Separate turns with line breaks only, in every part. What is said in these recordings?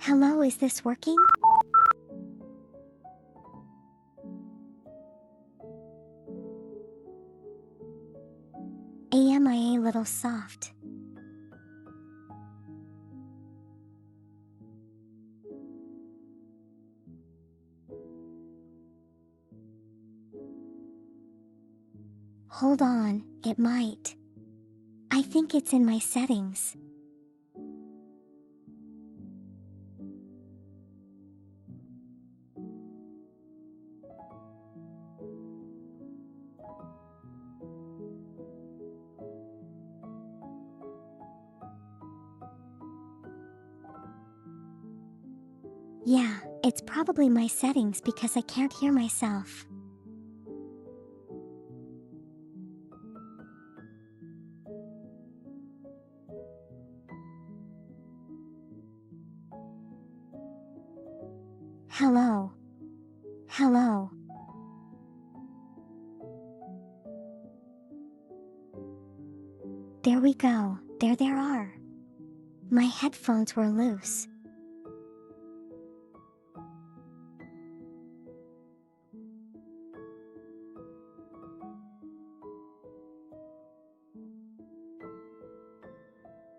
Hello, is this working? Am I a little soft? Hold on, it might. I think it's in my settings. Yeah, it's probably my settings because I can't hear myself. Hello. Hello. There we go, there are. My headphones were loose.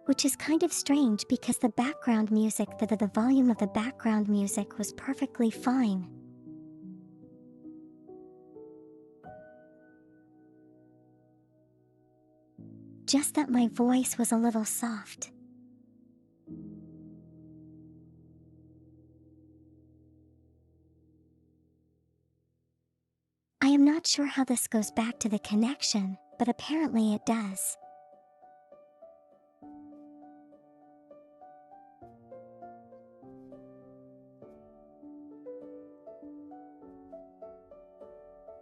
Which is kind of strange because the background music, the volume of the background music was perfectly fine. Just that my voice was a little soft. I am not sure how this goes back to the connection, but apparently it does.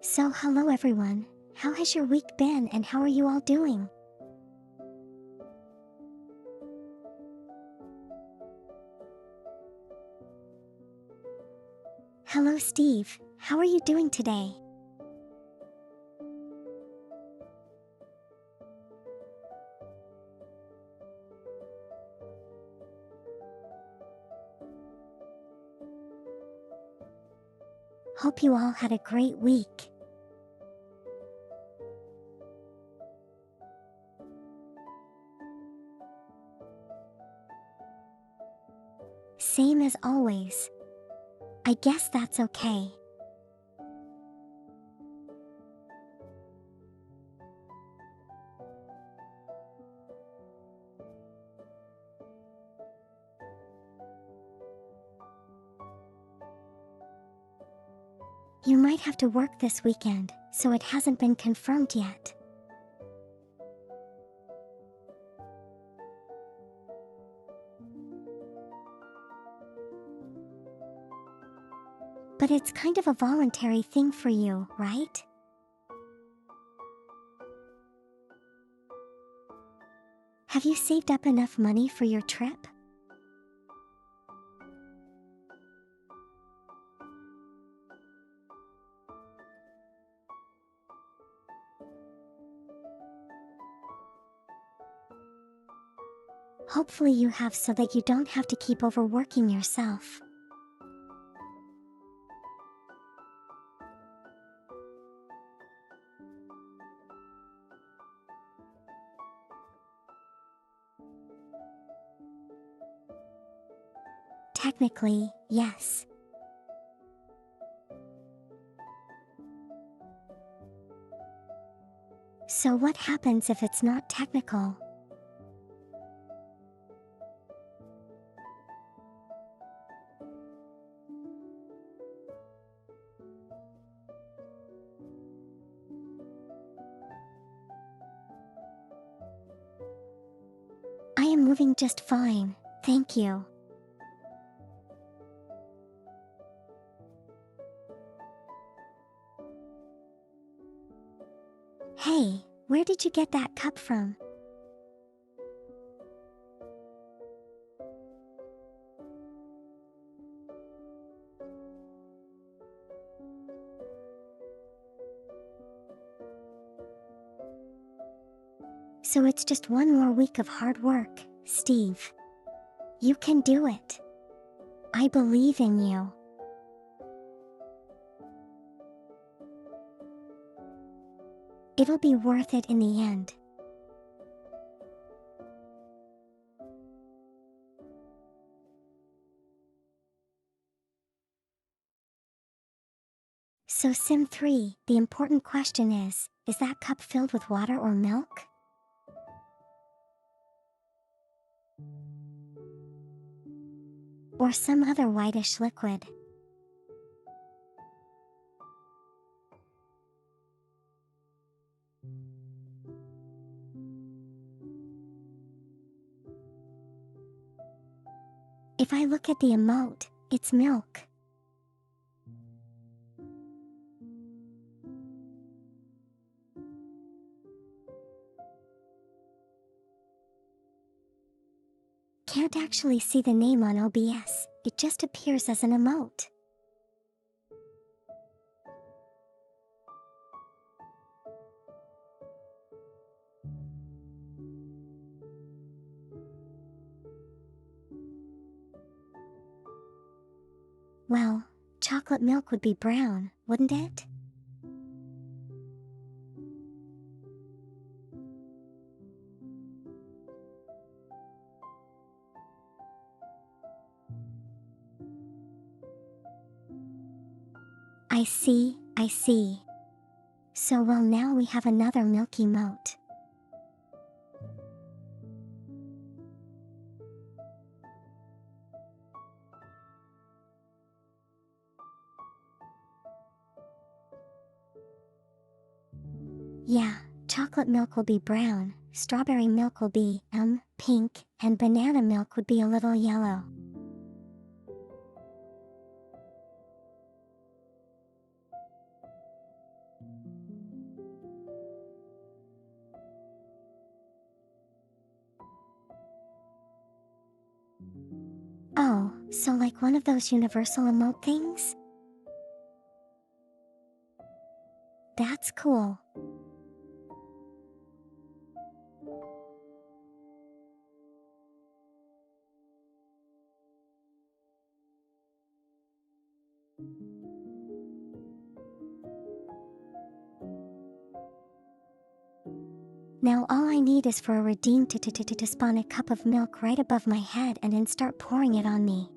So hello everyone, how has your week been and how are you all doing? Hello Steve, how are you doing today? Hope you all had a great week. Same as always. I guess that's okay. You might have to work this weekend, so it hasn't been confirmed yet. But it's kind of a voluntary thing for you, right? Have you saved up enough money for your trip? Hopefully you have, so that you don't have to keep overworking yourself. Technically, yes. So what happens if it's not technical? I am moving just fine, thank you. Hey, where did you get that cup from? So it's just one more week of hard work, Steve. You can do it. I believe in you. It'll be worth it in the end. So Sim 3, the important question is that cup filled with water or milk? Or some other whitish liquid? If I look at the emote, it's milk. Can't actually see the name on OBS, it just appears as an emote. Well, chocolate milk would be brown, wouldn't it? I see, I see. So well, now we have another milky moat. Yeah, chocolate milk will be brown, strawberry milk will be, pink, and banana milk would be a little yellow. Oh, so like one of those universal emote things? That's cool. Now all I need is for a redeem to spawn a cup of milk right above my head and then start pouring it on me.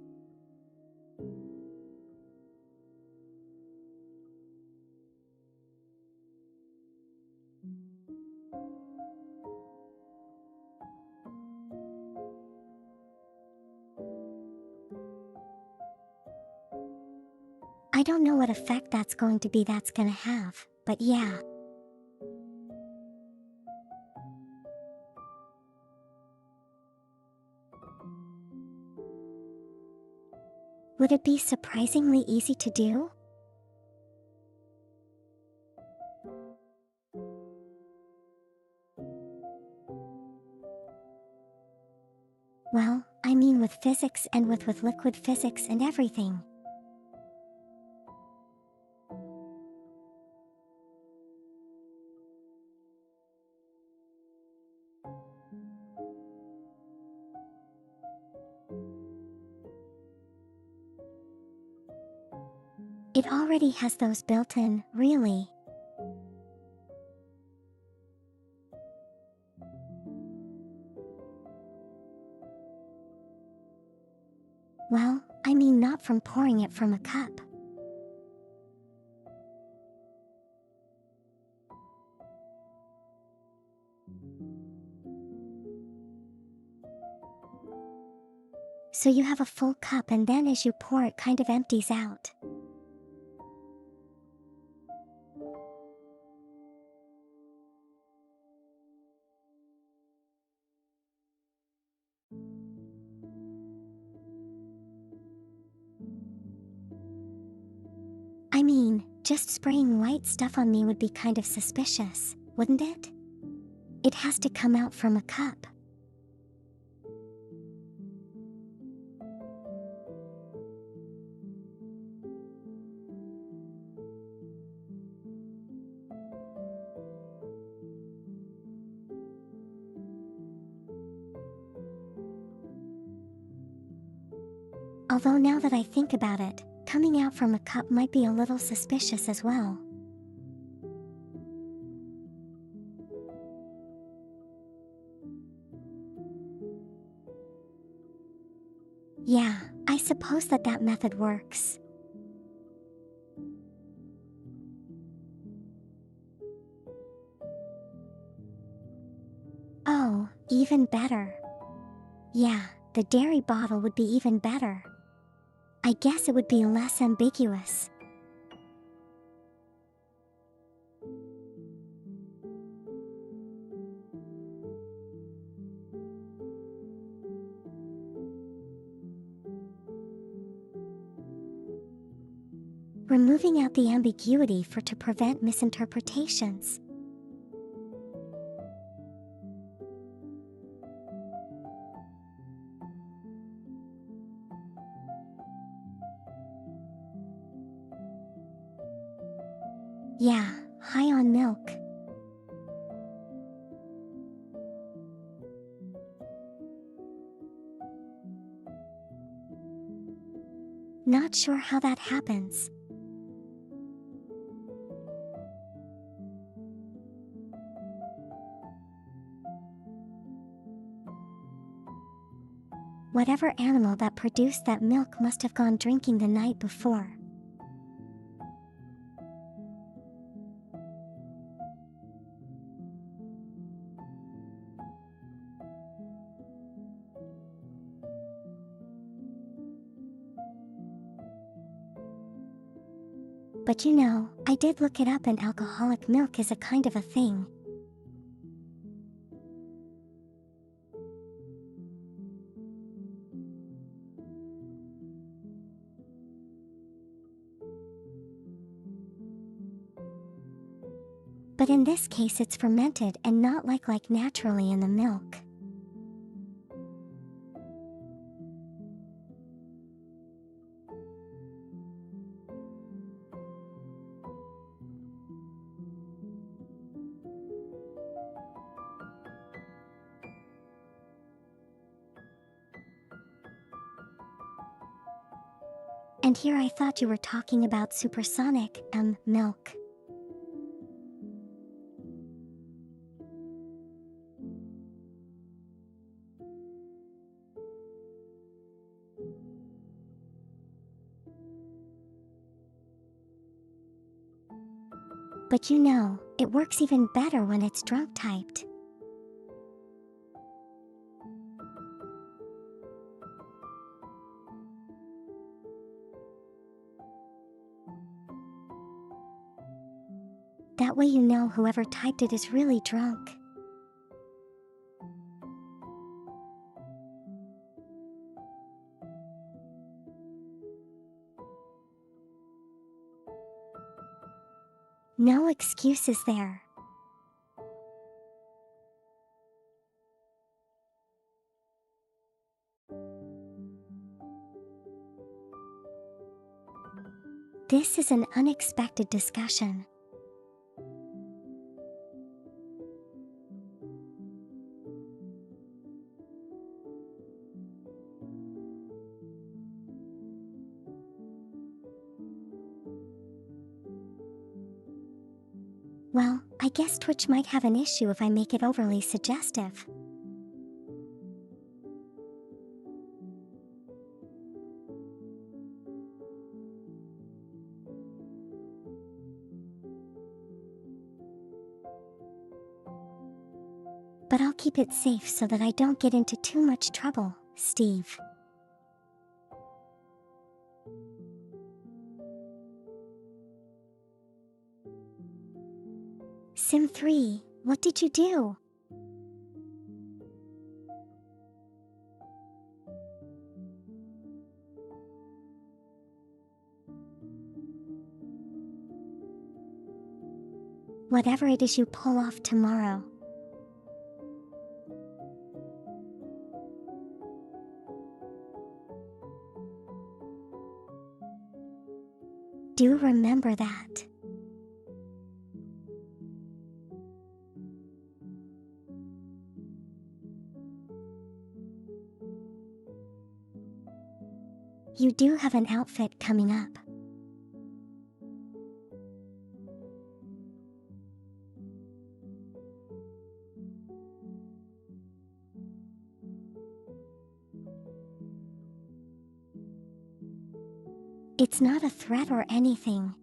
I don't know what effect that's going to have, but yeah. Would it be surprisingly easy to do? Well, I mean with physics and with liquid physics and everything. It already has those built in, really. Well, I mean not from pouring it from a cup. So you have a full cup and then as you pour it kind of empties out. I mean, just spraying white stuff on me would be kind of suspicious, wouldn't it? It has to come out from a cup. Although now that I think about it, coming out from a cup might be a little suspicious as well. Yeah, I suppose that method works. Oh, even better. Yeah, the dairy bottle would be even better. I guess it would be less ambiguous. Removing out the ambiguity to prevent misinterpretations. Yeah, high on milk. Not sure how that happens. Whatever animal that produced that milk must have gone drinking the night before. But you know, I did look it up and alcoholic milk is a kind of a thing. But in this case it's fermented and not like naturally in the milk. And here I thought you were talking about supersonic, milk. But you know, it works even better when it's drunk typed. That way you know whoever typed it is really drunk. No excuses there. This is an unexpected discussion. Well, I guess Twitch might have an issue if I make it overly suggestive. But I'll keep it safe so that I don't get into too much trouble, Steve. Sim 3, what did you do? Whatever it is you pull off tomorrow. Do remember that. You do have an outfit coming up. It's not a threat or anything.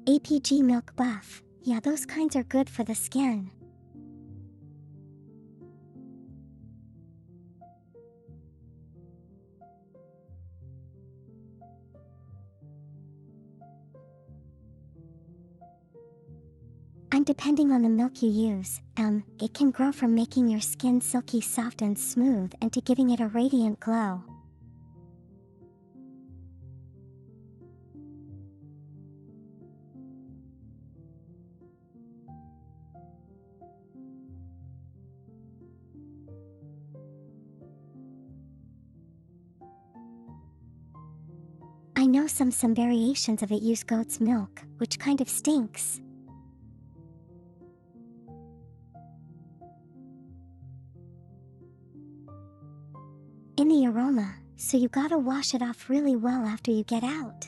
APG Milk Buff, yeah, those kinds are good for the skin. I'm depending on the milk you use. It can grow from making your skin silky soft and smooth and to giving it a radiant glow. I know some variations of it use goat's milk, which kind of stinks. In the aroma, so you gotta wash it off really well after you get out.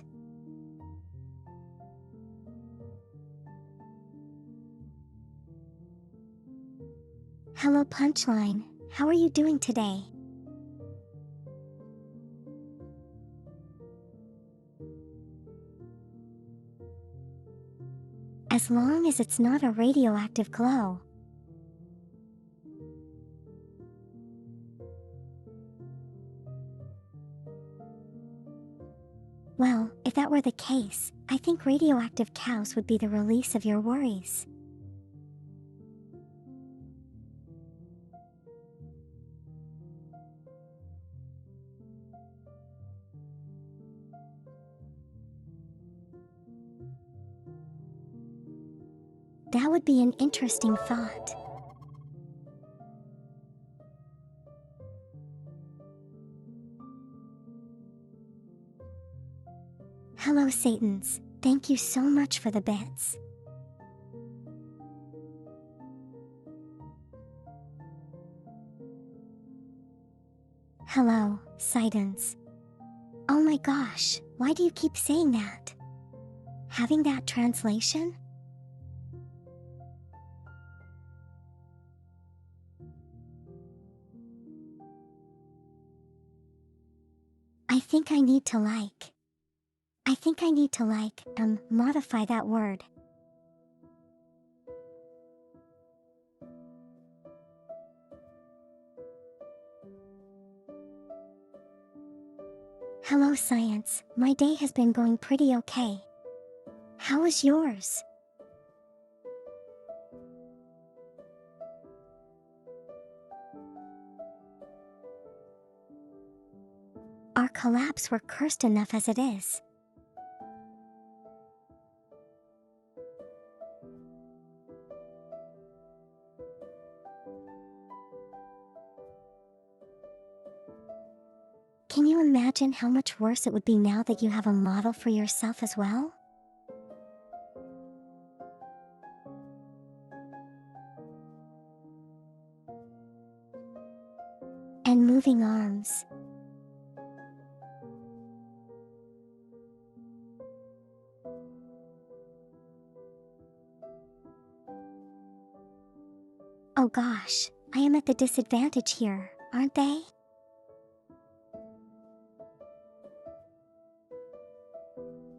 Hello Punchline, how are you doing today? As long as it's not a radioactive glow. Well, if that were the case, I think radioactive cows would be the release of your worries. That would be an interesting thought. Hello Satans, thank you so much for the bits. Hello, Sidons. Oh my gosh, why do you keep saying that? Having that translation? think I need to modify that word. Hello science, my day has been going pretty okay. How is yours? Our collabs were cursed enough as it is. Can you imagine how much worse it would be now that you have a model for yourself as well? And moving arms. Oh gosh, I am at the disadvantage here, aren't they?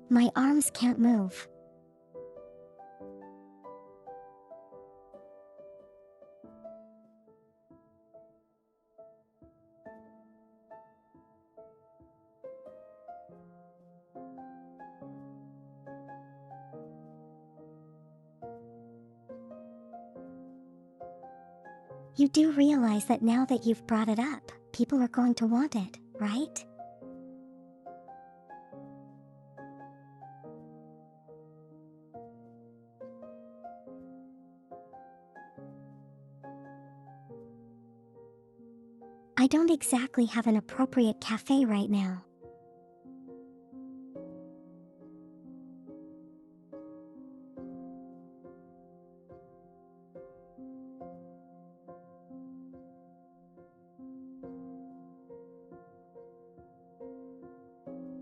My arms can't move. You do realize that now that you've brought it up, people are going to want it, right? I don't exactly have an appropriate cafe right now.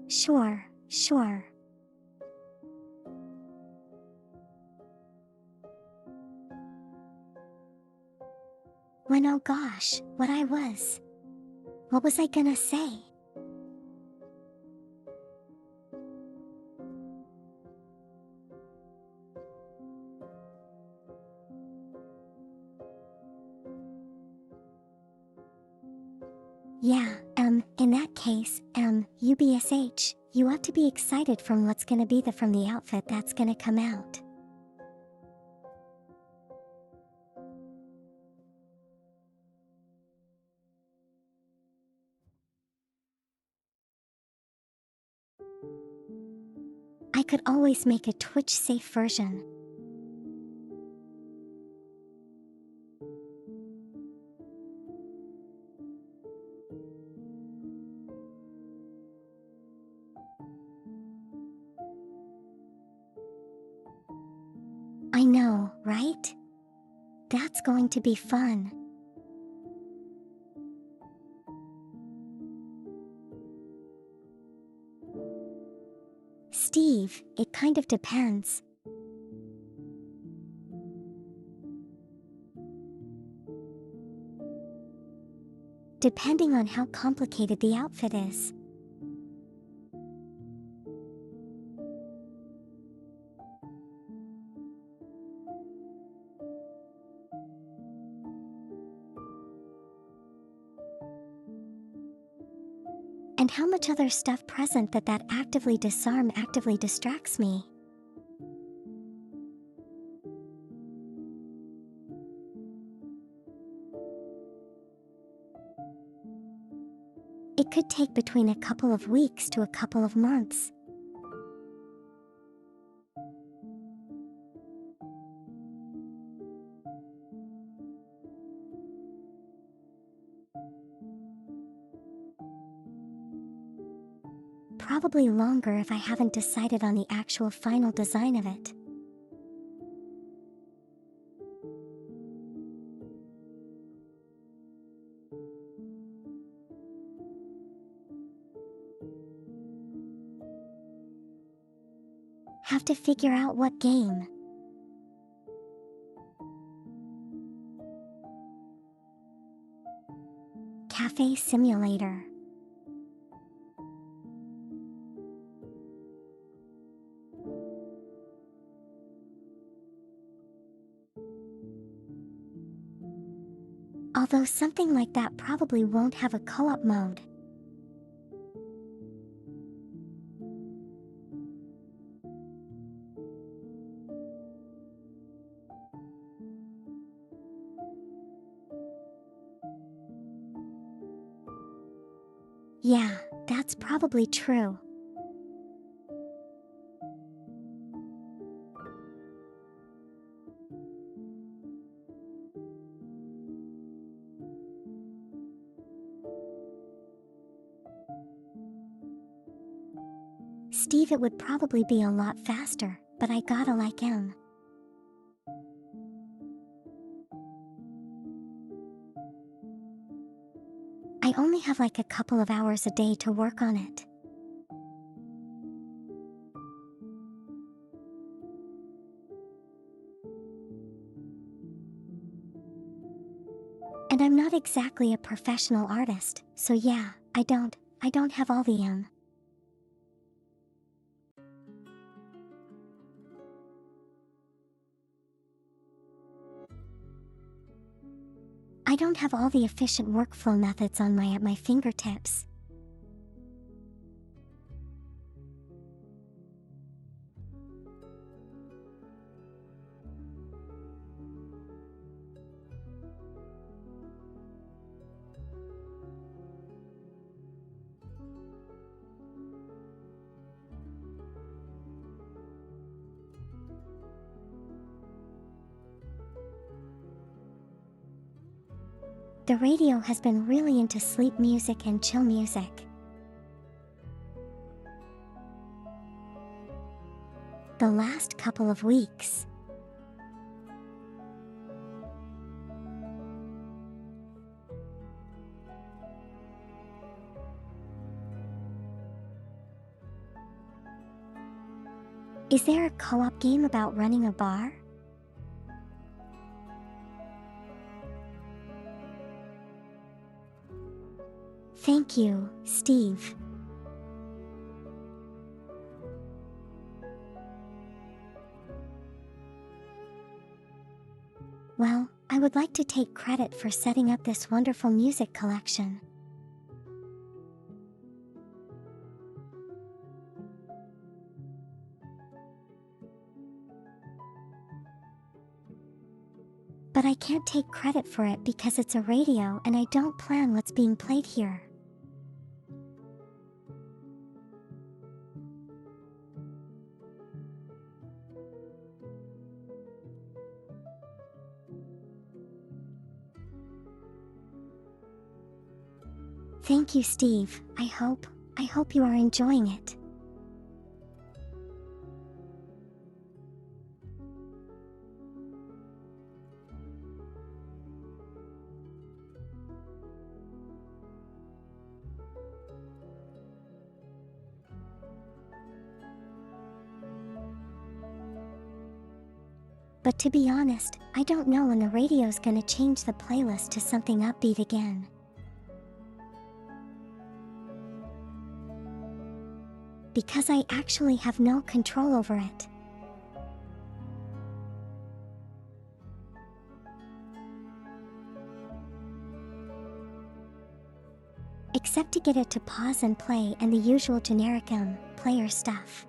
Sure. When oh gosh, what was I gonna say? Yeah, in that case, UBSH, you ought to be excited from what's gonna be from the outfit that's gonna come out. I could always make a Twitch-safe version. I know, right? That's going to be fun. Steve, it kind of depends. Depending on how complicated the outfit is. And how much other stuff present that actively distracts me. It could take between a couple of weeks to a couple of months. Probably longer if I haven't decided on the actual final design of it. Have to figure out what game. Cafe Simulator. Although something like that probably won't have a co-op mode. Yeah, that's probably true. Steve, it would probably be a lot faster, but I gotta like him. I only have like a couple of hours a day to work on it. And I'm not exactly a professional artist, so yeah, I don't have all the I don't have all the efficient workflow methods at my fingertips. The radio has been really into sleep music and chill music. The last couple of weeks. Is there a co-op game about running a bar? Thank you, Steve. Well, I would like to take credit for setting up this wonderful music collection. But I can't take credit for it because it's a radio and I don't plan what's being played here. Thank you, Steve. I hope you are enjoying it. But to be honest, I don't know when the radio's gonna change the playlist to something upbeat again. Because I actually have no control over it. Except to get it to pause and play and the usual generic player stuff.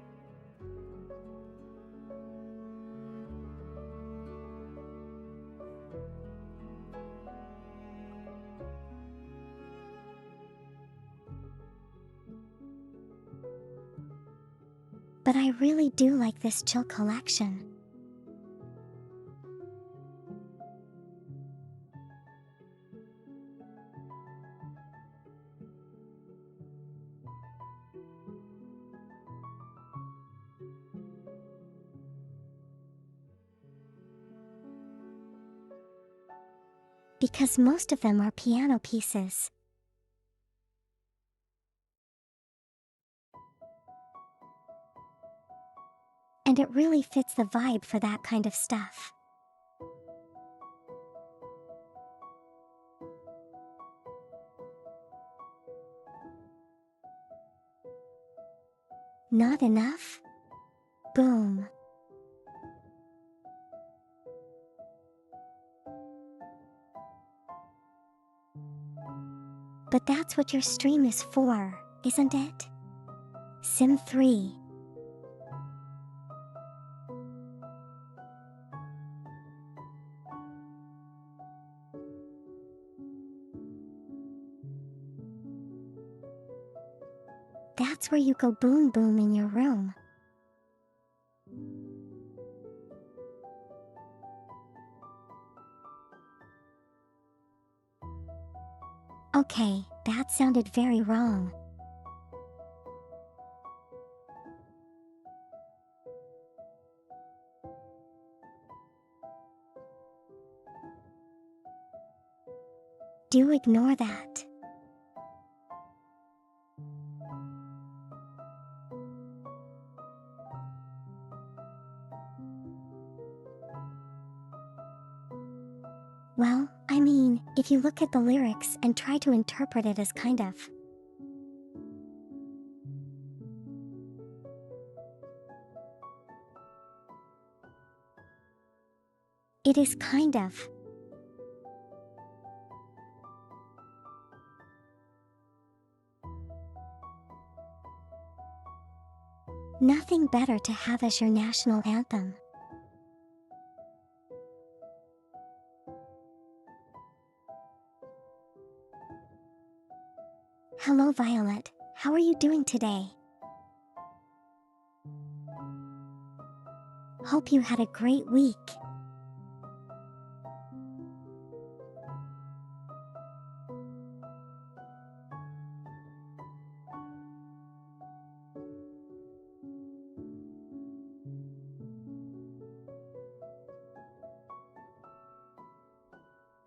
But I really do like this chill collection. Because most of them are piano pieces. And it really fits the vibe for that kind of stuff. Not enough? Boom. But that's what your stream is for, isn't it? Sim 3. That's where you go boom boom in your room. Okay, that sounded very wrong. Do ignore that. Well, I mean, if you look at the lyrics and try to interpret it as kind of. It is kind of. Nothing better to have as your national anthem. Hello Violet, how are you doing today? Hope you had a great week.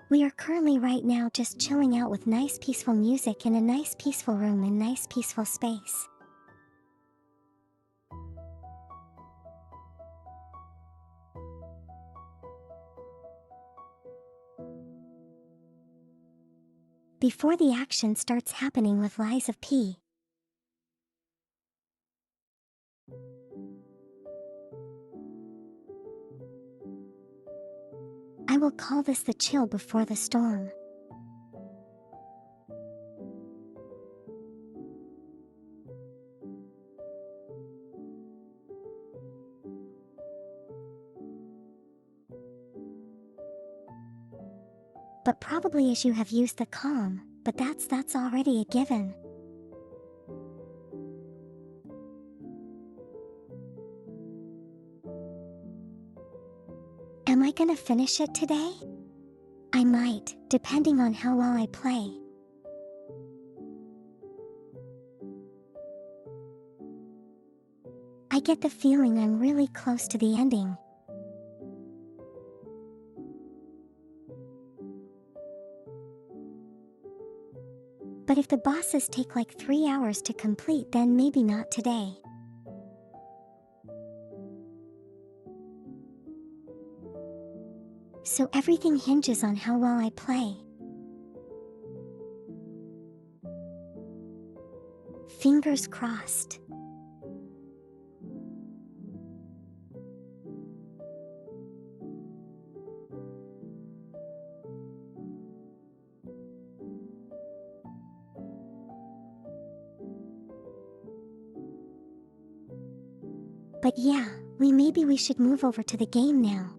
We are currently right now just chilling out with nice peaceful music in a nice peaceful room in nice peaceful space. Before the action starts happening with Lies of P. I will call this the chill before the storm. But probably as you have used the calm, but that's already a given. Am I gonna finish it today? I might, depending on how well I play. I get the feeling I'm really close to the ending. But if the bosses take like 3 hours to complete, then maybe not today. So everything hinges on how well I play. Fingers crossed. But yeah, maybe we should move over to the game now.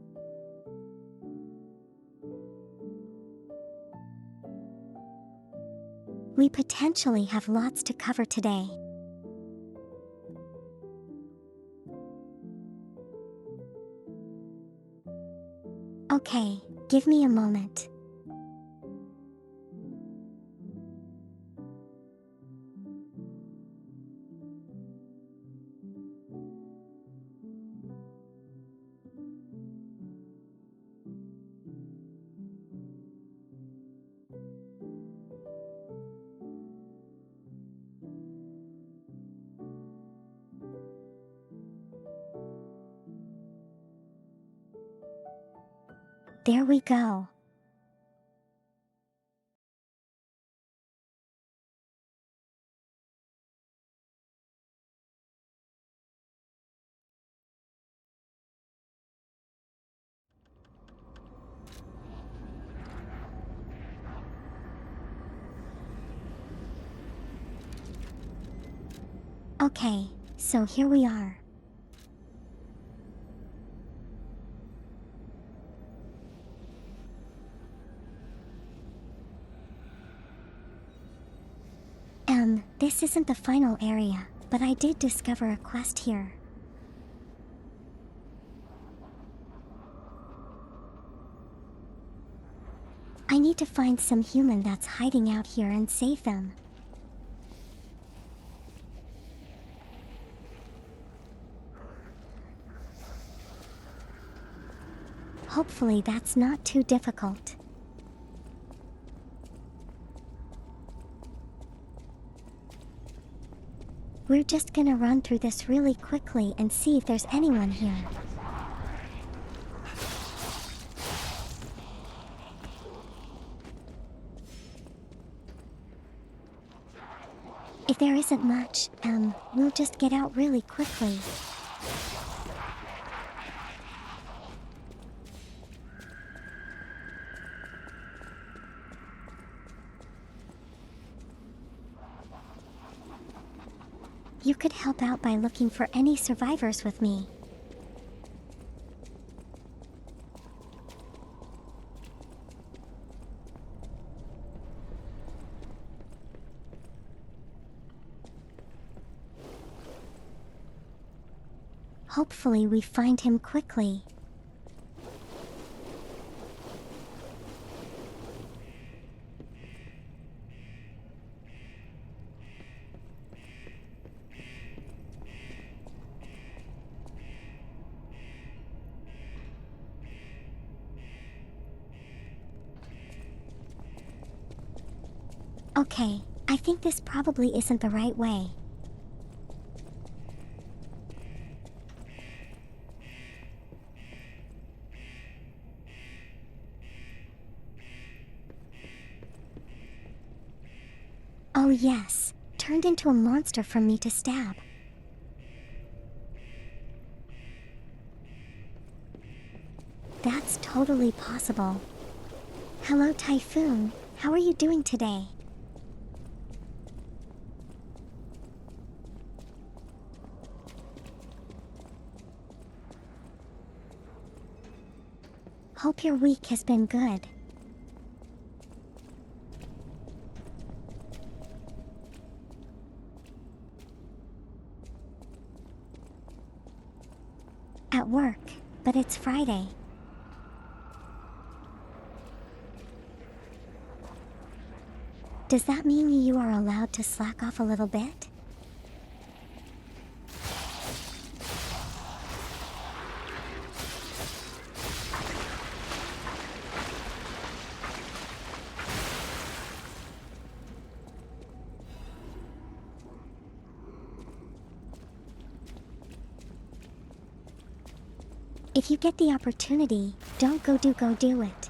We potentially have lots to cover today. Okay, give me a moment. There we go. Okay, so here we are. This isn't the final area, but I did discover a quest here. I need to find some human that's hiding out here and save them. Hopefully that's not too difficult. We're just gonna run through this really quickly and see if there's anyone here. If there isn't much, we'll just get out really quickly. You could help out by looking for any survivors with me. Hopefully we find him quickly. Okay, I think this probably isn't the right way. Oh yes, turned into a monster for me to stab. That's totally possible. Hello Typhoon, how are you doing today? Hope your week has been good. At work, but it's Friday. Does that mean you are allowed to slack off a little bit? If you get the opportunity, don't go do it.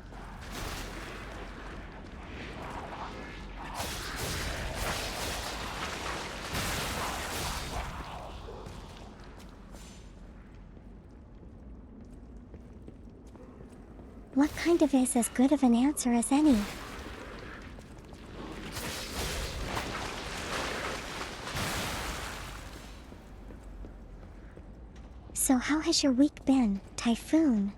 What kind of is as good of an answer as any? So how has your week been, Typhoon?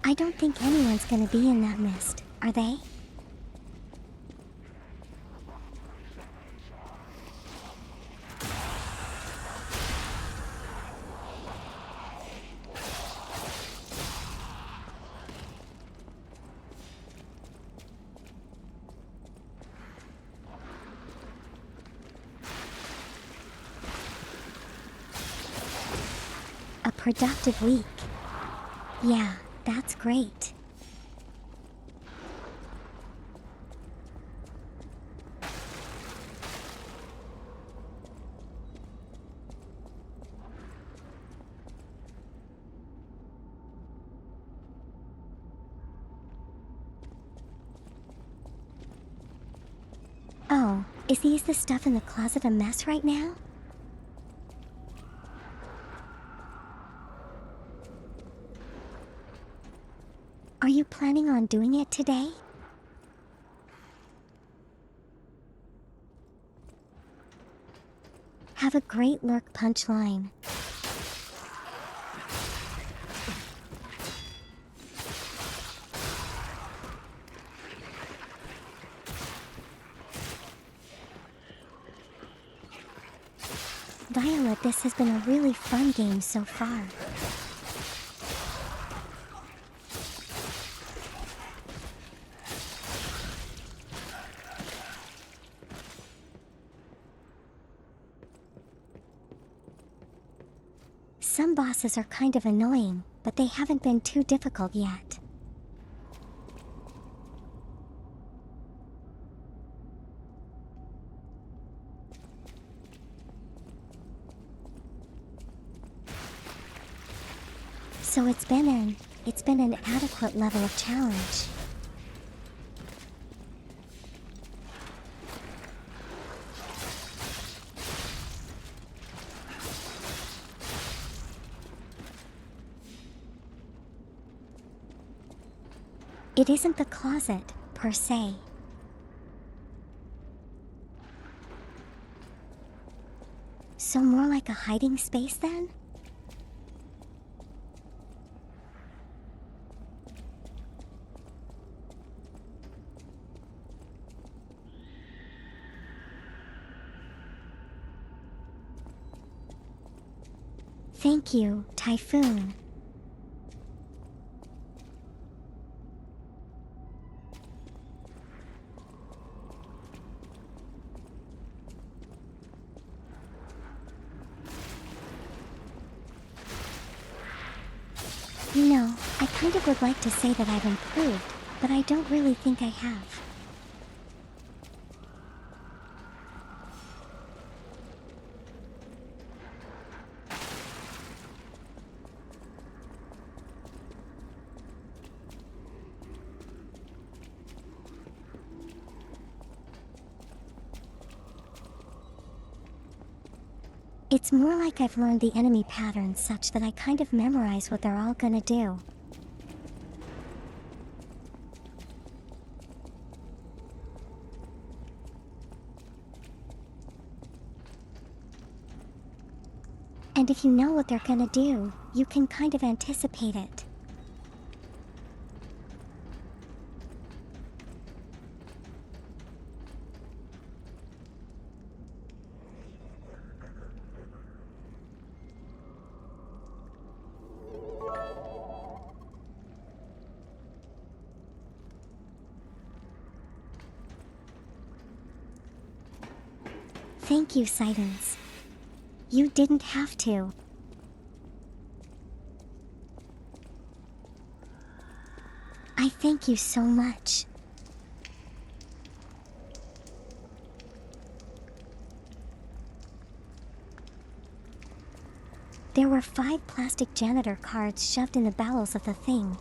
I don't think anyone's gonna be in that mist, are they? A productive week. Yeah, that's great. Oh, Is the stuff in the closet a mess right now? Are you planning on doing it today? Have a great lurk punchline. Violet, this has been a really fun game so far. Some bosses are kind of annoying, but they haven't been too difficult yet. So it's been an adequate level of challenge. It isn't the closet, per se. So more like a hiding space then? Thank you, Typhoon. You know, I kind of would like to say that I've improved, but I don't really think I have. It's more like I've learned the enemy patterns such that I kind of memorize what they're all gonna do. And if you know what they're gonna do, you can kind of anticipate it. Thank you, Sidens. You didn't have to. I thank you so much. There were 5 plastic janitor cards shoved in the bowels of the thing.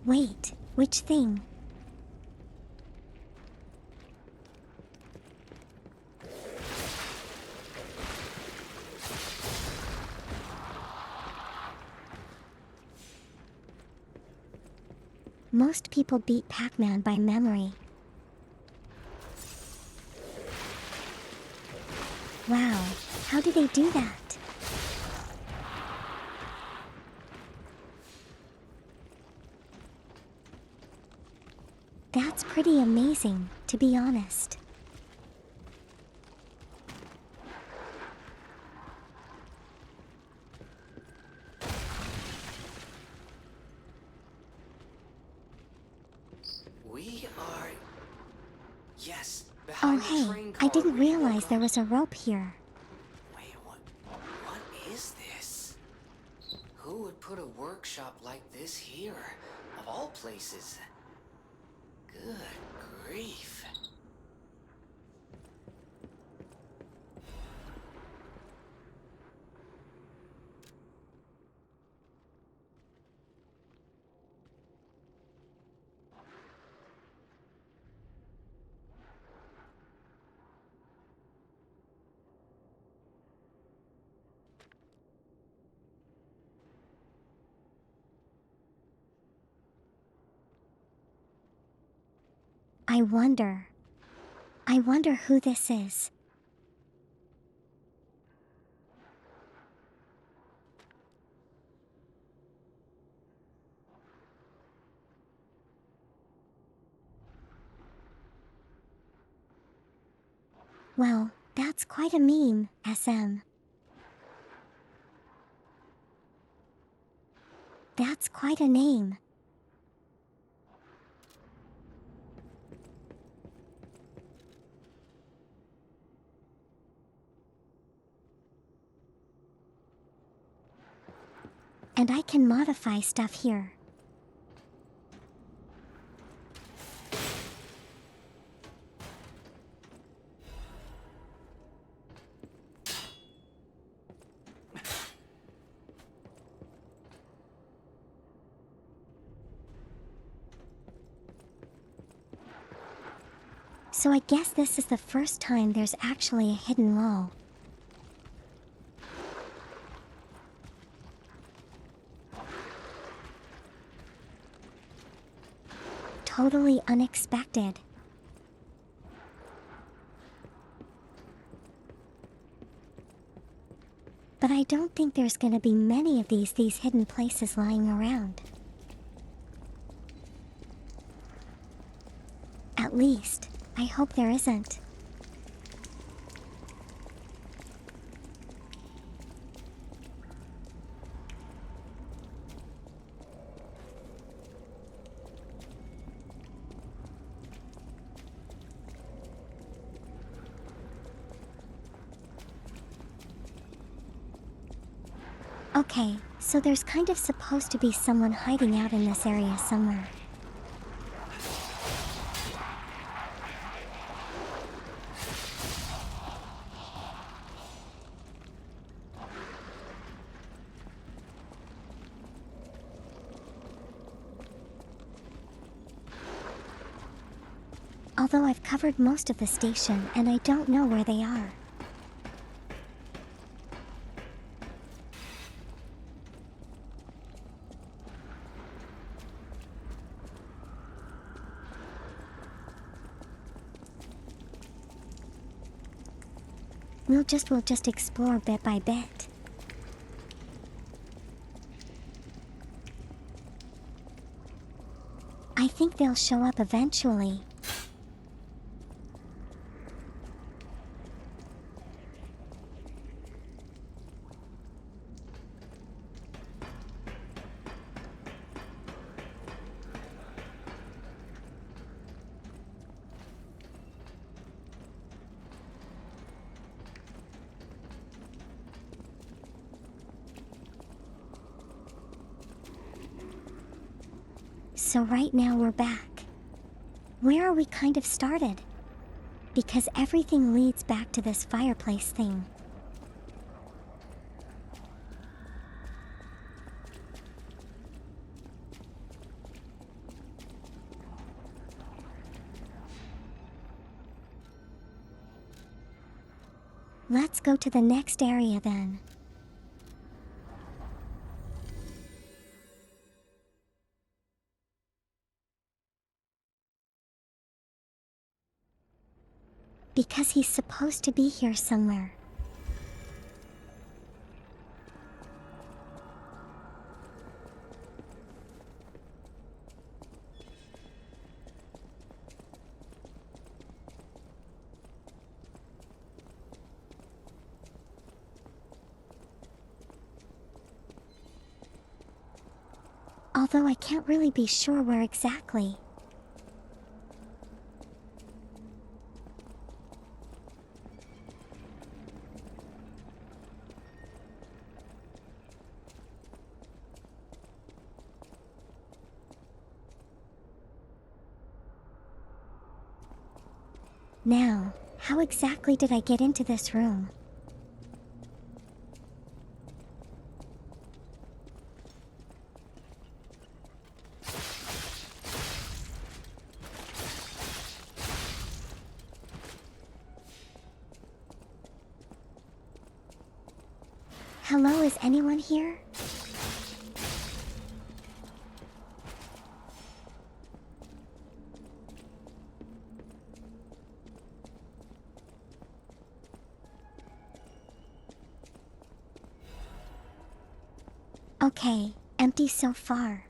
Wait, which thing? Most people beat Pac-Man by memory. Wow, how do they do that? That's pretty amazing, to be honest.
We are... Yes,
Oh
behind the
hey,
train
I
car
didn't
where you
realize
woke
there
up.
was a rope here.
Wait, what is this? Who would put a workshop like this here, of all places? Good grief.
I wonder who this is. Well, that's quite a meme, SM. That's quite a name. And I can modify stuff here. So I guess this is the first time there's actually a hidden wall. Totally unexpected. But I don't think there's gonna be many of these hidden places lying around. At least, I hope there isn't. Okay, so there's kind of supposed to be someone hiding out in this area somewhere. Although I've covered most of the station and I don't know where they are. We'll just explore bit by bit. I think they'll show up eventually. So right now we're back. Where are we kind of started? Because everything leads back to this fireplace thing. Let's go to the next area then. Because he's supposed to be here somewhere. Although I can't really be sure where exactly. Now, how exactly did I get into this room? Hello, is anyone here? Okay, empty so far.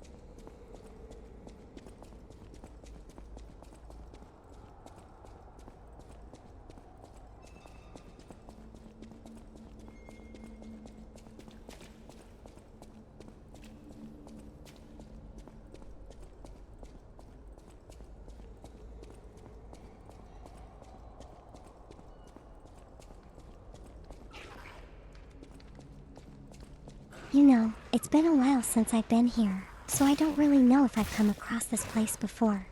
You know, it's been a while since I've been here, so I don't really know if I've come across this place before.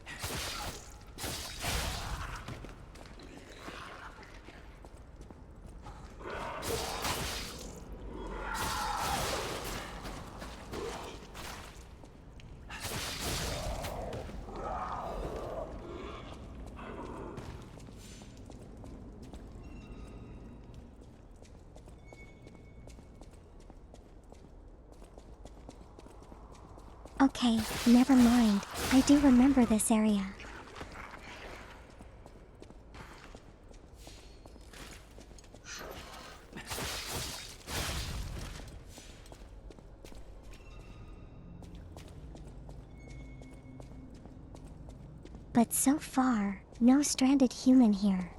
Okay, never mind. I do remember this area. But so far, no stranded human here.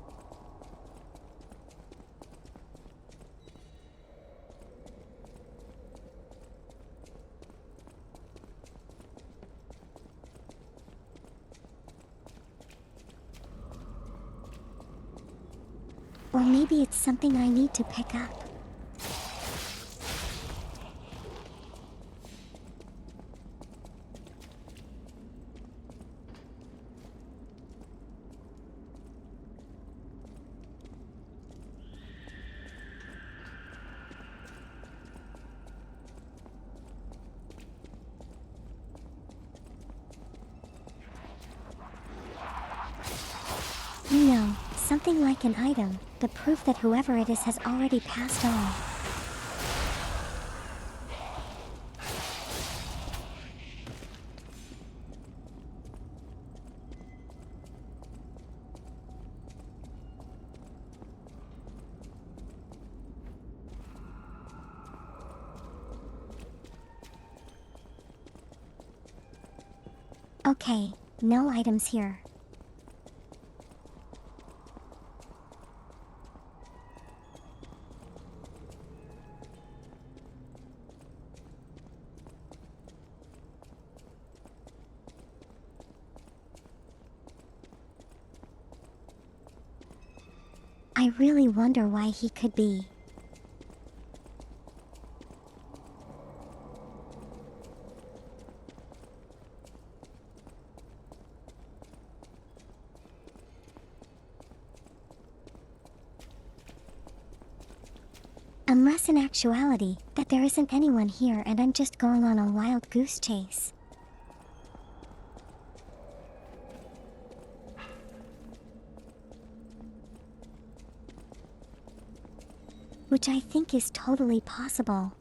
Or maybe it's something I need to pick up. You know, something like an item, the proof that whoever it is has already passed on. Okay, no items here. I really wonder why he could be. Unless in actuality, that there isn't anyone here and I'm just going on a wild goose chase. Which I think is totally possible.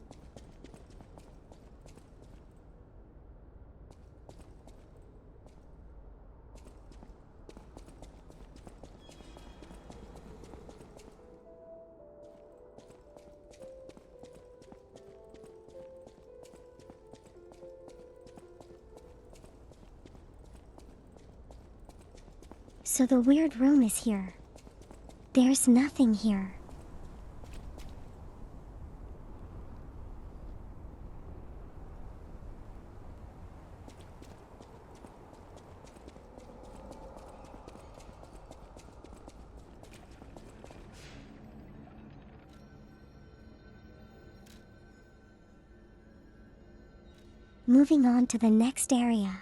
So the weird room is here. There's nothing here. Moving on to the next area.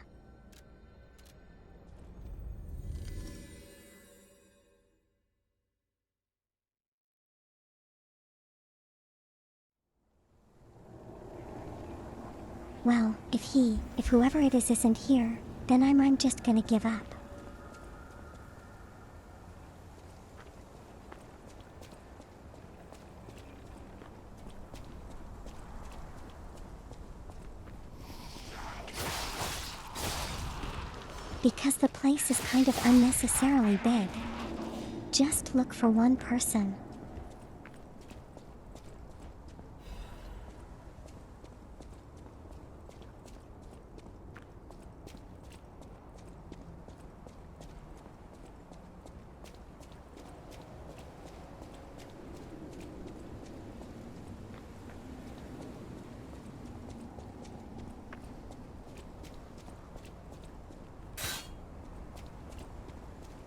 Well, if whoever it is isn't here, then I'm just gonna give up. Because the place is kind of unnecessarily big. Just look for one person.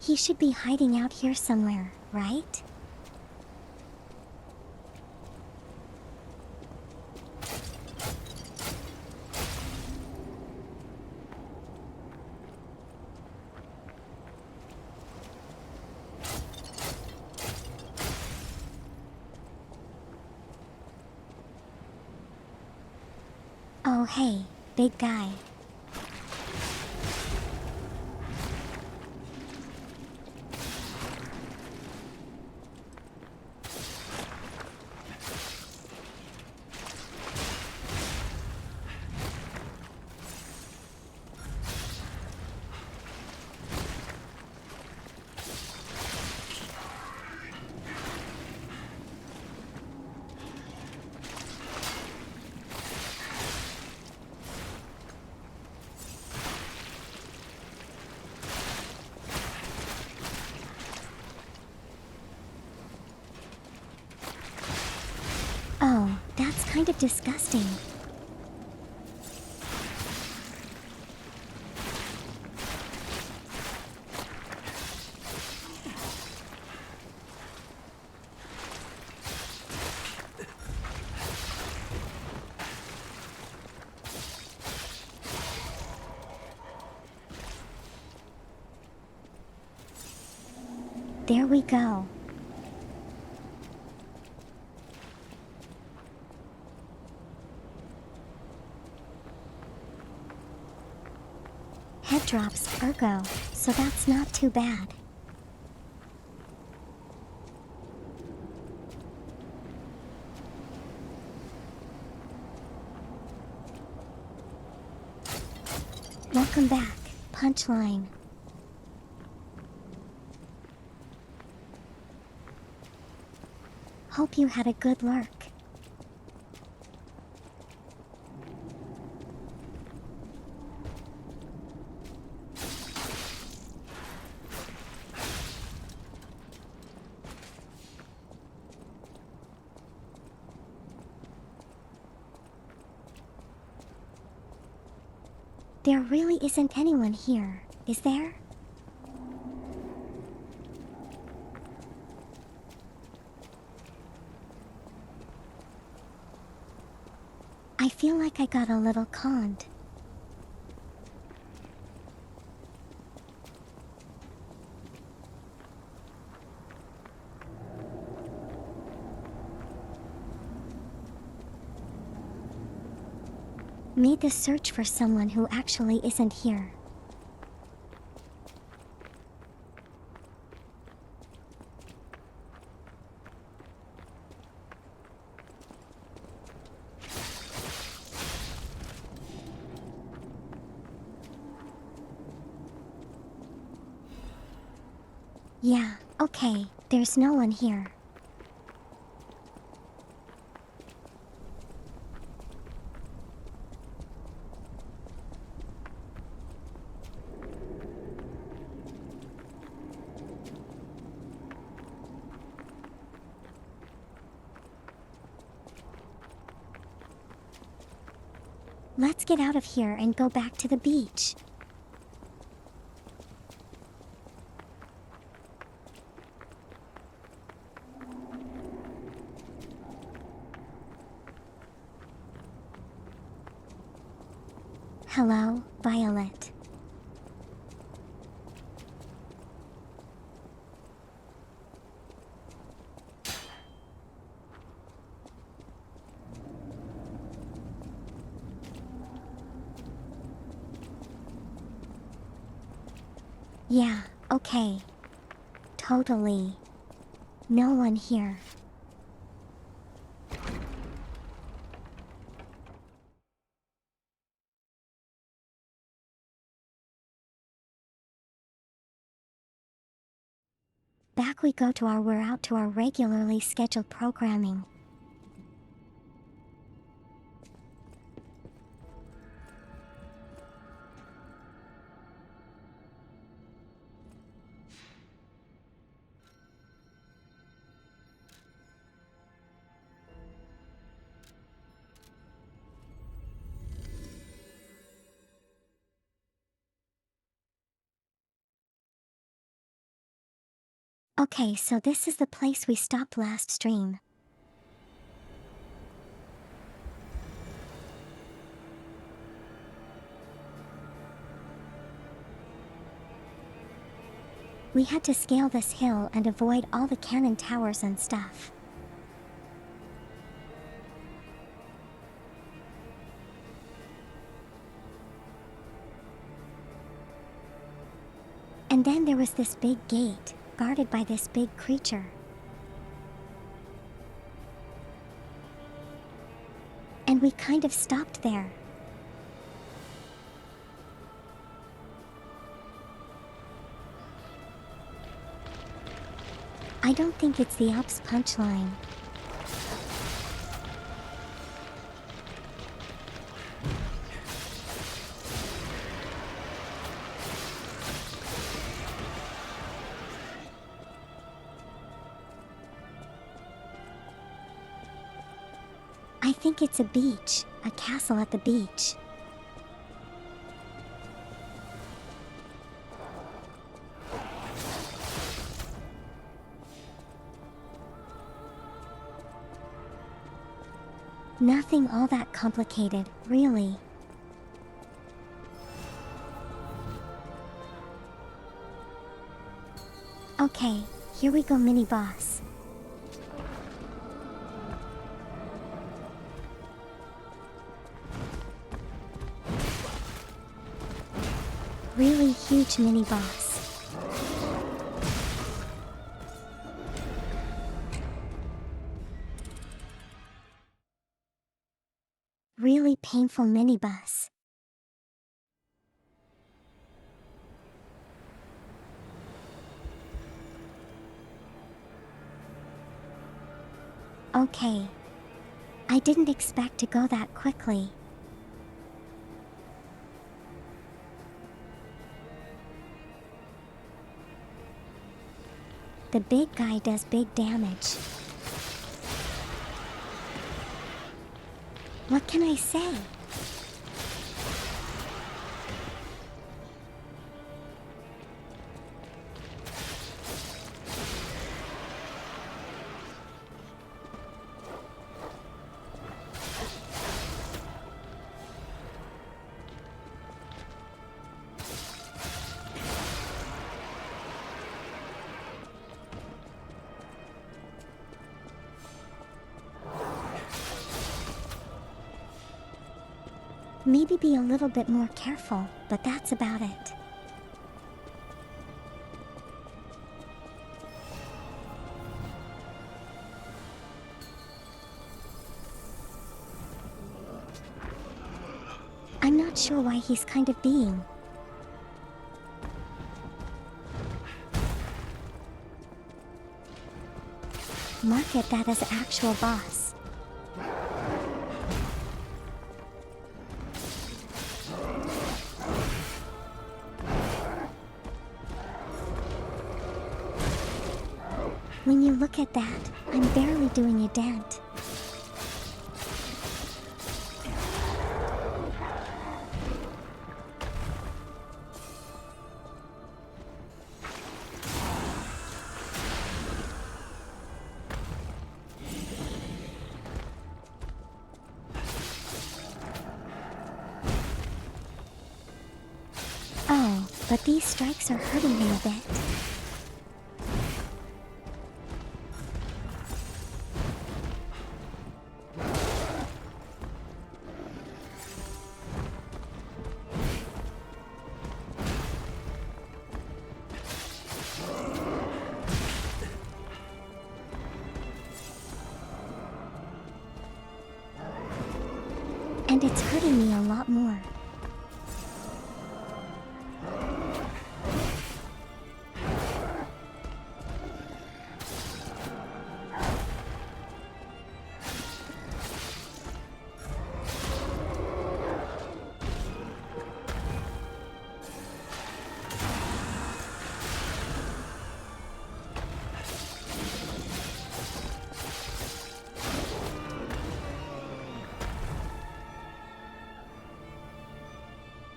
He should be hiding out here somewhere, right? Oh hey, big guy. Oh, that's kind of disgusting. There we go. Head drops, ergo, so that's not too bad. Welcome back, Punchline. Hope you had a good lurk. There really isn't anyone here, is there? I feel like I got a little conned. Made the search for someone who actually isn't here. Yeah, okay, there's no one here. Let's get out of here and go back to the beach. Hello, Violet. Yeah, okay. Totally. No one here. Back we go to we're out to our regularly scheduled programming. Okay, so this is the place we stopped last stream. We had to scale this hill and avoid all the cannon towers and stuff. And then there was this big gate, guarded by this big creature. And we kind of stopped there. I don't think it's the Alps punchline. I think it's a beach, a castle at the beach. Nothing all that complicated, really. Okay, here we go, mini boss. Really huge mini boss. Really painful minibus. Okay. I didn't expect to go that quickly. The big guy does big damage. What can I say? Maybe be a little bit more careful, but that's about it. I'm not sure why he's kind of being. Market that as actual boss. When you look at that, I'm barely doing a dent. Oh, but these strikes are hurting me a bit. And it's hurting me a lot more.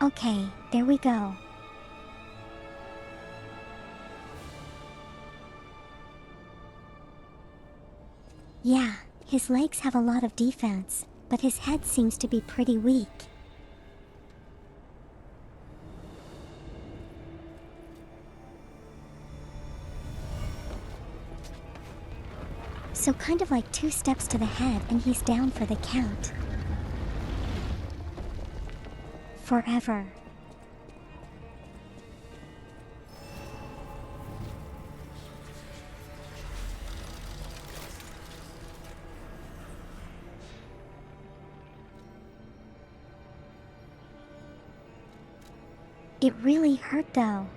Okay, there we go. Yeah, his legs have a lot of defense, but his head seems to be pretty weak. So kind of like 2 steps to the head and he's down for the count. Forever. It really hurt though.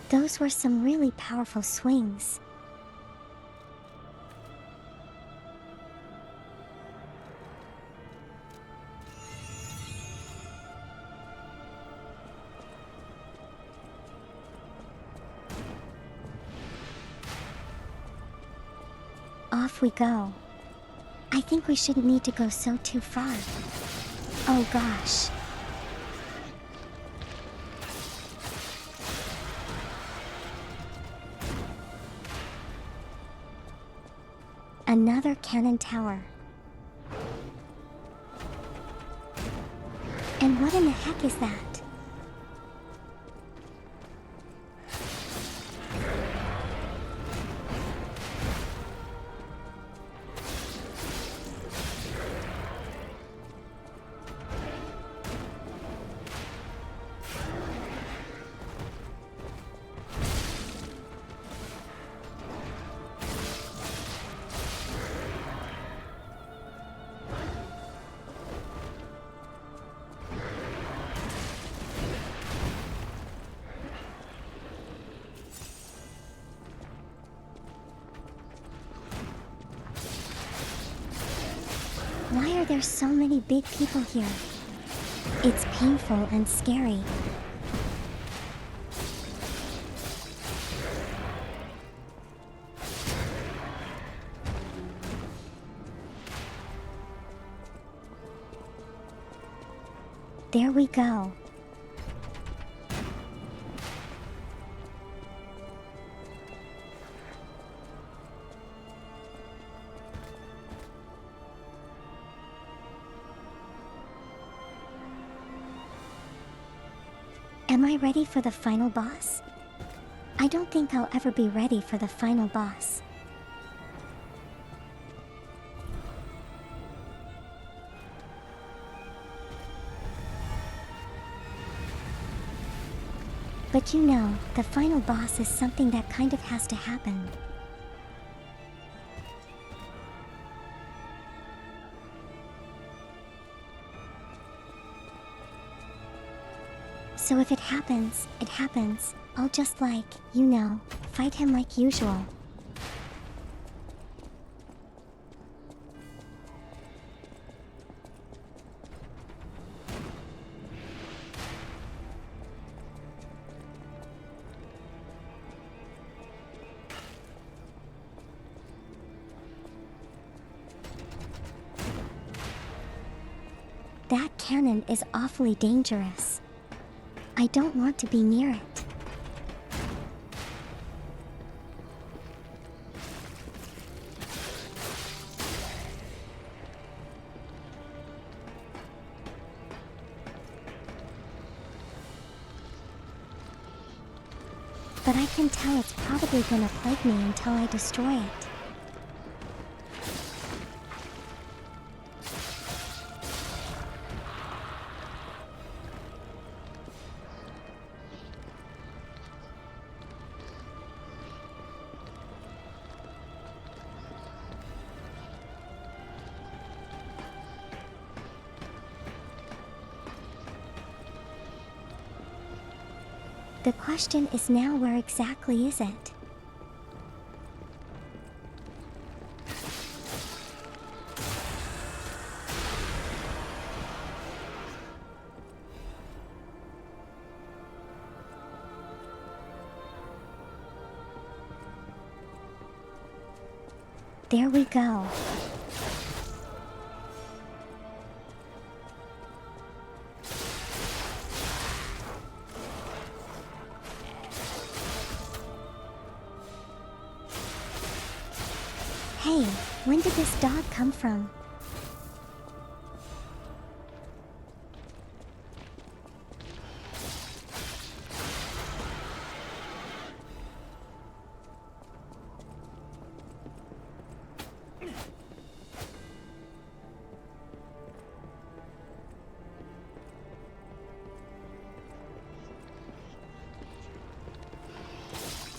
Those were some really powerful swings. Off we go. I think we shouldn't need to go so too far. Oh gosh. Another cannon tower. And what in the heck is that? Why are there so many big people here? It's painful and scary. There we go. Am I ready for the final boss? I don't think I'll ever be ready for the final boss. But you know, the final boss is something that kind of has to happen. So if it happens, it happens. I'll just fight him like usual. That cannon is awfully dangerous. I don't want to be near it. But I can tell it's probably gonna plague me until I destroy it. The question is now, where exactly is it? There we go. Hey, when did this this dog come from?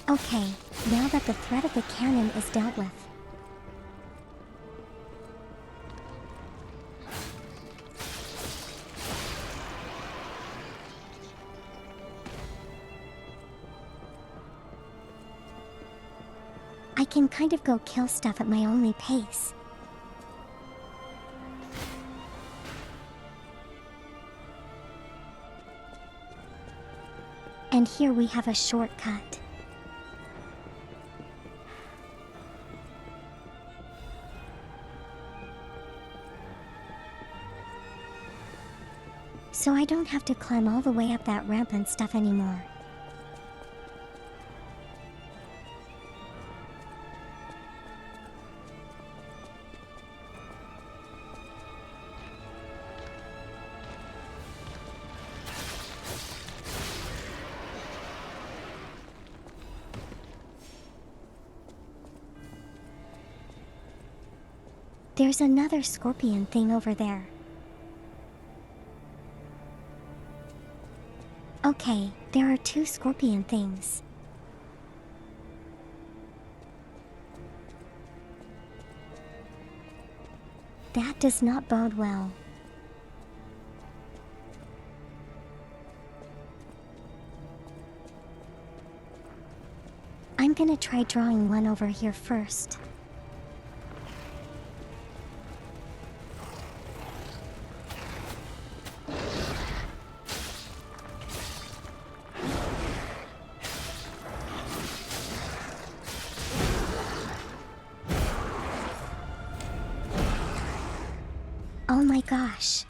Okay, now that the threat of the cannon is dealt with, I can kind of go kill stuff at my only pace. And here we have a shortcut. So I don't have to climb all the way up that ramp and stuff anymore. There's another scorpion thing over there. Okay, there are 2 scorpion things. That does not bode well. I'm gonna try drawing one over here first. Oh my gosh.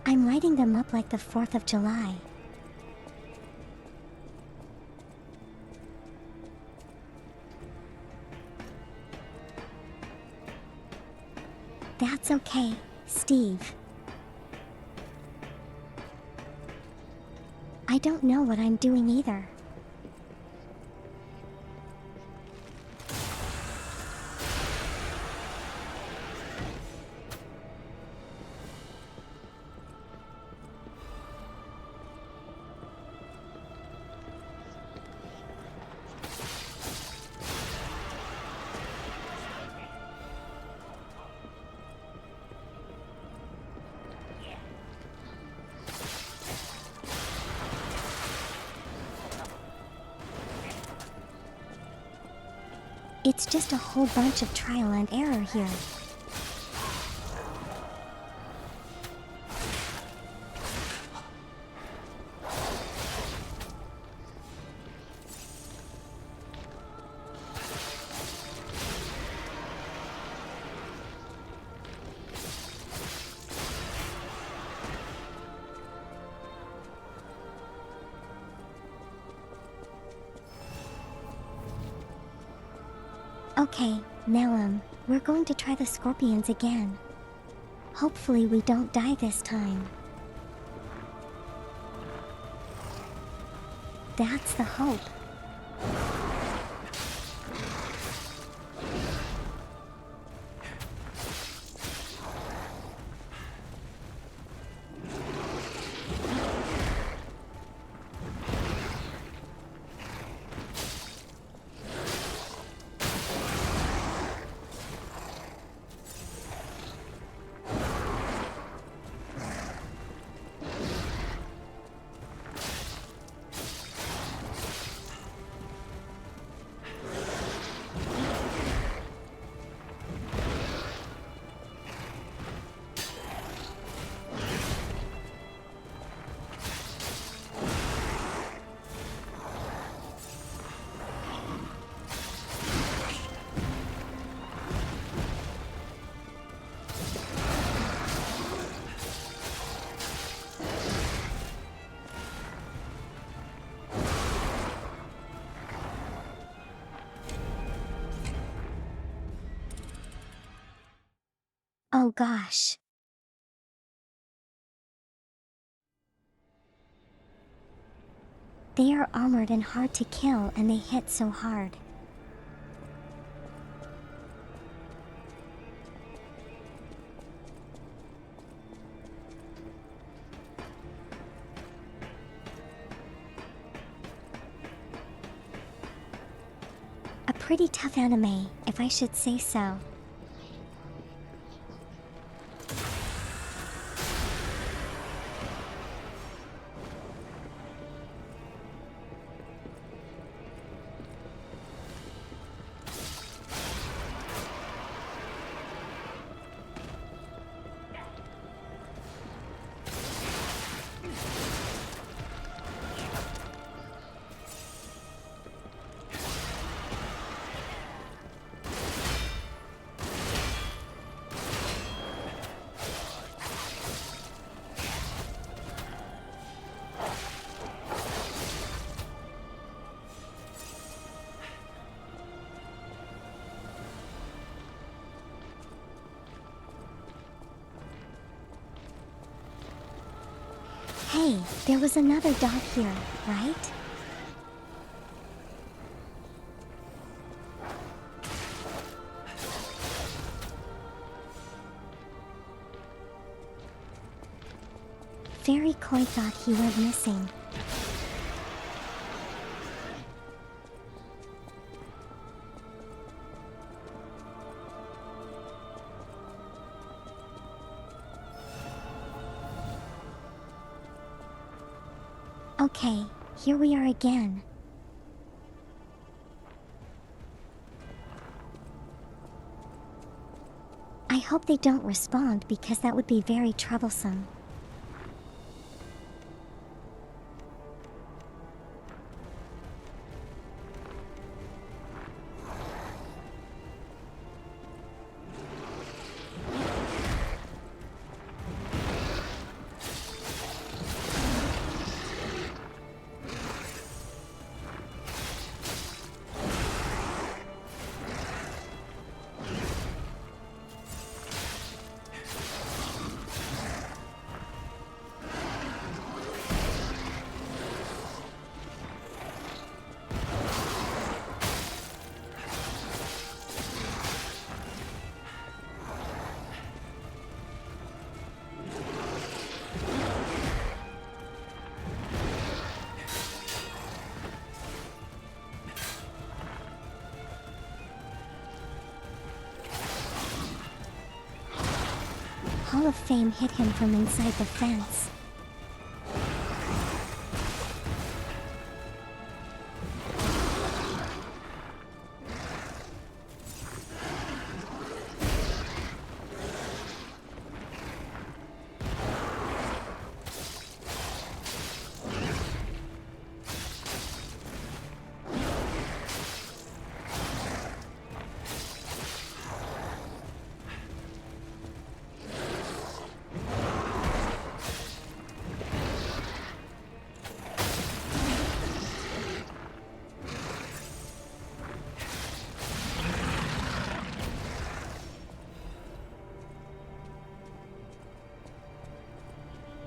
I'm lighting them up like the 4th of July. That's okay, Steve. I don't know what I'm doing either. It's just a whole bunch of trial and error here. Okay, now we're going to try the scorpions again. Hopefully we don't die this time. That's the hope. Oh gosh. They are armored and hard to kill, and they hit so hard. A pretty tough anime, if I should say so. Hey, there was another dog here, right? Fairy Koi thought he went missing. Okay, here we are again. I hope they don't respond because that would be very troublesome. Hall of Fame hit him from inside the fence.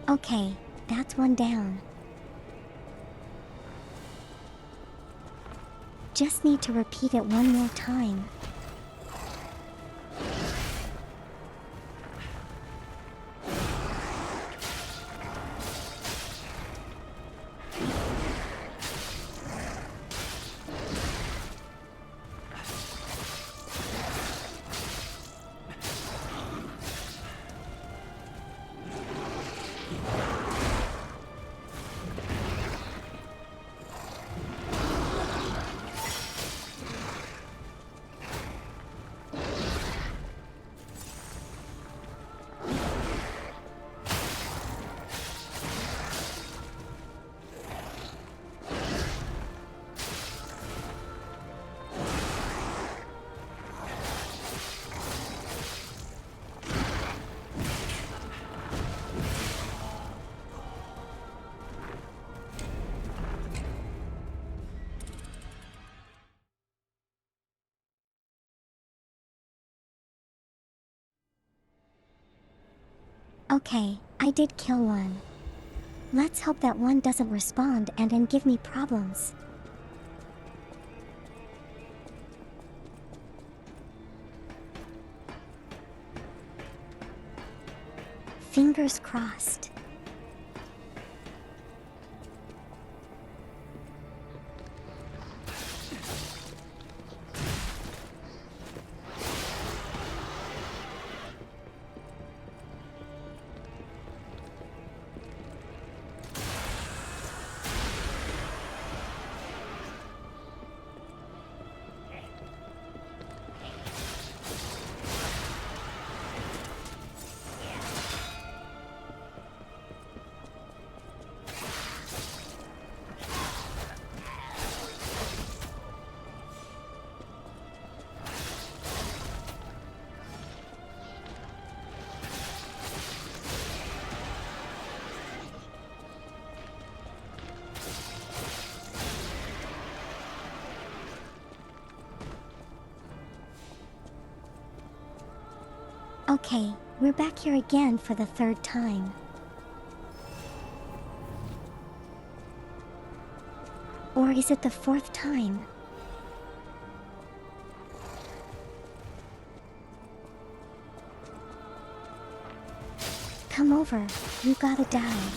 Okay, that's one down. Just need to repeat it one more time. Okay, I did kill one. Let's hope that one doesn't respond and then give me problems. Fingers crossed. Okay, we're back here again for the third time. Or is it the fourth time? Come over, you gotta die.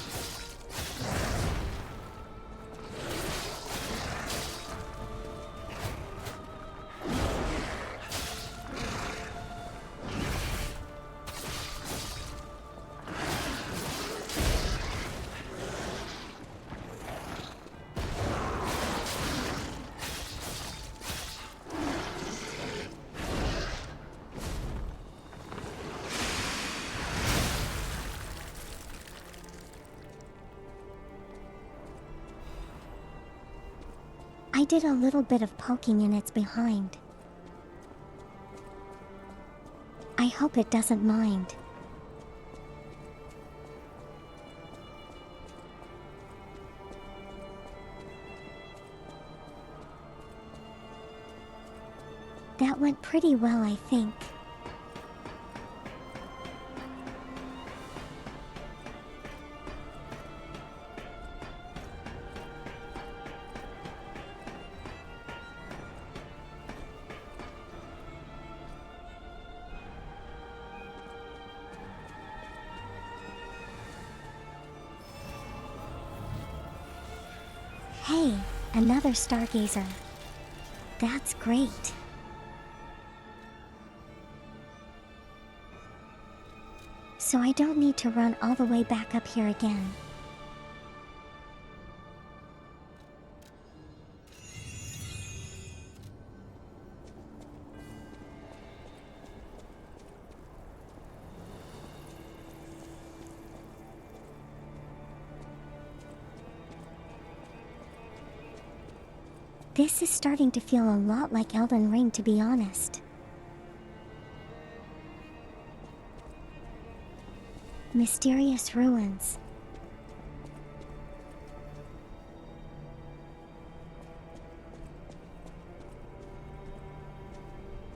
I did a little bit of poking in its behind. I hope it doesn't mind. That went pretty well, I think. Hey, another stargazer. That's great. So I don't need to run all the way back up here again. This is starting to feel a lot like Elden Ring, to be honest. Mysterious ruins.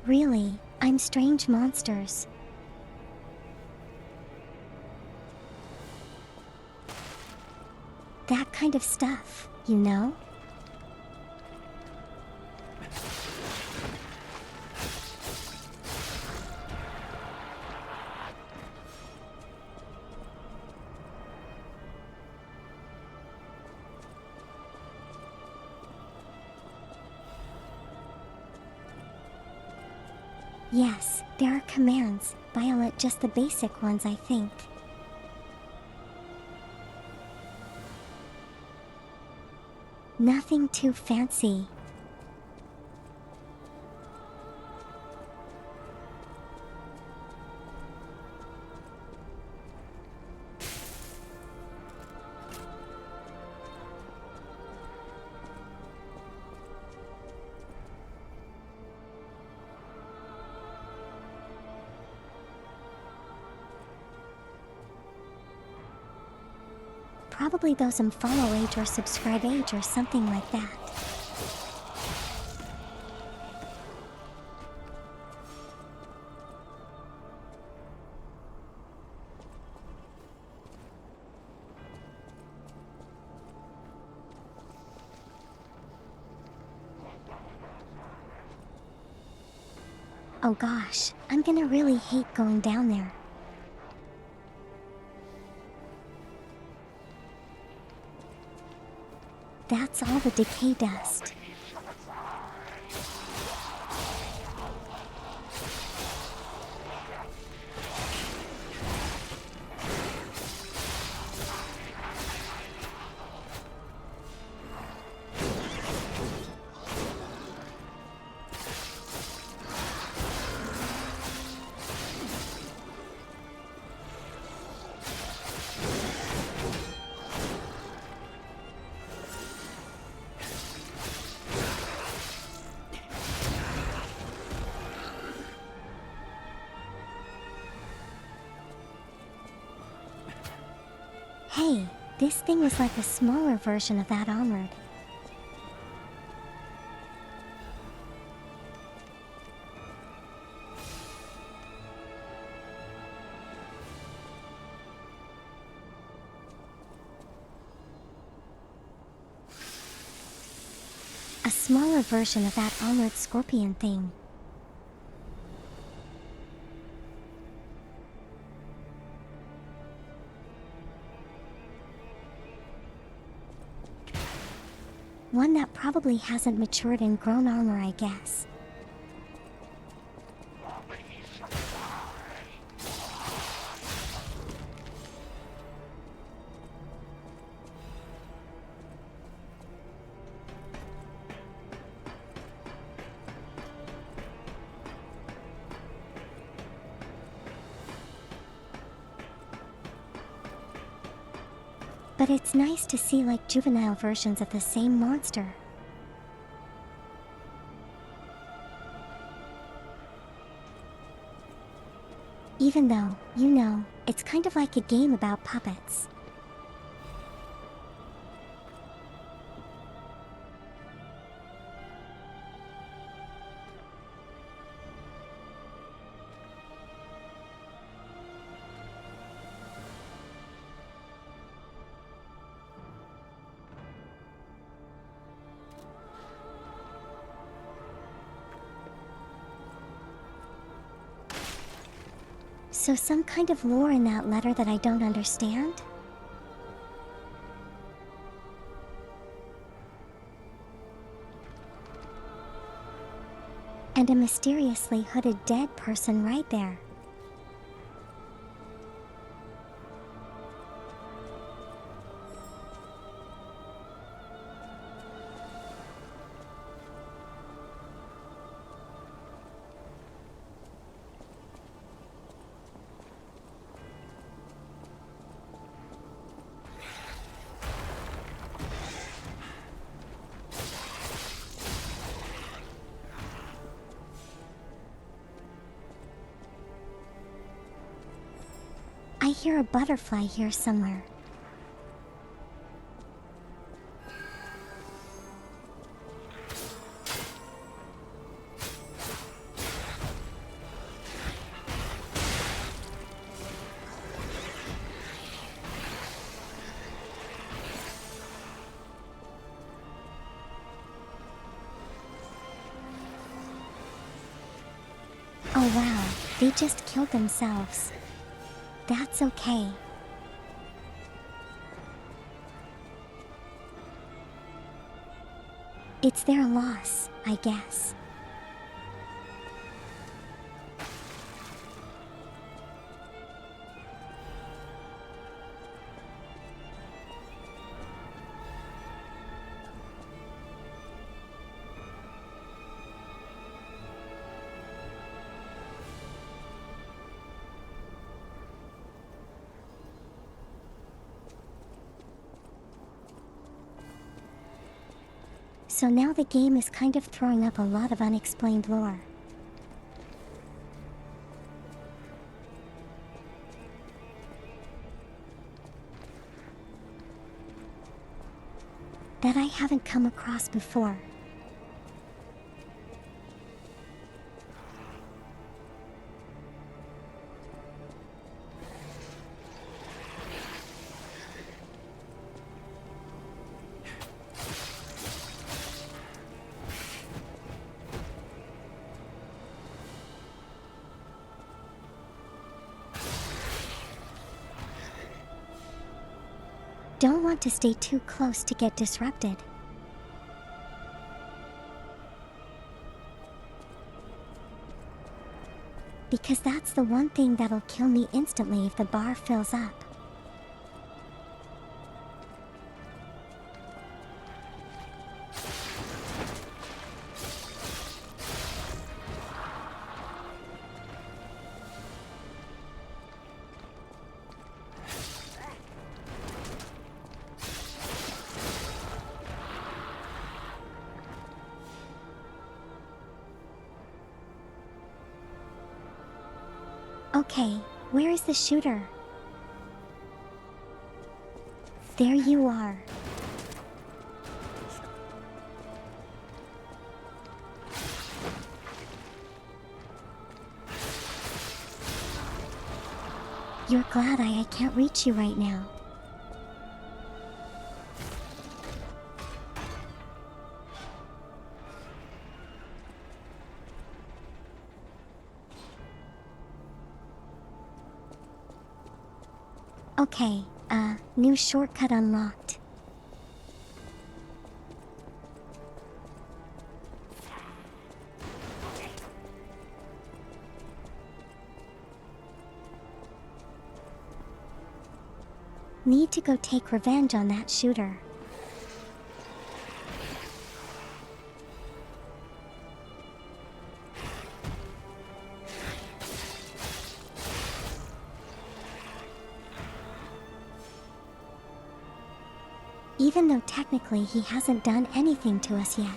Really, I'm strange monsters. That kind of stuff, you know? Yes, there are commands, Violet, just the basic ones, I think. Nothing too fancy. Probably those follow age or subscribe age or something like that. Oh gosh, I'm gonna really hate going down there. That's all the decay dust. Hey, this thing was like a smaller version of that armored. A smaller version of that armored scorpion thing. One that probably hasn't matured and grown armor, I guess. But it's nice to see like juvenile versions of the same monster. Even though, you know, it's kind of like a game about puppets. So some kind of lore in that letter that I don't understand? And a mysteriously hooded dead person right there. I hear a butterfly here somewhere. Oh wow, they just killed themselves. That's okay. It's their loss, I guess. So now the game is kind of throwing up a lot of unexplained lore. That I haven't come across before. Don't want to stay too close to get disrupted. Because that's the one thing that'll kill me instantly if the bar fills up. Okay, where is the shooter? There you are. You're glad I can't reach you right now. Okay, new shortcut unlocked. Need to go take revenge on that shooter. Even though technically he hasn't done anything to us yet.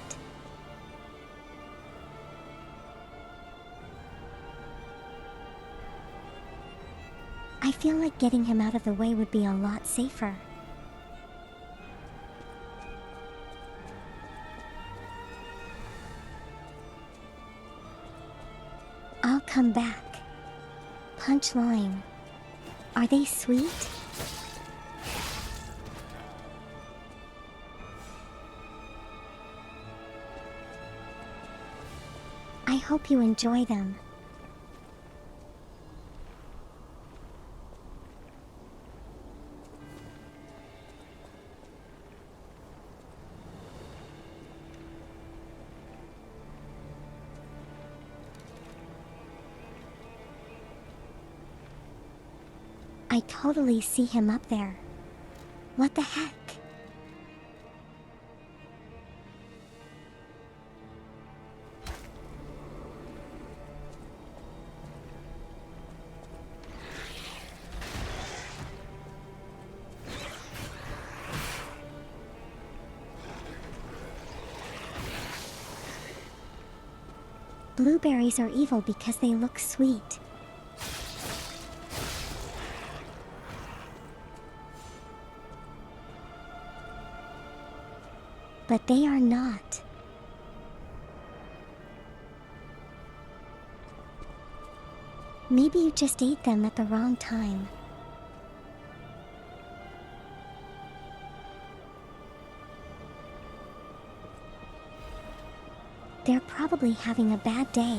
I feel like getting him out of the way would be a lot safer. I'll come back. Punchline. Are they sweet? I hope you enjoy them. I totally see him up there. What the heck? Blueberries are evil because they look sweet. But they are not. Maybe you just ate them at the wrong time. They're probably having a bad day.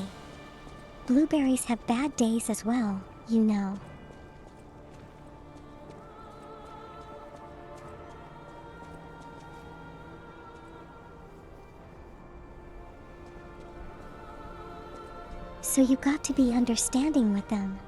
Blueberries have bad days as well, you know. So you got to be understanding with them.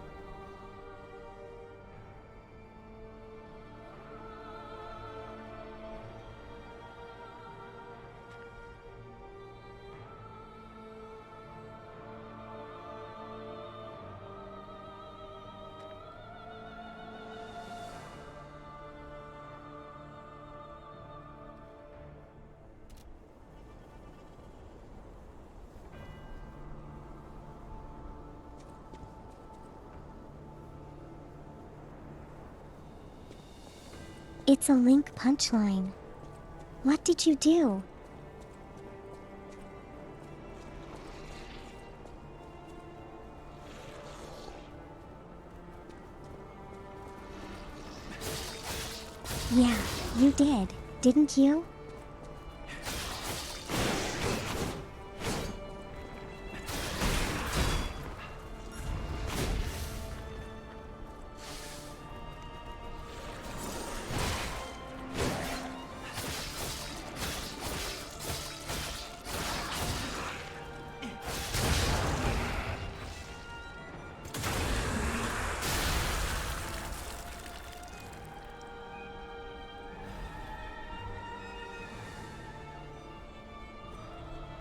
It's a Link punchline. What did you do? Yeah, you did, didn't you?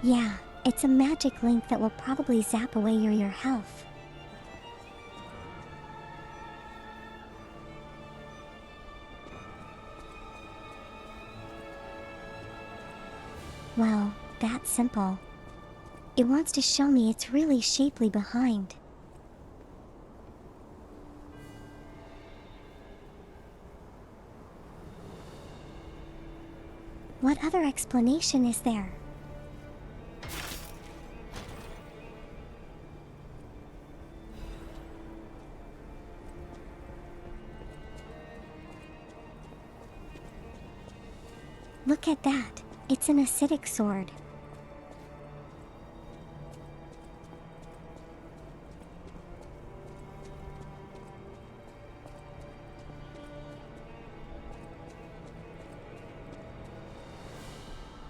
Yeah, it's a magic link that will probably zap away your health. Well, that's simple. It wants to show me it's really shapely behind. What other explanation is there? Look at that. It's an acidic sword.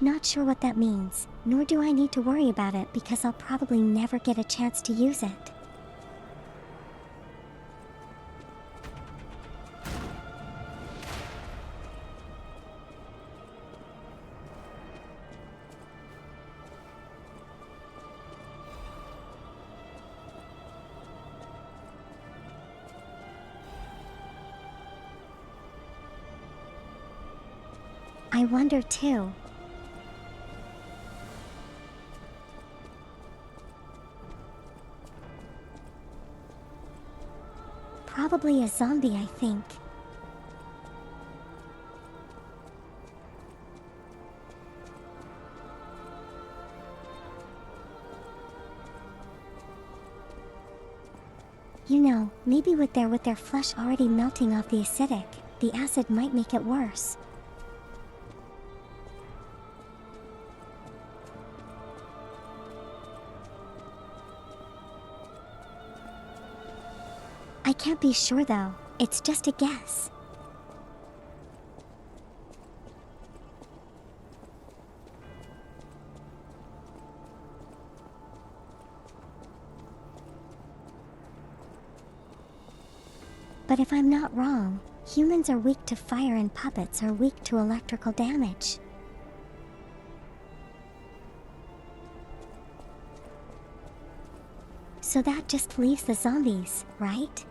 Not sure what that means, nor do I need to worry about it because I'll probably never get a chance to use it. I wonder too. Probably a zombie, I think. You know, maybe with their flesh already melting off the acidic, the acid might make it worse. I can't be sure though, it's just a guess. But if I'm not wrong, humans are weak to fire and puppets are weak to electrical damage. So that just leaves the zombies, right?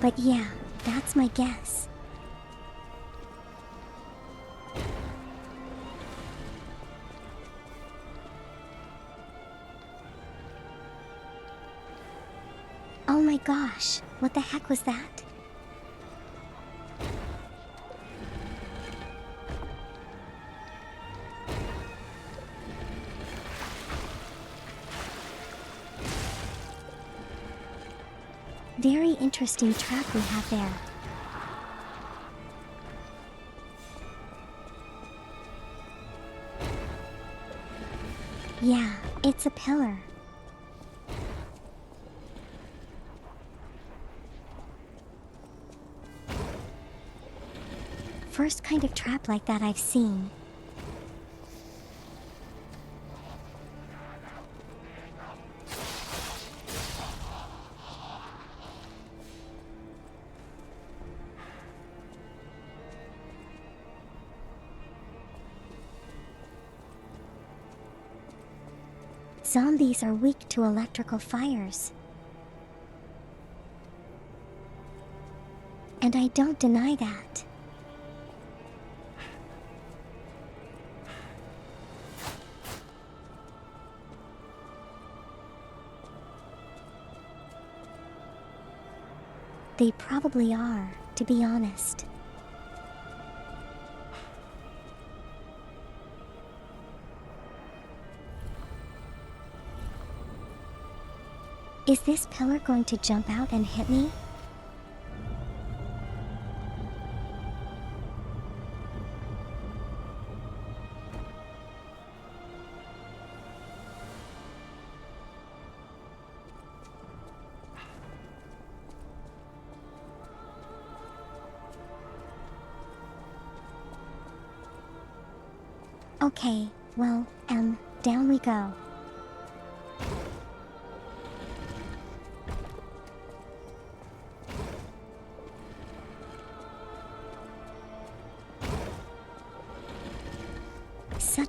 But yeah, that's my guess. Oh my gosh, what the heck was that? Very interesting trap we have there. Yeah, it's a pillar. First kind of trap like that I've seen. Zombies are weak to electrical fires. And I don't deny that. They probably are, to be honest. Is this pillar going to jump out and hit me? Okay, well, down we go.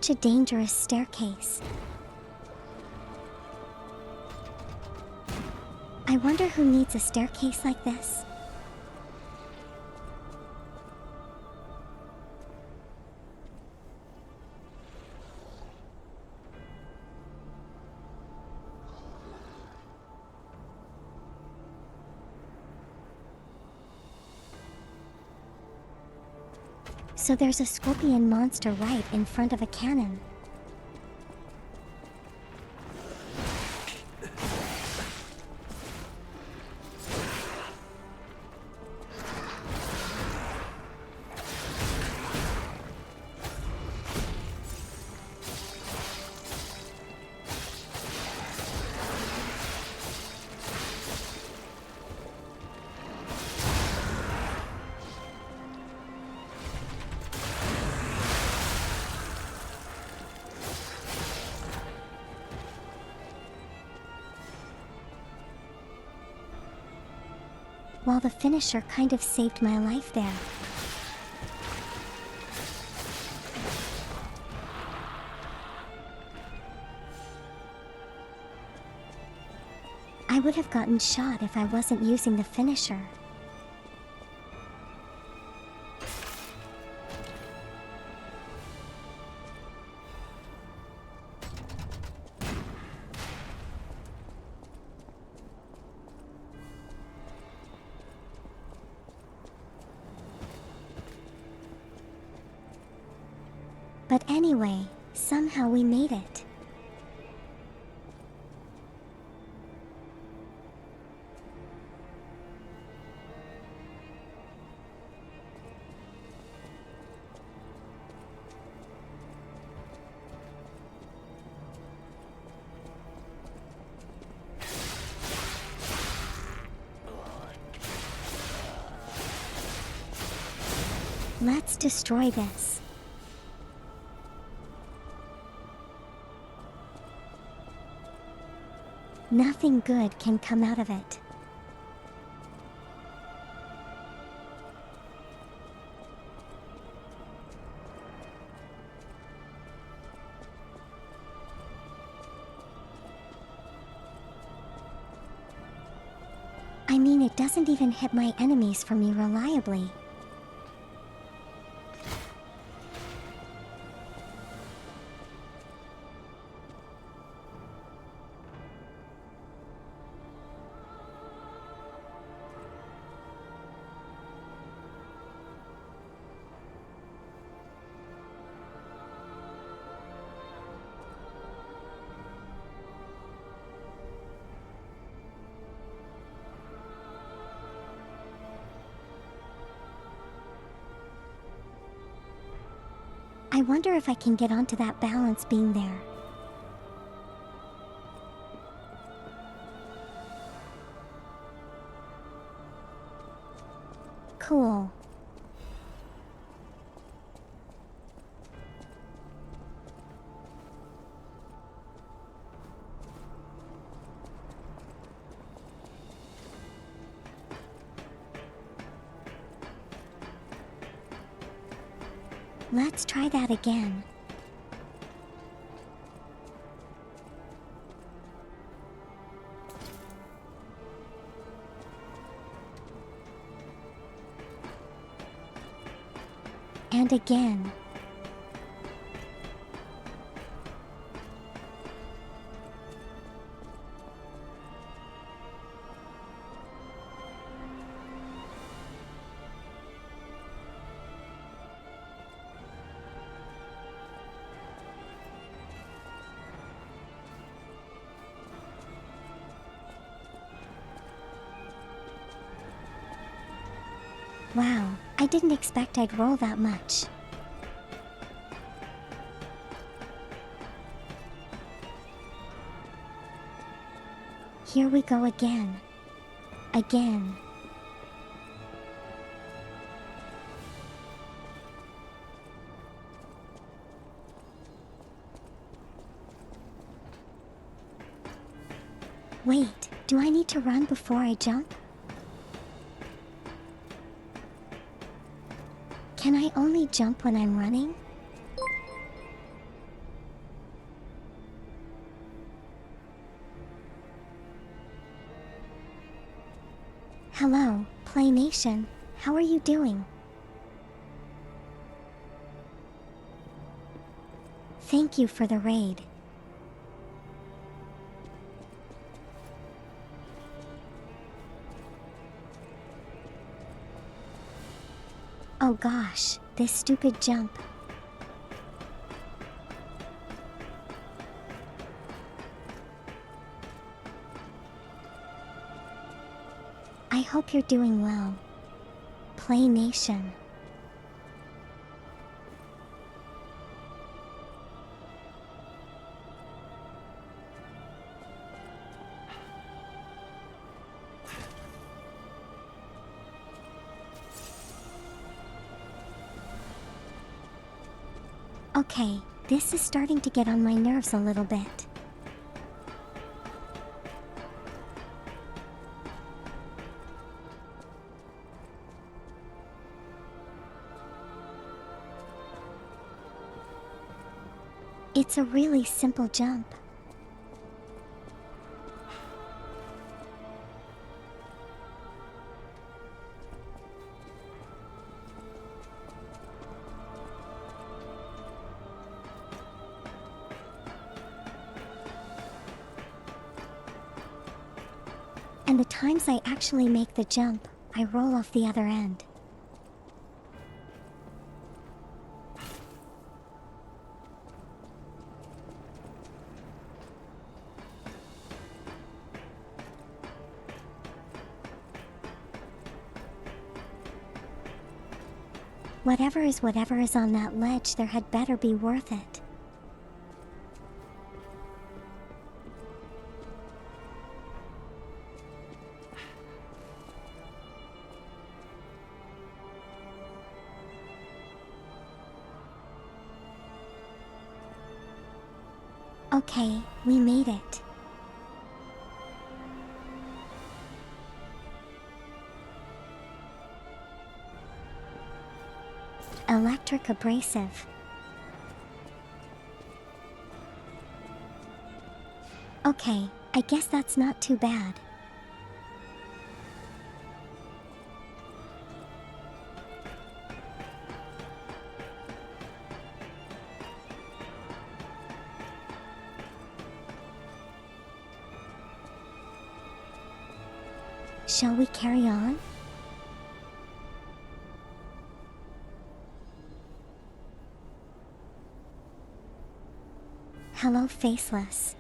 such a dangerous staircase. I wonder who needs a staircase like this. So there's a scorpion monster right in front of a cannon. While the finisher kind of saved my life there. I would have gotten shot if I wasn't using the finisher. But anyway, somehow we made it. Let's destroy this. Nothing good can come out of it. I mean, it doesn't even hit my enemies for me reliably. I wonder if I can get onto that balance beam there. Cool. Let's try that again. And again. Wow, I didn't expect I'd roll that much. Here we go again. Again. Wait, do I need to run before I jump? Can I only jump when I'm running? Hello, Play Nation. How are you doing? Thank you for the raid. Oh gosh, this stupid jump. I hope you're doing well. Play Nation. Okay, this is starting to get on my nerves a little bit. It's a really simple jump. And the times I actually make the jump, I roll off the other end. Whatever is on that ledge, there had better be worth it. Okay, we made it. Electric abrasive. Okay, I guess that's not too bad. Shall we carry on? Hello, Faceless.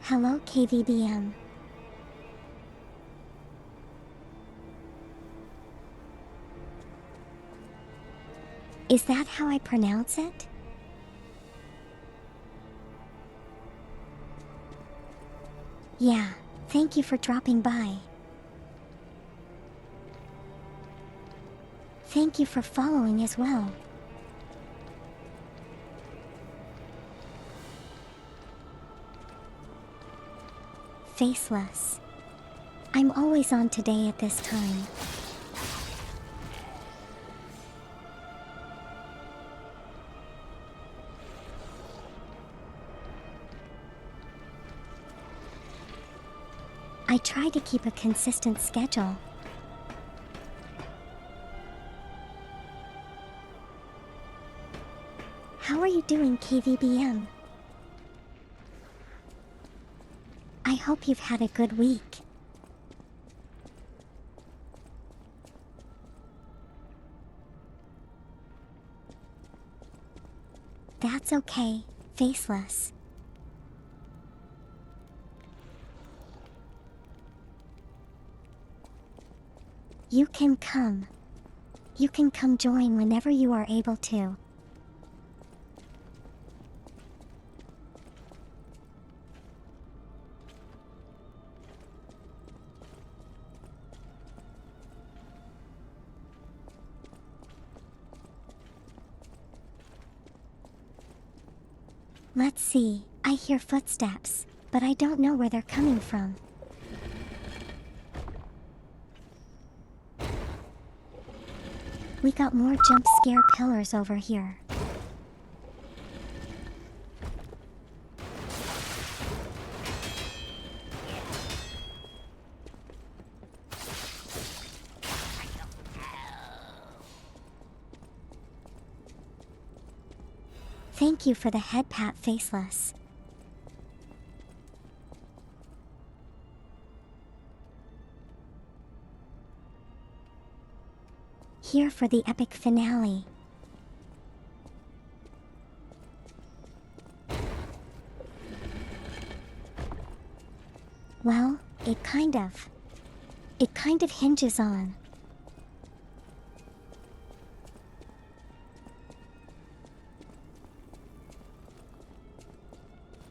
Hello, KVBM. Is that how I pronounce it? Yeah, thank you for dropping by. Thank you for following as well. Faceless. I'm always on today at this time. I try to keep a consistent schedule. How are you doing, KVBM? I hope you've had a good week. That's okay, Faceless. You can come. You can come join whenever you are able to. Let's see, I hear footsteps, but I don't know where they're coming from. We got more jump scare pillars over here. Thank you for the head pat, Faceless. Here for the epic finale. Well, it kind of hinges on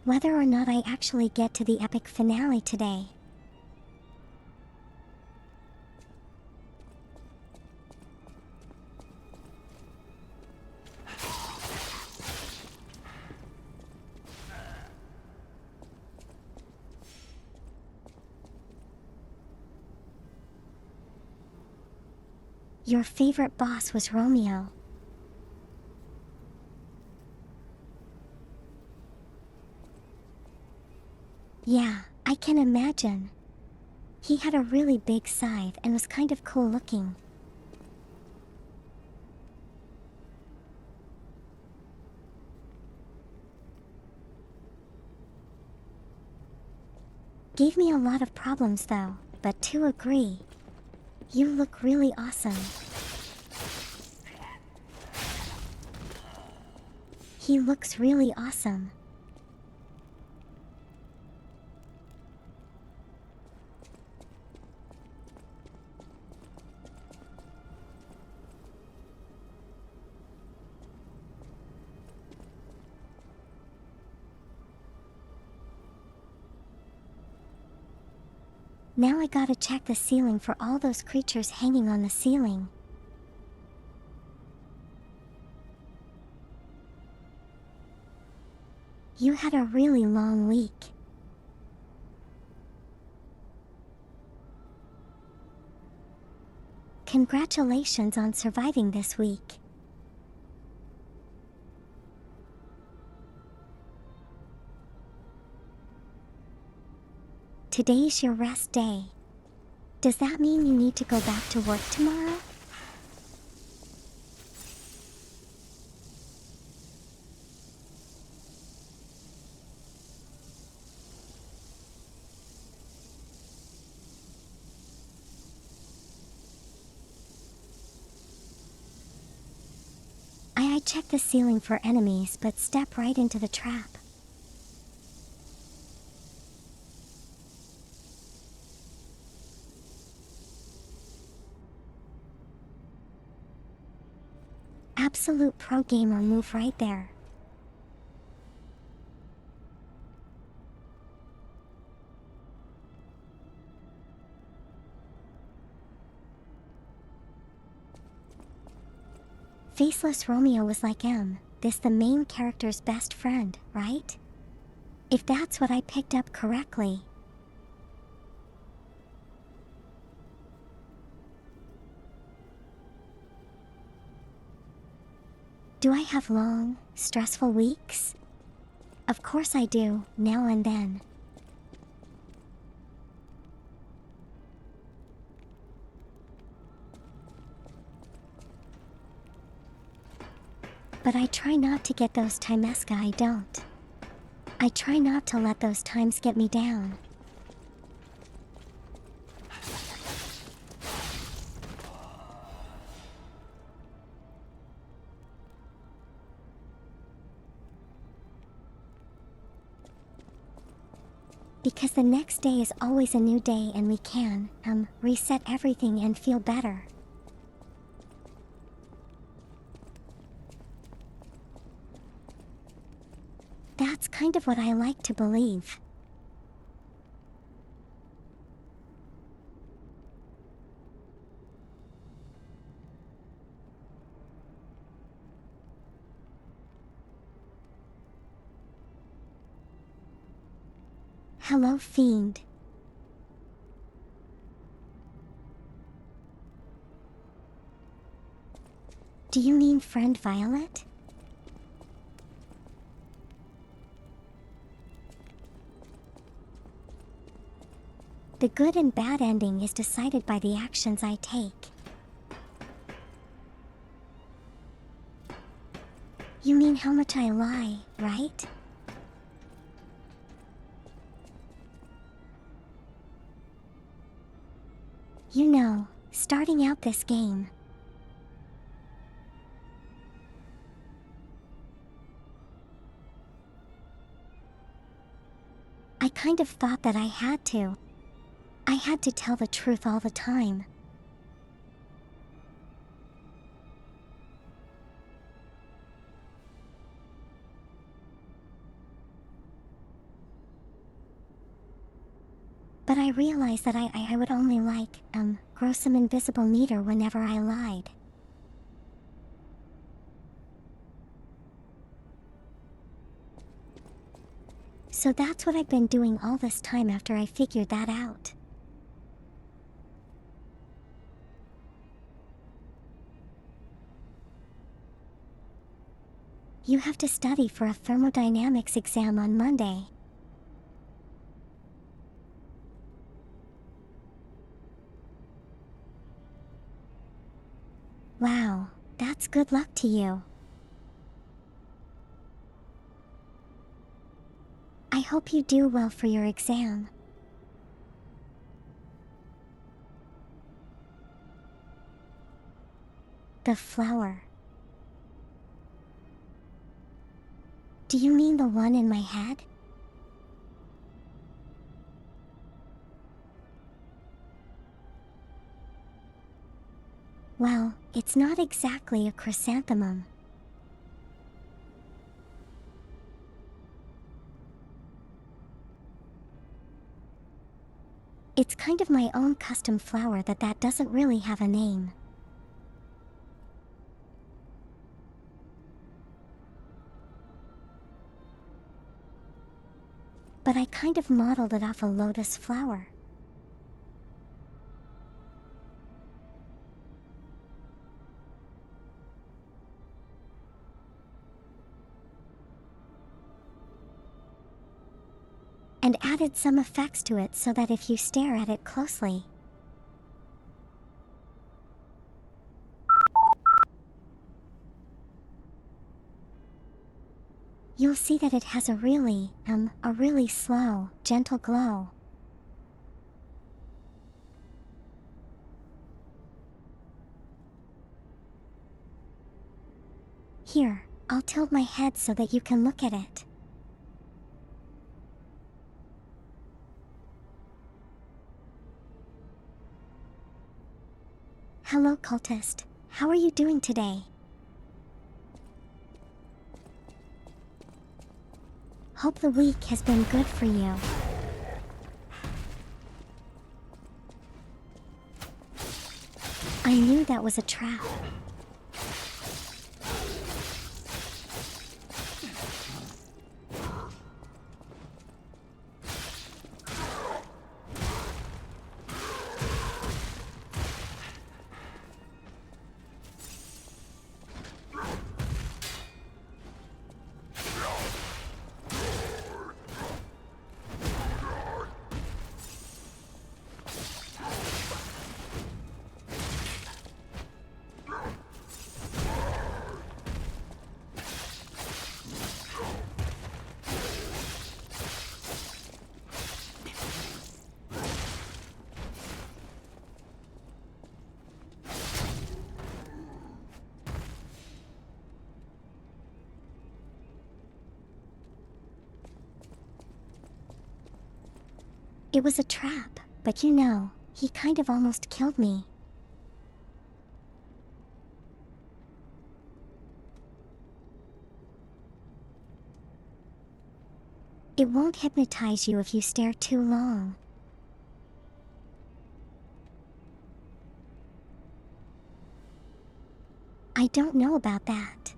whether or not I actually get to the epic finale today. Your favorite boss was Romeo. Yeah, I can imagine. He had a really big scythe and was kind of cool looking. Gave me a lot of problems though, but to agree. You look really awesome. He looks really awesome. Now I gotta check the ceiling for all those creatures hanging on the ceiling. You had a really long week. Congratulations on surviving this week. Today's your rest day. Does that mean you need to go back to work tomorrow? I check the ceiling for enemies but step right into the trap. Absolute pro gamer move right there. Faceless Romeo was like this the main character's best friend, right? If that's what I picked up correctly. Do I have long, stressful weeks? Of course I do, now and then. But I try not to get those timeska I don't. I try not to let those times get me down. Because the next day is always a new day and we can, reset everything and feel better. That's kind of what I like to believe. Hello, Fiend. Do you mean friend Violet? The good and bad ending is decided by the actions I take. You mean how much I lie, right? You know, starting out this game, I kind of thought that I had to. I had to tell the truth all the time. But I realized that I would only grow some invisible meter whenever I lied. So that's what I've been doing all this time after I figured that out. You have to study for a thermodynamics exam on Monday. Wow, that's good luck to you. I hope you do well for your exam. The flower. Do you mean the one in my head? Well, it's not exactly a chrysanthemum. It's kind of my own custom flower that doesn't really have a name. But I kind of modeled it off a lotus flower. And added some effects to it so that if you stare at it closely, you'll see that it has a really slow, gentle glow. Here, I'll tilt my head so that you can look at it. Hello, cultist. How are you doing today? Hope the week has been good for you. I knew that was a trap. It was a trap, but you know, he kind of almost killed me. It won't hypnotize you if you stare too long. I don't know about that.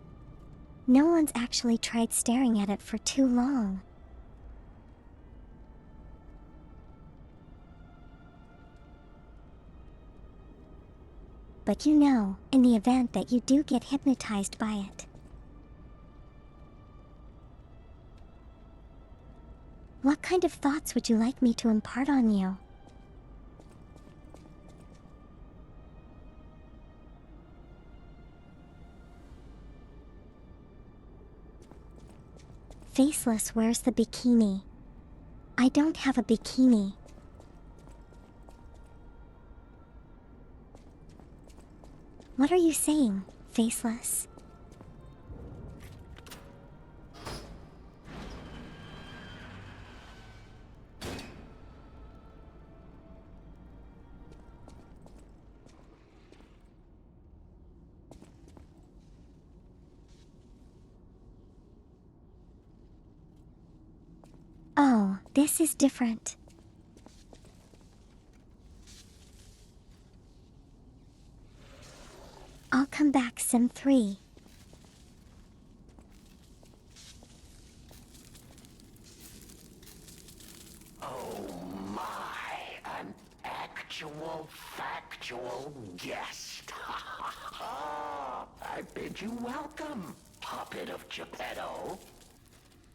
No one's actually tried staring at it for too long. But you know, in the event that you do get hypnotized by it, what kind of thoughts would you like me to impart on you? Faceless, where's the bikini? I don't have a bikini. What are you saying, Faceless? Oh, this is different. I'll come back, Sim 3.
Oh my, an actual factual guest. I bid you welcome, puppet of Geppetto.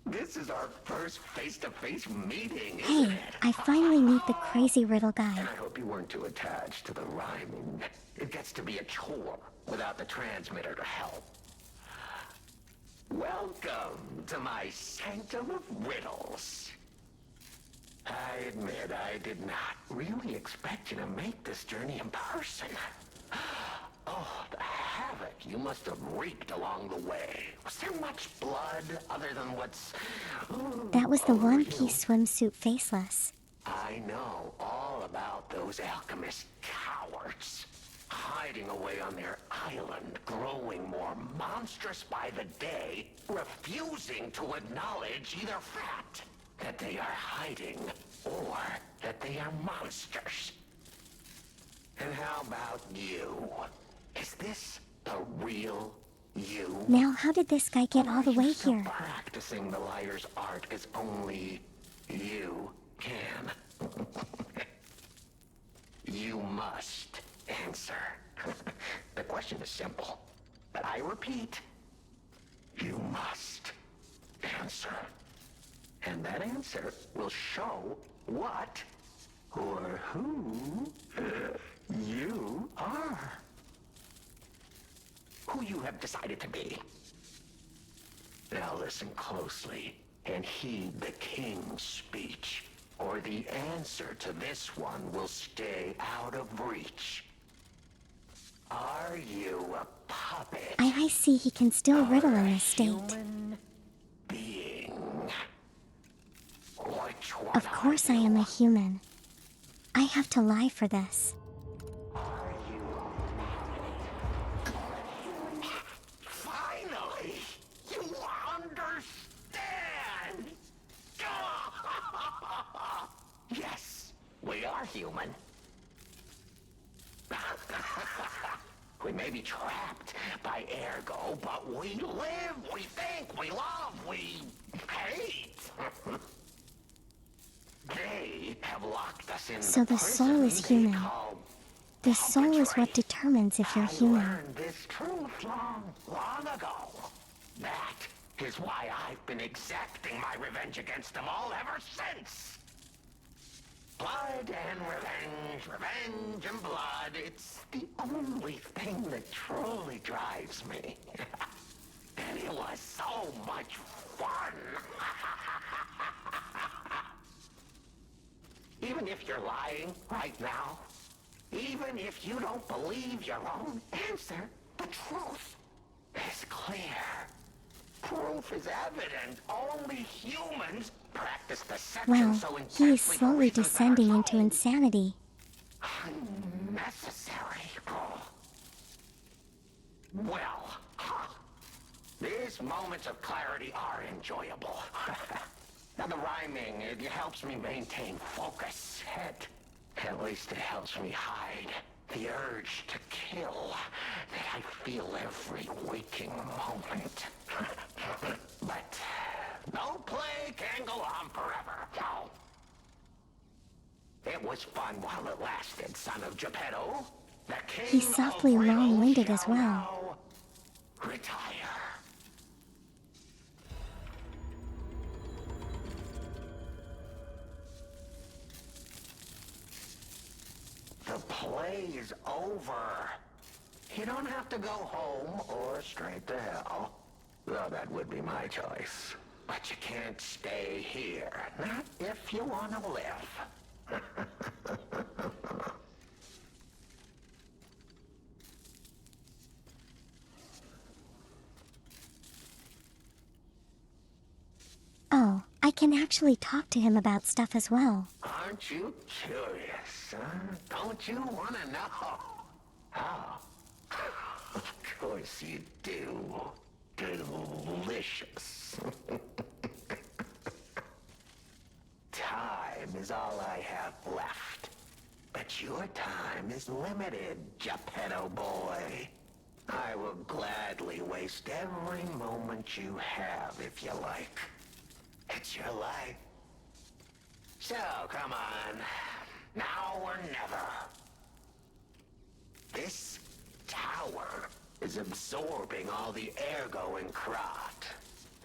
This is our first face-to-face meeting, isn't
Hey,
it?
I finally meet the crazy riddle guy.
And I hope you weren't too attached to the rhyming. It gets to be a chore without the transmitter to help. Welcome to my sanctum of riddles. I admit I did not really expect you to make this journey in person. Oh, the havoc you must have wreaked along the way. Was there much blood other than what's...
That was the One
real?
Piece swimsuit Faceless.
I know all about those alchemist cowards. Hiding away on their island, growing more monstrous by the day, refusing to acknowledge either fact that they are hiding or that they are monsters. And how about you? Is this the real you?
Now, how did this guy get all the way
Still
here?
practicing the liar's art as only you can. You must answer. The question is simple, but I repeat, you must answer. And that answer will show what or who you are. Who you have decided to be. Now listen closely and heed the king's speech, or the answer to this one will stay out of reach. Are you a puppet?
I see he can still riddle in this state.
Human being. Which one
Of course I am a human. I have to lie for this.
are you? Finally, you understand. Yes, we are human. We may be trapped by ergo, but we live, we think, we love, we hate. They have locked us in
So the soul is
prison they
human.
call
The soul is what
puppetry.
determines if you're
I
human.
learned this truth long ago. That is why I've been exacting my revenge against them all ever since. Blood and revenge, revenge and blood. It's the only thing that truly drives me. And it was so much fun. Even if you're lying right now, even if you don't believe your own answer, the truth is clear. Proof is evident. Only humans practice deception
Well,
so
he is
intensely for
slowly
reasons that are
descending into
so
insanity.
unnecessary. Well, these moments of clarity are enjoyable. Now the rhyming, it helps me maintain focus. At least it helps me hide the urge to kill that I feel every waking moment. But no play can go on forever. No. It was fun while it lasted, son of Geppetto. The king
He's softly
of riddles
long-winded as
shall
well.
now retire. The play is over. You don't have to go home or straight to hell. Though that would be my choice. But you can't stay here. Not if you want to live.
Oh, I can actually talk to him about stuff as well.
Aren't you curious, huh? Don't you want to know? Oh, of course you do. Delicious. Time is all I have left. But your time is limited, Geppetto boy. I will gladly waste every moment you have if you like. It's your life. So, come on. Now or never. This tower is absorbing all the ergo in Krat.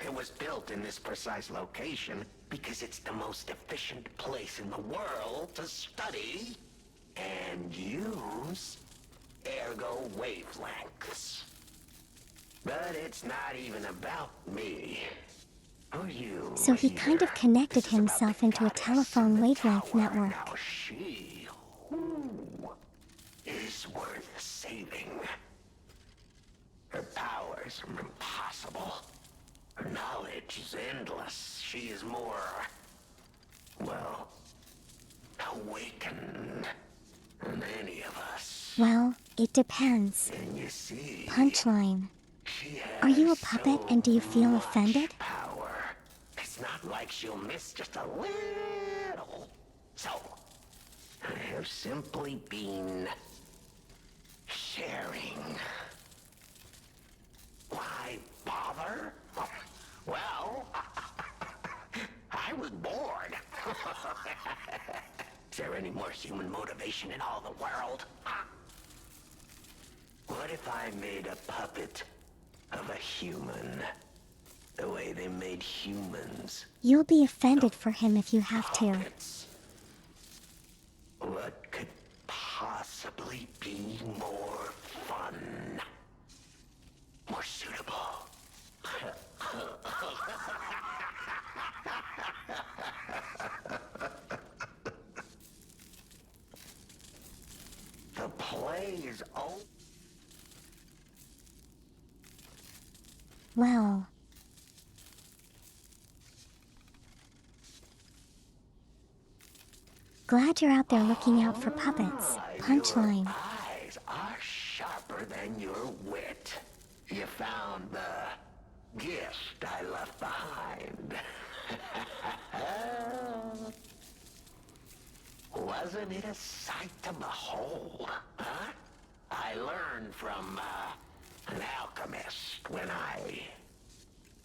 It was built in this precise location because it's the most efficient place in the world to study and use ergo wavelengths. But it's not even about me. Or you.
So he kind of connected himself into a telephone wavelength network.
Now she, who is worth saving. Her powers are impossible. Her knowledge is endless. She is more, well, awakened than any of us.
Well, it depends.
And you see,
Punchline.
she
Are you a
has
puppet
so
and do you feel
much
offended?
Power. It's not like she'll miss just a little. So, I have simply been sharing. Why bother? Well, I was bored. Is there any more human motivation in all the world? What if I made a puppet of a human? The way they made humans.
You'll be offended for him if you have to.
Puppets. What could possibly be more fun? More suitable? The play is over.
Well, glad you're out there looking out for puppets. Punchline.
Your eyes are sharper than your wit. You found the gift I left behind. Wasn't it a sight to behold, huh? I learned from an alchemist when I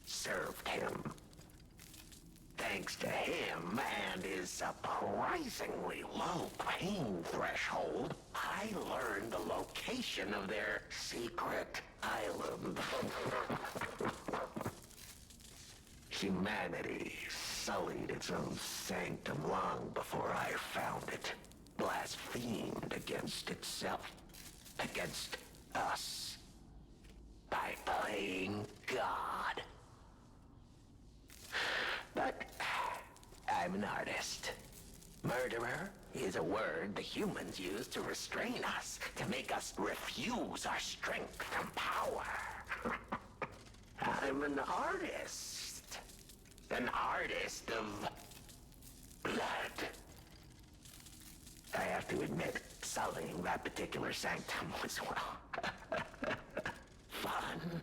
served him. Thanks to him and his surprisingly low pain threshold, I learned the location of their secret island. Humanity sullied its own sanctum long before I found it. Blasphemed against itself, against us, by playing God. But I'm an artist. Murderer is a word the humans use to restrain us, to make us refuse our strength and power. I'm an artist. An artist of blood. I have to admit, sullying that particular sanctum was, well, fun.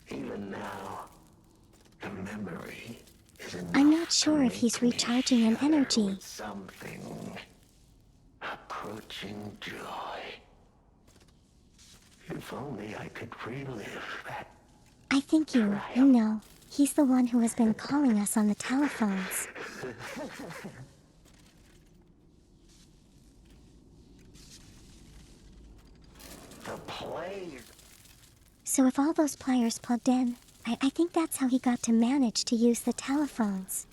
Even now, the memory is enough.
I'm not sure
to
if he's
make me
recharging an
shudder
energy.
with something approaching joy. If only I could relive that.
I think you know, he's the one who has been calling us on the telephones.
The play.
So if all those pliers plugged in, I think that's how he got to manage to use the telephones.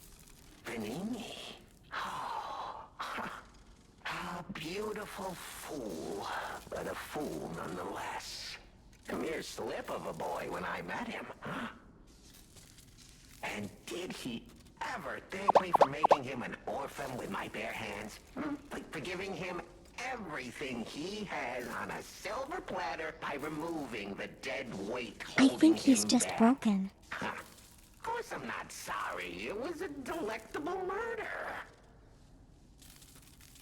Benini. Oh, a beautiful fool, but a fool nonetheless. A mere slip of a boy when I met him. Huh? And did he ever thank me for making him an orphan with my bare hands? For giving him everything he has on a silver platter by removing the dead weight
I
holding
think he's
him
just
back.
broken.
Huh. Of course I'm not sorry. It was a delectable murder.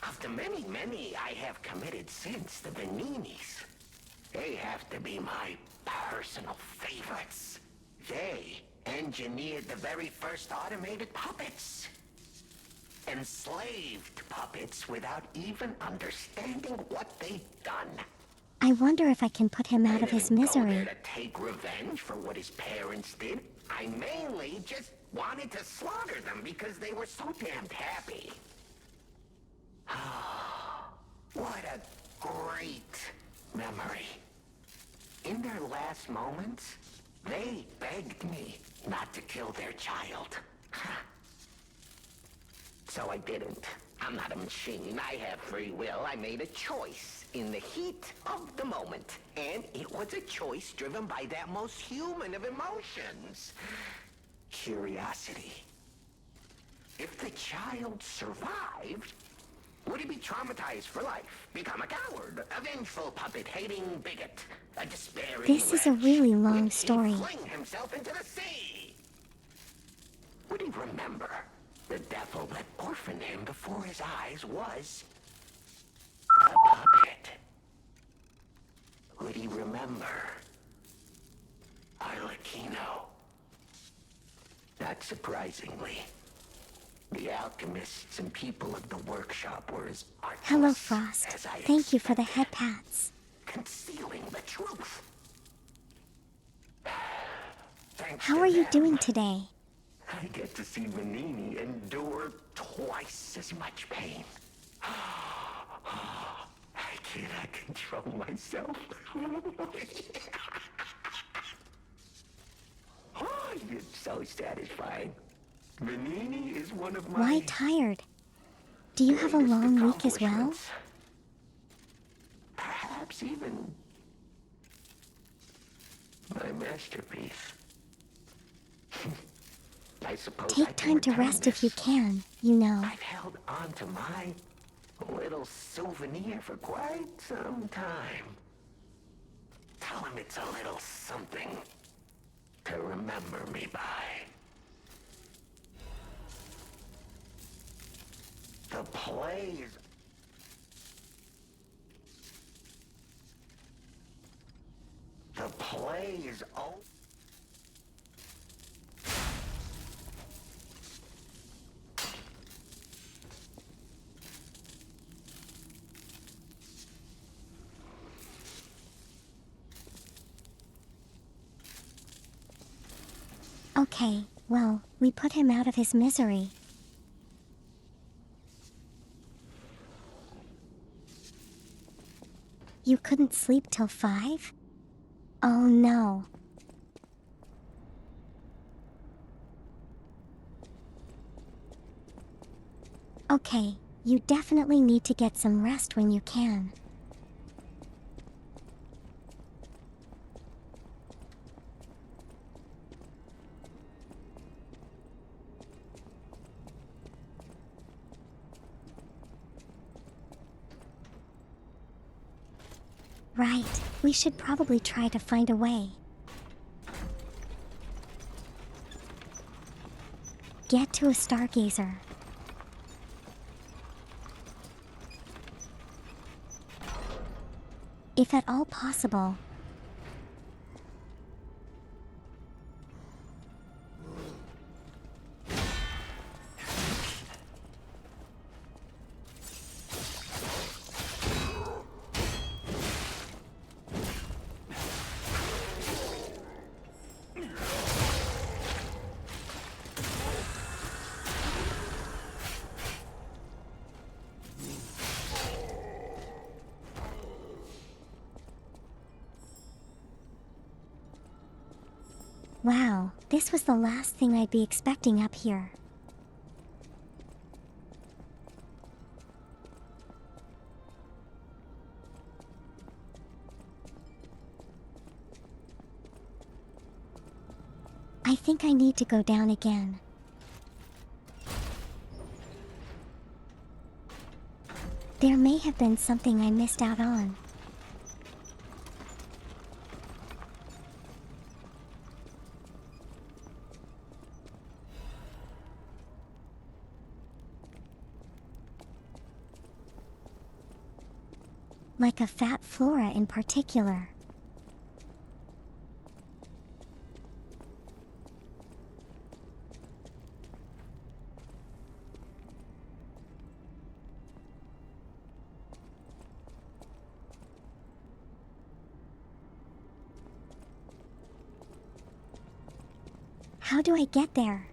Of the many I have committed since, the Beninis, they have to be my personal favorites. They engineered the very first automated puppets. Enslaved puppets without even understanding what they'd done.
I wonder if I can put him out
I
of his
didn't go
misery.
there to take revenge for what his parents did. I mainly just wanted to slaughter them because they were so damned happy. What a great memory. In their last moments, they begged me not to kill their child. So I didn't. I'm not a machine. I have free will. I made a choice in the heat of the moment. And it was a choice driven by that most human of emotions. Curiosity. If the child survived, would he be traumatized for life? Become a coward, a vengeful puppet-hating bigot, a despairing
This is a
wretch?
really long
Would he
story.
fling himself into the sea? Would he remember the devil that orphaned him before his eyes was a puppet? Would he remember Arlecchino? Not surprisingly, the alchemists and people of the workshop were as artless
Hello, Frost.
as I
Thank you for the
expected,
head pats.
concealing the truth. Thanks
How
to
are you
them,
doing today?
I get to see Manini endure twice as much pain. I cannot control myself. Oh, it's so satisfying. Manini is one of my
Why tired? Do you have a
greatest
long week as well?
accomplishments. Perhaps even my masterpiece. I suppose I
Take
can
time to
return
rest if you
this.
can, you know.
I've held on to my little souvenir for quite some time. Tell him it's a little something to remember me by. The plays. The plays. Oh.
Okay, well, we put him out of his misery. You couldn't sleep till 5? Oh no. Okay, you definitely need to get some rest when you can. Right, we should probably try to find a way. Get to a stargazer. If at all possible. Wow, this was the last thing I'd be expecting up here. I I think I need to go down again. There may have been something I missed out on. Like a fat flora in particular. How do I get there?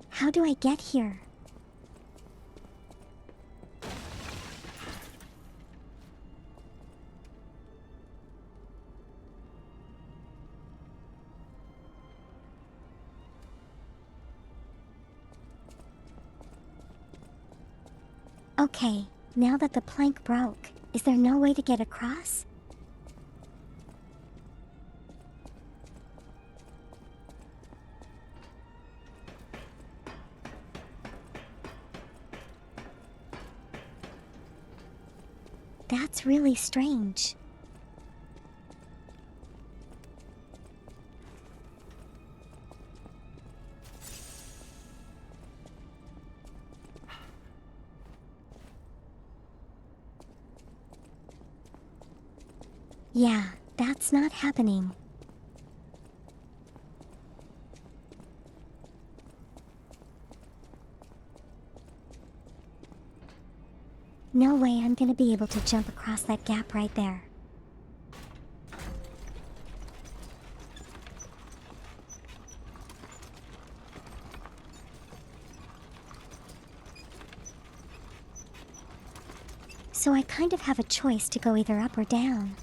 How do I get here? Okay, now that the plank broke, is there no way to get across? That's really strange. Yeah, that's not happening. No way I'm gonna be able to jump across that gap right there. So I kind of have a choice to go either up or down.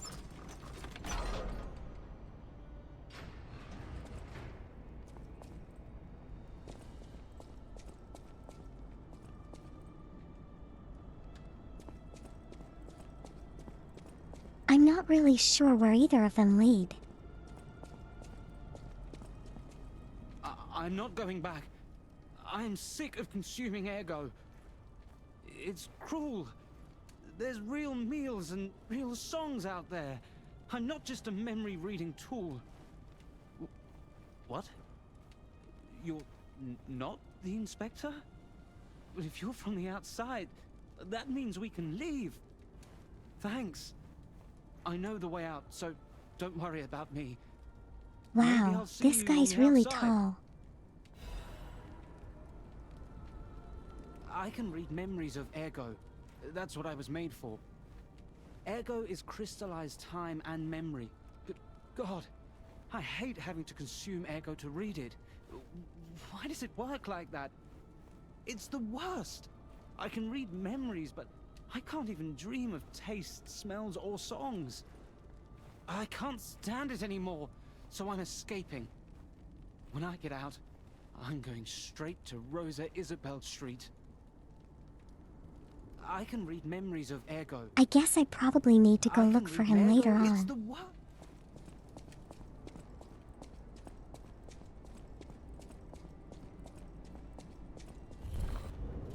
I'm not really sure where either of them lead.
I'm not going back. I'm sick of consuming Ergo. It's cruel. There's real meals and real songs out there. I'm not just a memory-reading tool. What? You're not the inspector? But if you're from the outside, that means we can leave. Thanks. I know the way out, so don't worry about me. Maybe
Wow,
I'll see
this
you
guy's
on the
really
outside.
tall.
I can read memories of Ergo. That's what I was made for. Ergo is crystallized time and memory. Good God, I hate having to consume Ergo to read it. Why does it work like that? It's the worst. I can read memories, but I can't even dream of tastes, smells, or songs. I can't stand it anymore, so I'm escaping. When I get out, I'm going straight to Rosa Isabel Street. I can read memories of Ergo.
I guess I probably need to go
I can
look for
read
him
Ergo.
later
It's
on.
the what?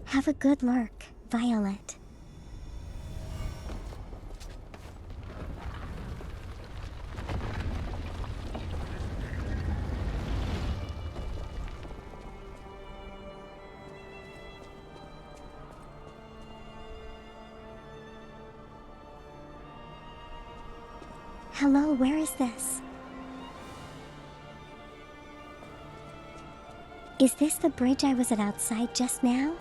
Have a good lurk, Violet. Hello, where is this? Is this the bridge I was at outside just now?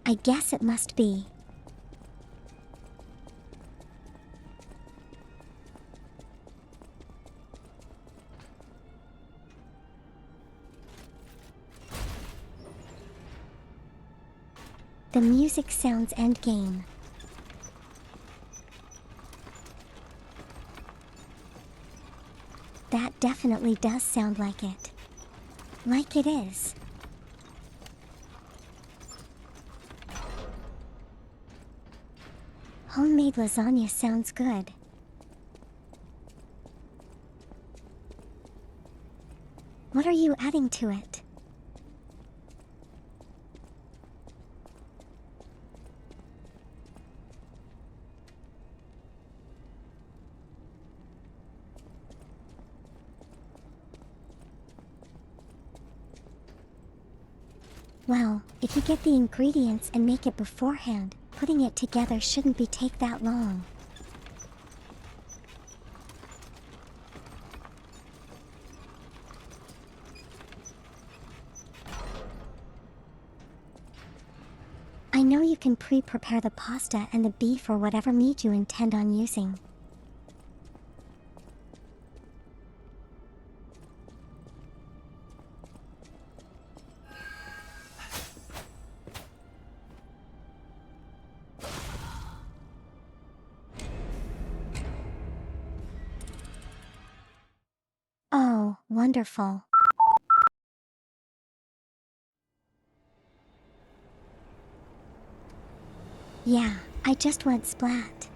I guess it must be. The music sounds endgame. That definitely does sound like it. Like it is. Homemade lasagna sounds good. What are you adding to it? Well, if you get the ingredients and make it beforehand, putting it together shouldn't take that long. I know you can pre-prepare the pasta and the beef or whatever meat you intend on using. Oh, wonderful. Yeah, I just went splat.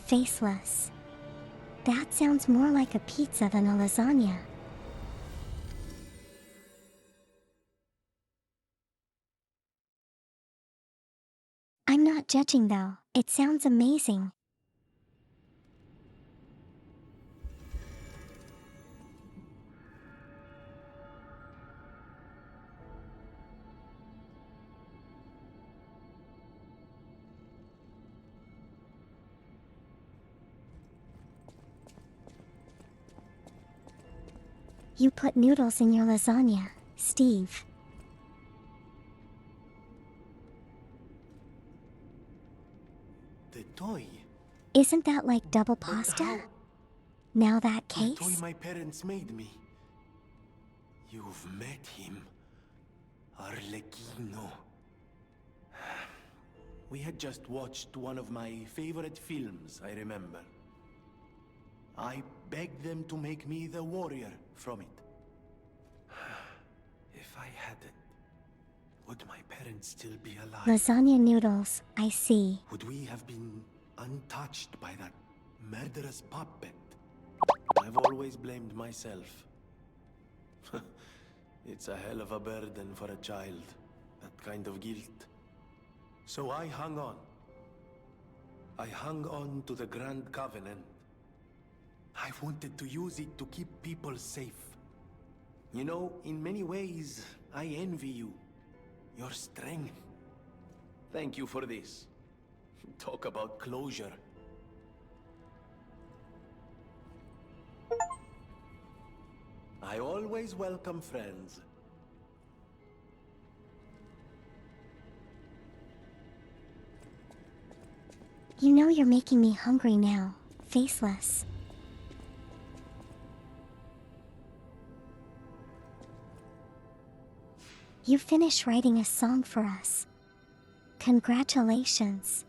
Faceless. That sounds more like a pizza than a lasagna. I'm not judging though, it sounds amazing. You put noodles in your lasagna, Steve.
The toy.
Isn't that like double
But
pasta?
how-
Now that
The
case?
toy my parents made me. You've met him. Arlecchino. We had just watched one of my favorite films, I remember. I begged them to make me the warrior from it. If I hadn't, would my parents still be alive?
Lasagna noodles, I see.
Would we have been untouched by that murderous puppet? I've always blamed myself. It's a hell of a burden for a child, that kind of guilt. So I hung on. I hung on to the Grand Covenant. I wanted to use it to keep people safe. You know, in many ways, I envy you. Your strength. Thank you for this. Talk about closure. I always welcome friends.
You know you're making me hungry now, Faceless. You finished writing a song for us. Congratulations.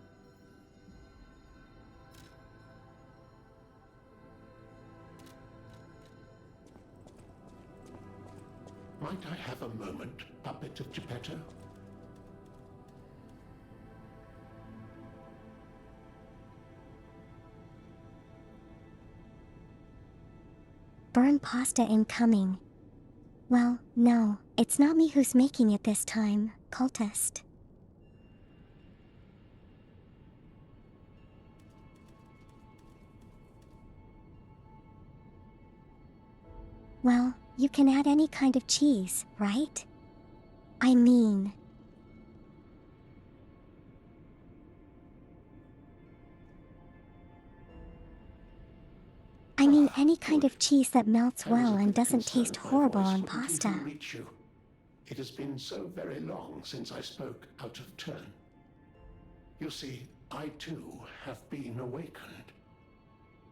Might I have a moment, puppet of Geppetto?
Burn pasta incoming. Well, no, it's not me who's making it this time, cultist. Well, you can add any kind of cheese, right? I mean... any kind of cheese that melts
I was
well
a
and
bit
doesn't
concerned
taste
my
horrible
voice
on
wouldn't
pasta.
even reach you. It has been so very long since I spoke out of turn. You see, I too have been awakened.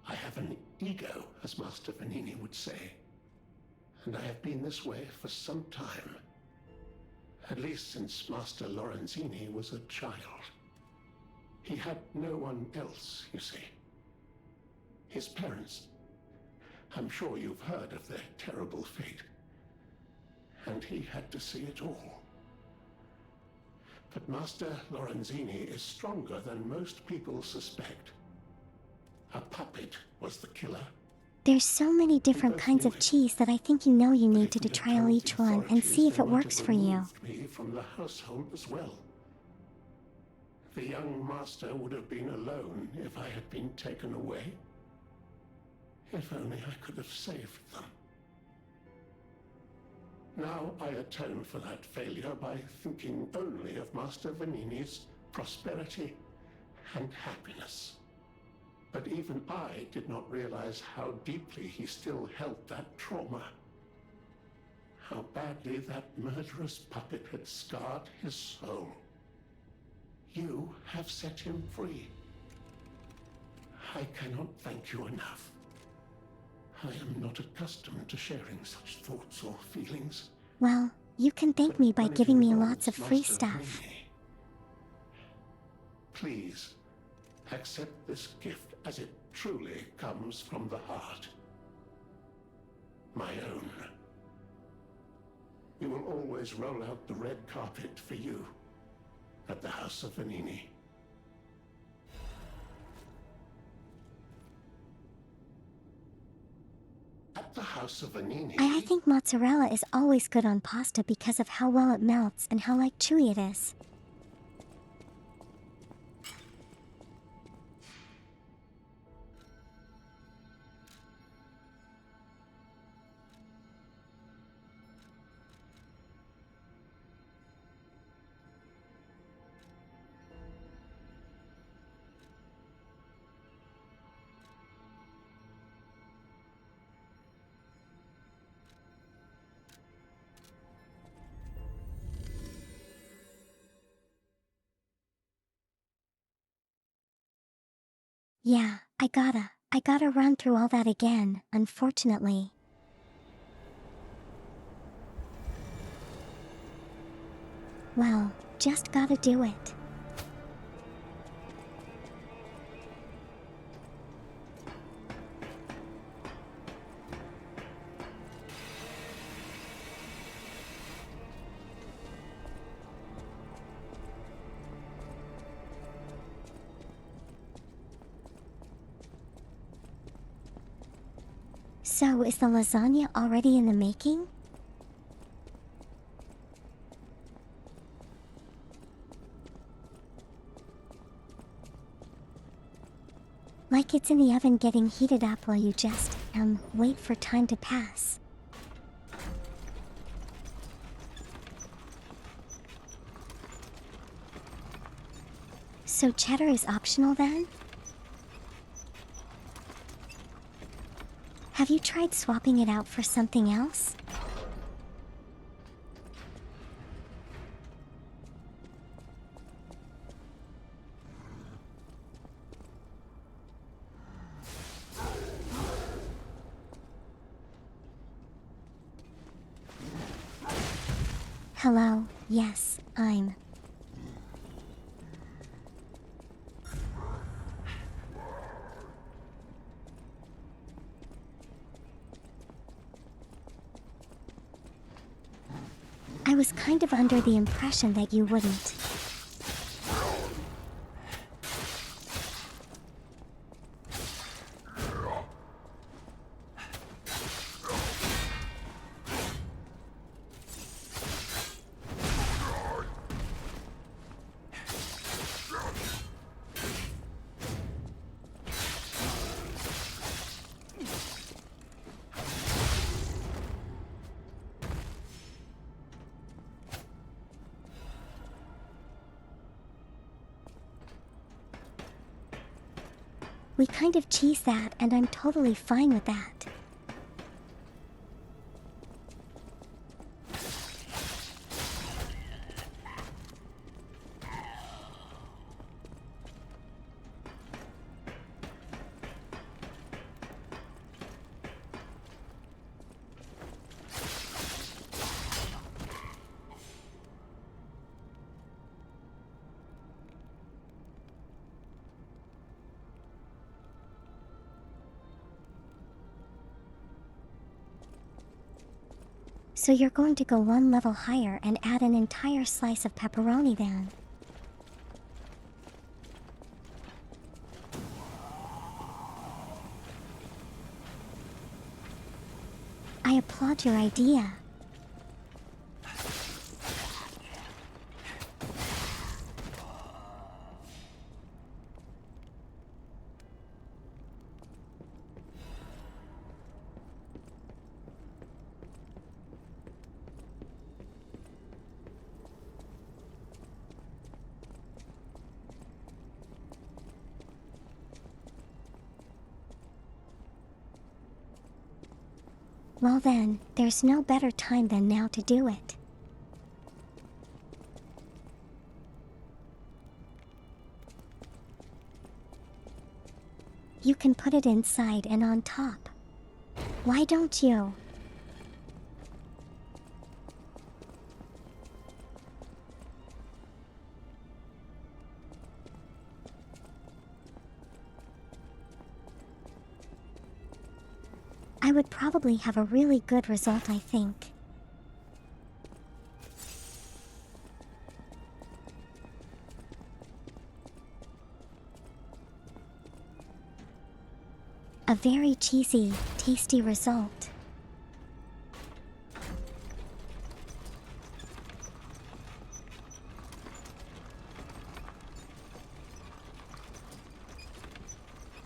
I have an ego, as Master Vanini would say. And I have been this way for some time. At least since Master Lorenzini was a child. He had no one else, you see. His parents. I'm sure you've heard of their terrible fate. And he had to see it all. But Master Lorenzini is stronger than most people suspect. A puppet was the killer.
There's so many different kinds of cheese that I think you know you need to trial each one and see if it works for you.
Me from the household as well. The young master would have been alone if I had been taken away. If only I could have saved them. Now I atone for that failure by thinking only of Master Vanini's prosperity and happiness. But even I did not realize how deeply he still held that trauma. How badly that murderous puppet had scarred his soul. You have set him free. I cannot thank you enough. I am not accustomed to sharing such thoughts or feelings.
Well, you can thank me by giving me lots of free
Master
stuff.
Vanini, please, accept this gift as it truly comes from the heart. My own. We will always roll out the red carpet for you at the House of Vanini. At the House of Vanini.
I think mozzarella is always good on pasta because of how well it melts and how chewy it is. Yeah, I gotta run through all that again, unfortunately. Well, just gotta do it. So, is the lasagna already in the making? Like it's in the oven getting heated up while you just, wait for time to pass. So cheddar is optional then? Have you tried swapping it out for something else? Hello, yes, I'm... I was kind of under the impression that you wouldn't. We kind of cheese that, and I'm totally fine with that. So you're going to go one level higher and add an entire slice of pepperoni then? I applaud your idea. Well then, there's no better time than now to do it. You can put it inside and on top. Why don't you? I would probably have a really good result, I think. A very cheesy, tasty result.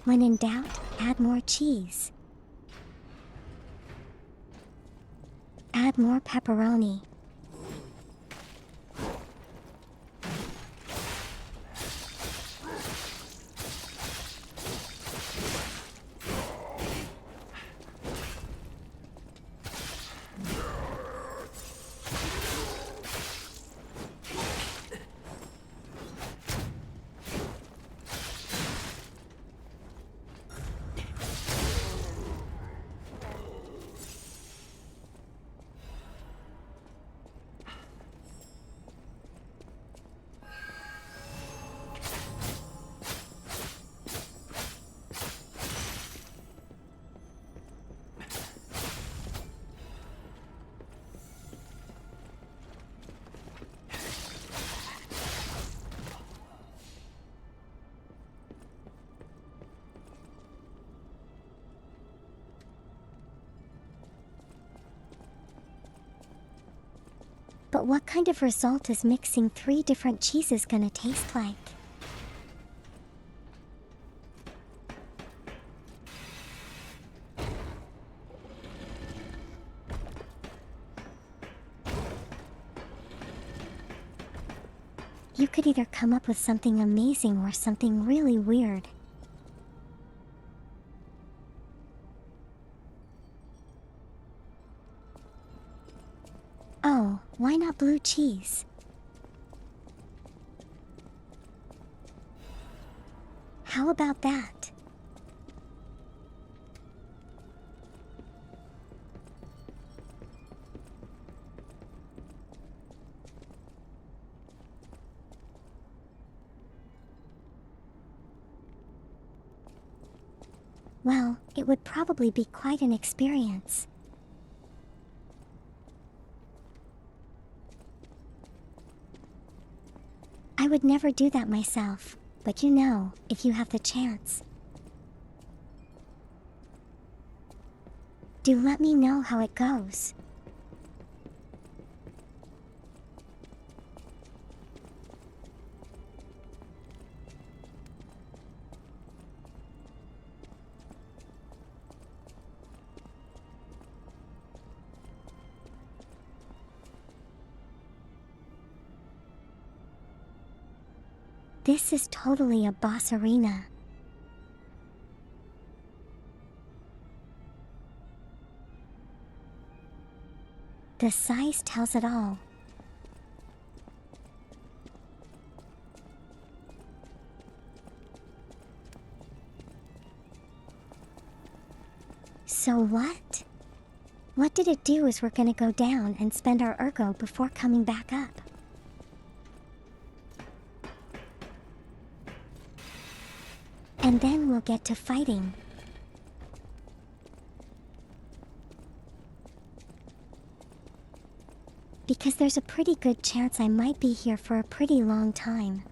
When in doubt, add more cheese. Add more pepperoni. But what kind of result is mixing 3 different cheeses gonna taste like? You could either come up with something amazing or something really weird. Oh, why not blue cheese? How about that? Well, it would probably be quite an experience. I would never do that myself, but you know, if you have the chance. Do let me know how it goes. This is totally a boss arena. The size tells it all. So what? What did it do is we're gonna go down and spend our ergo before coming back up. And then we'll get to fighting. because there's a pretty good chance I might be here for a pretty long time.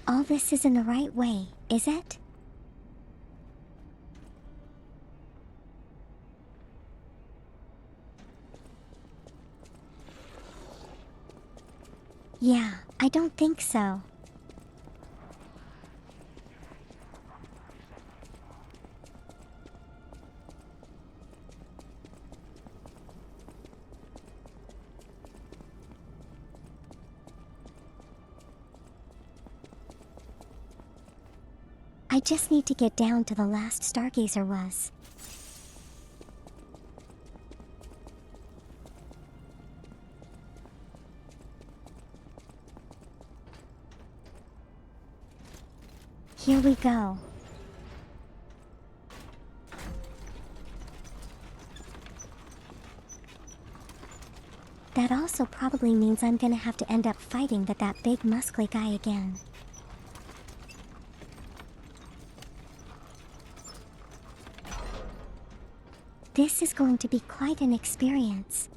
All this is in the right way, is it? Yeah, I don't think so. I just need to get down to the last Stargazer was. Here we go. That also probably means I'm gonna have to end up fighting that big muscly guy again. This is going to be quite an experience.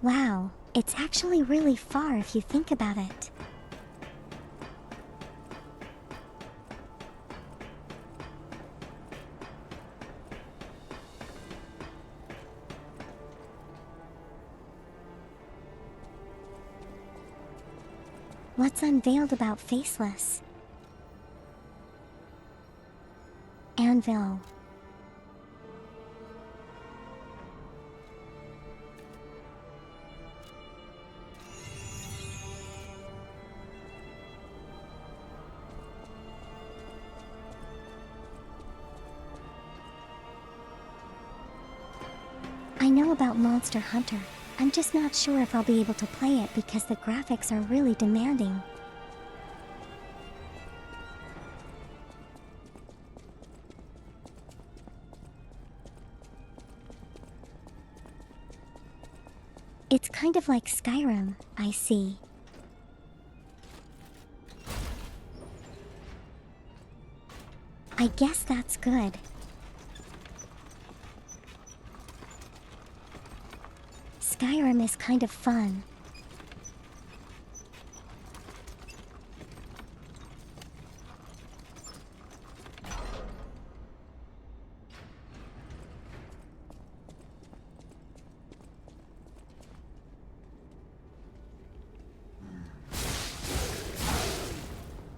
Wow, it's actually really far if you think about it. What's unveiled about Faceless? Anvil. I know about Monster Hunter. I'm just not sure if I'll be able to play it because the graphics are really demanding. It's kind of like Skyrim, I see. I guess that's good. Skyrim is kind of fun.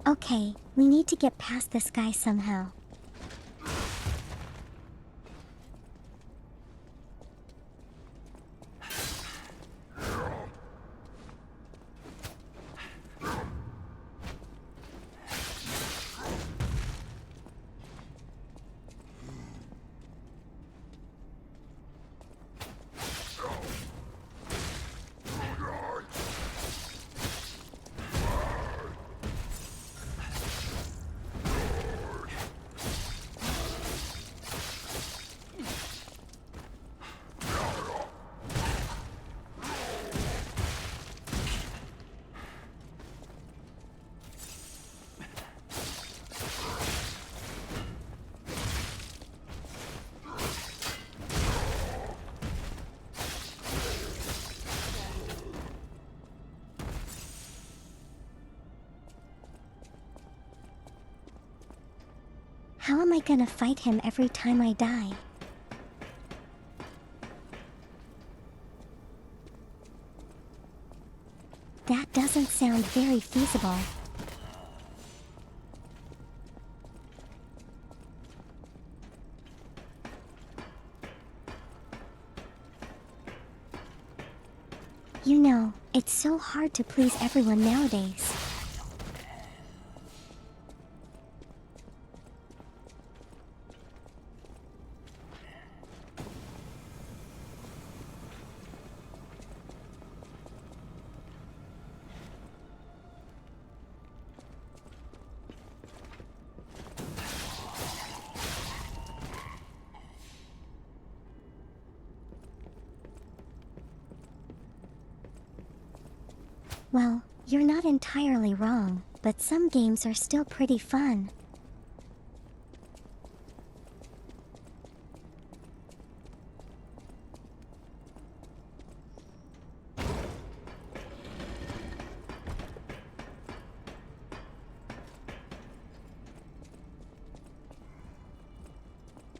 Okay, we need to get past this guy somehow. How am I gonna fight him every time I die? That doesn't sound very feasible. You know, it's so hard to please everyone nowadays. Well, you're not entirely wrong, but some games are still pretty fun.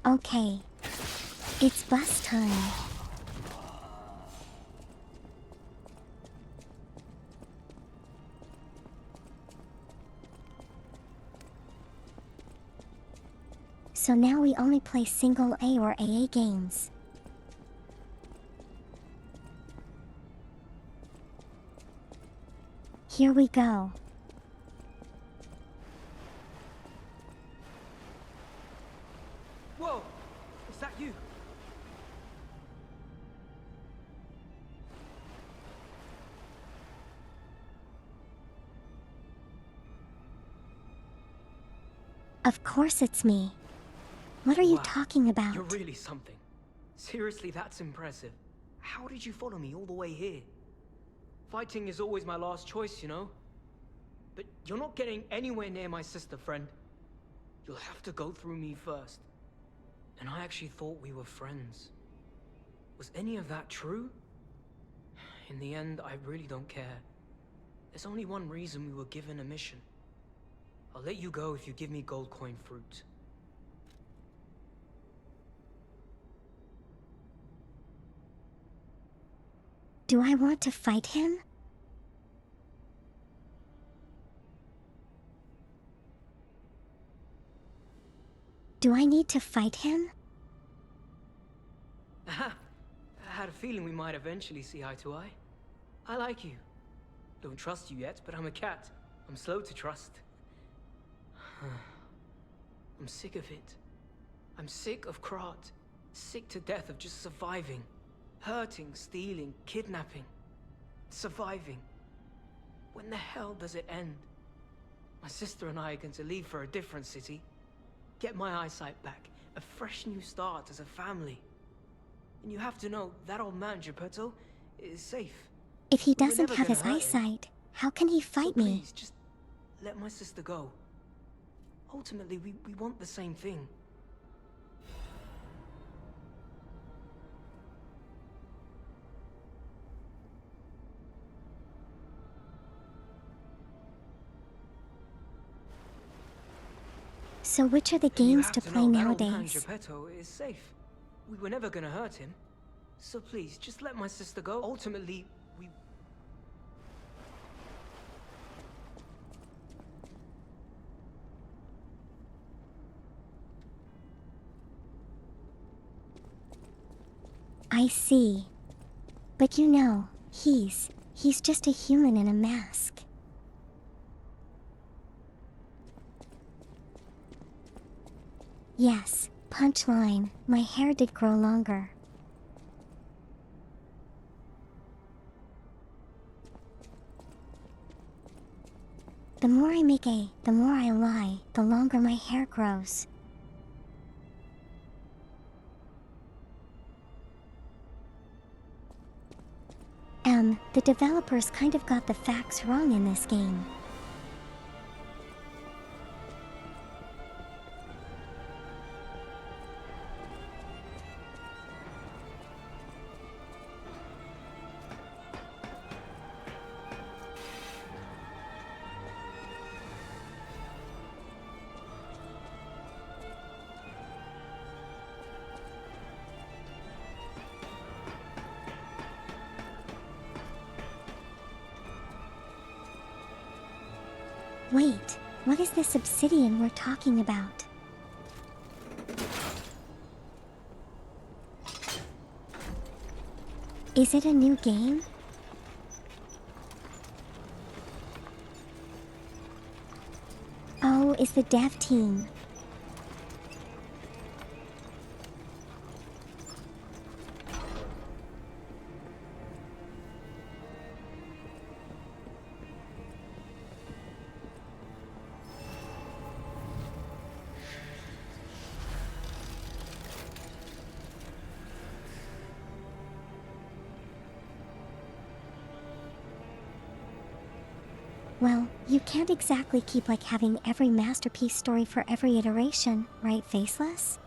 Okay. It's bus time. So now we only play single A or AA games. Here we go.
Whoa! Is that you?
Of course it's me. What are you
Wow,
talking about?
You're really something. Seriously, that's impressive. How did you follow me all the way here? Fighting is always my last choice, you know? But you're not getting anywhere near my sister, friend. You'll have to go through me first. And I actually thought we were friends. Was any of that true? In the end, I really don't care. There's only one reason we were given a mission. I'll let you go if you give me gold coin fruit.
Do I want to fight him? Do I need to fight him?
Aha! I had a feeling we might eventually see eye to eye. I like you. Don't trust you yet, but I'm a cat. I'm slow to trust. I'm sick of it. I'm sick of Krat. Sick to death of just surviving. Hurting, stealing, kidnapping. Surviving. When the hell does it end? My sister and I are going to leave for a different city. Get my eyesight back. A fresh new start as a family. And you have to know, that old man, Geppetto, is safe.
If he
We were
doesn't
never
have his
gonna hurt him.
eyesight, how can he fight
So
me?
please, just let my sister go. Ultimately, we want the same thing.
So which are the
And you
games
have
to play
know that old man
nowadays?
Geppetto is safe. We were never gonna hurt him. So please, just let my sister go. Ultimately, we...
I see. But you know, he's just a human in a mask. Yes, punchline, my hair did grow longer. The more I make A, the more I lie, the longer my hair grows. The developers kind of got the facts wrong in this game. Wait, what is this obsidian we're talking about? Is it a new game? Oh, is the dev team. Well, you can't exactly keep like having every masterpiece story for every iteration, right, Faceless?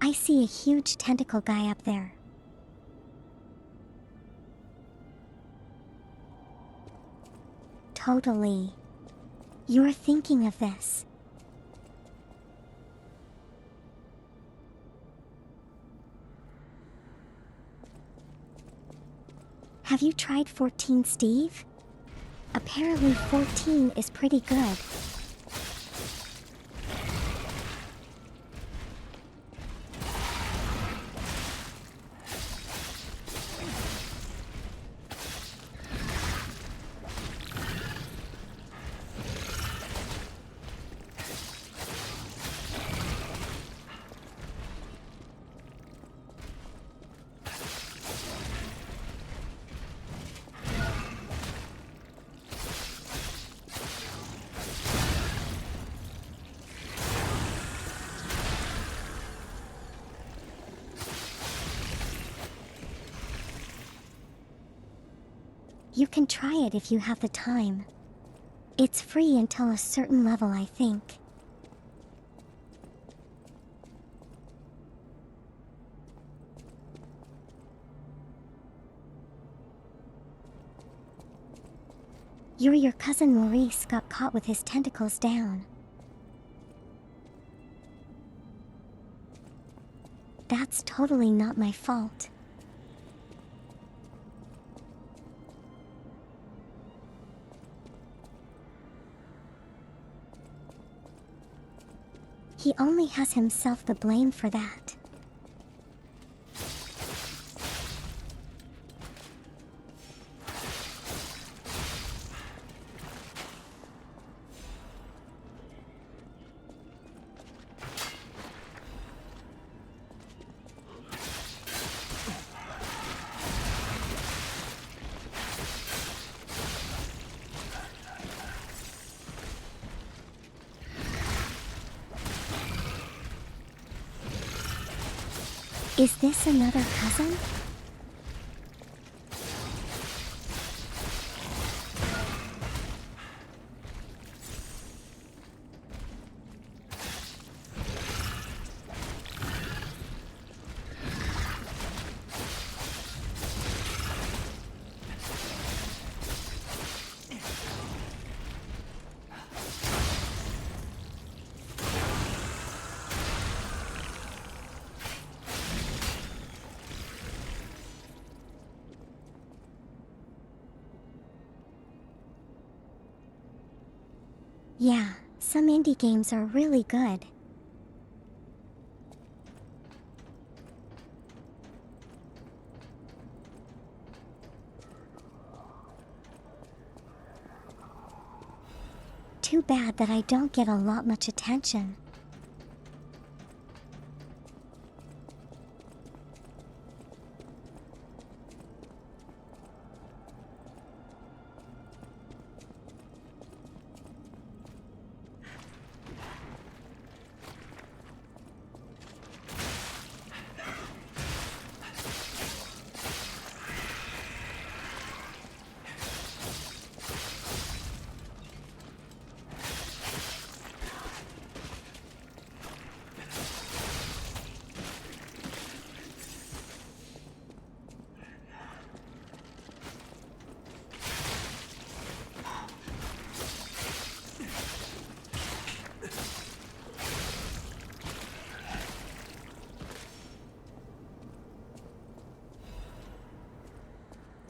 I see a huge tentacle guy up there. Totally. You're thinking of this. Have you tried 14 Steve? Apparently 14 is pretty good. You can try it if you have the time. It's free until a certain level, I think. Your cousin Maurice got caught with his tentacles down. That's totally not my fault. He only has himself the blame for that. Is this another cousin? Yeah, some indie games are really good. Too bad that I don't get a lot much attention.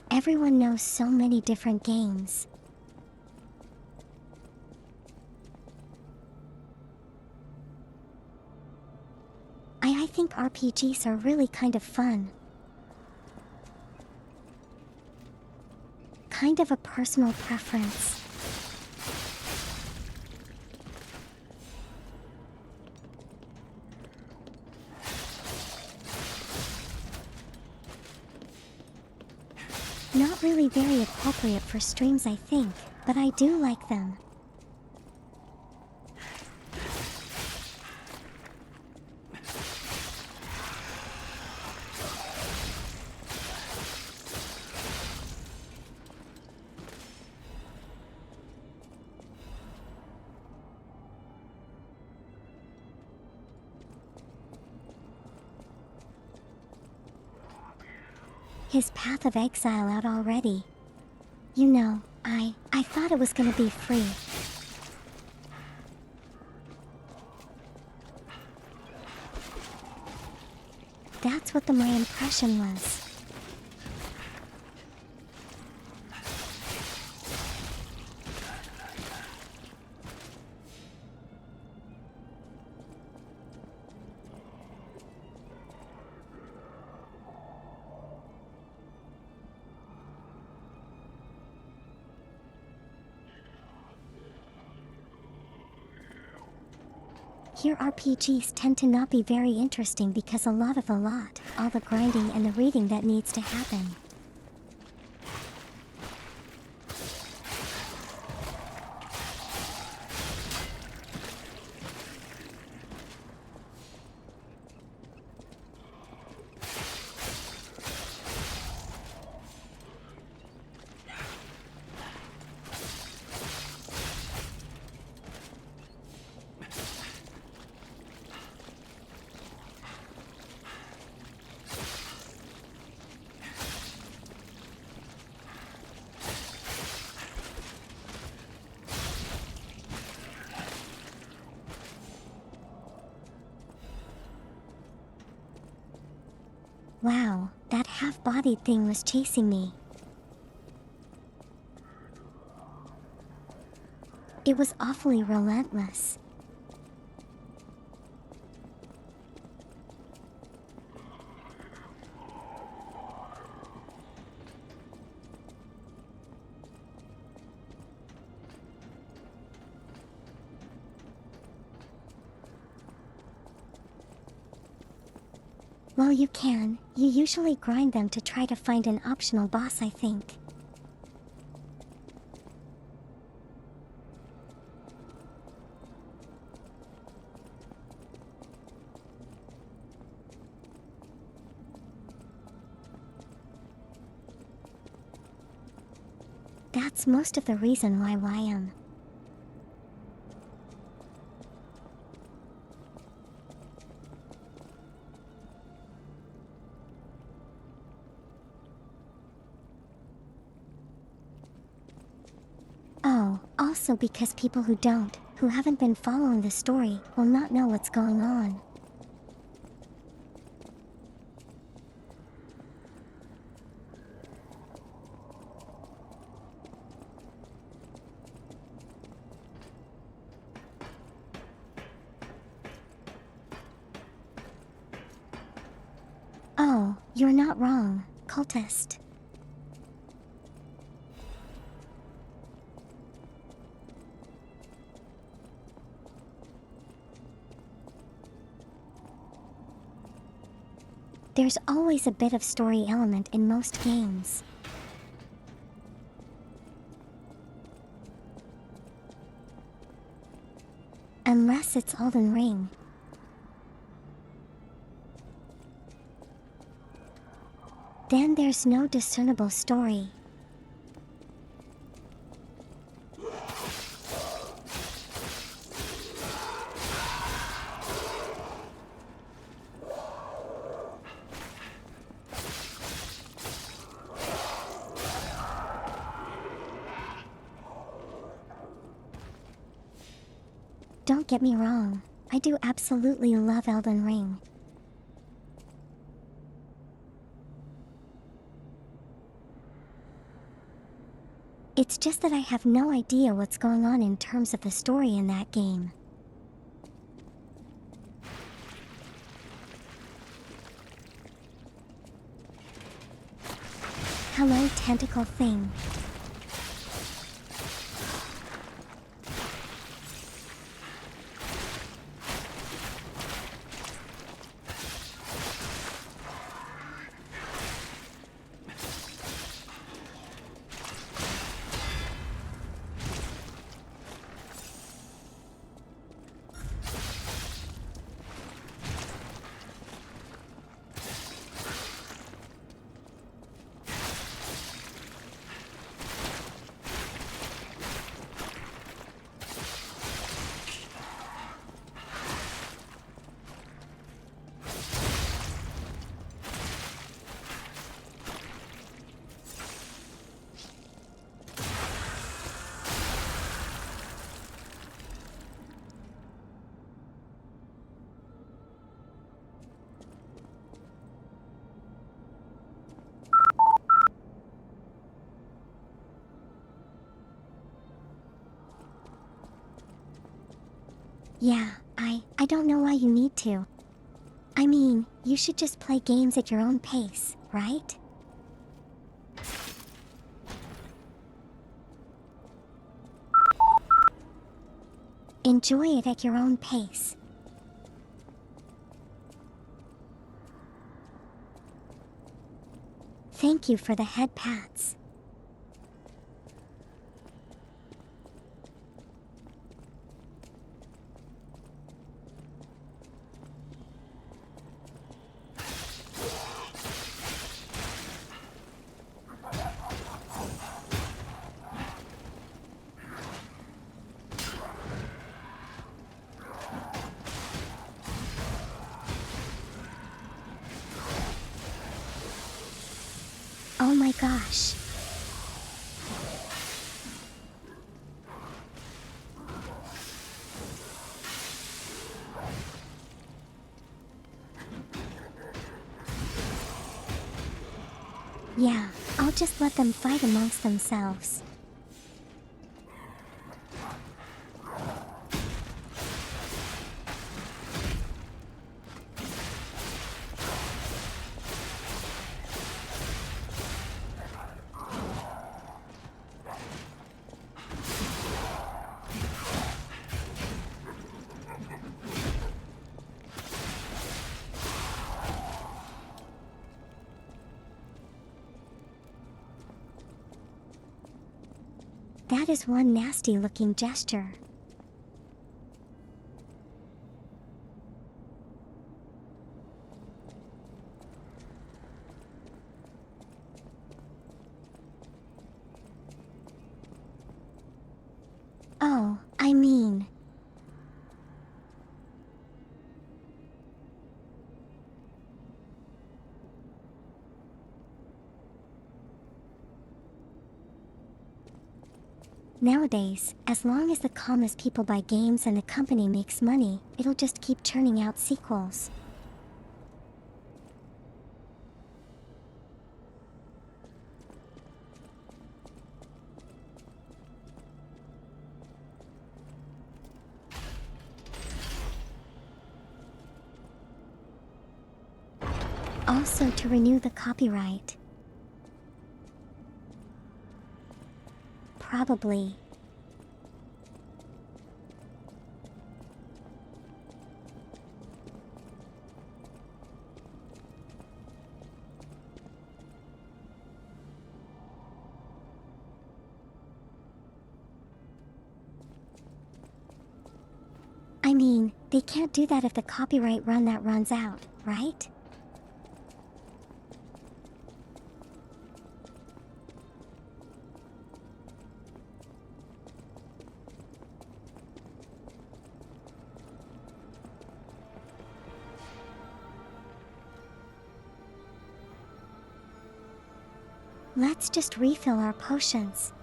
Everyone knows so many different games. I think RPGs are really kind of fun. Kind of a personal preference. Not really very appropriate for streams, I think, but I do like them. his path of exile out already. You know, I thought it was gonna be free. That's what my impression was. Here RPGs tend to not be very interesting because all the grinding and the reading that needs to happen. Wow, that half-bodied thing was chasing me. It was awfully relentless. Well, you can. You usually grind them to try to find an optional boss, I think. That's most of the reason why YM. Oh, also because people who haven't been following the story, will not know what's going on. Oh, you're not wrong, cultist. There's always a bit of story element in most games. Unless it's Elden Ring. Then there's no discernible story. Don't get me wrong, I do absolutely love Elden Ring. It's just that I have no idea what's going on in terms of the story in that game. Hello, tentacle thing. Yeah, I don't know why you need to. I mean, you should just play games at your own pace, right? Enjoy it at your own pace. Thank you for the head pats. Oh my gosh. Yeah, I'll just let them fight amongst themselves. That is one nasty looking gesture. Oh, I mean... Nowadays, as long as the calmest people buy games and the company makes money, it'll just keep churning out sequels. Also to renew the copyright. Probably. I mean, they can't do that if the copyright runs out, right? Let's just refill our potions.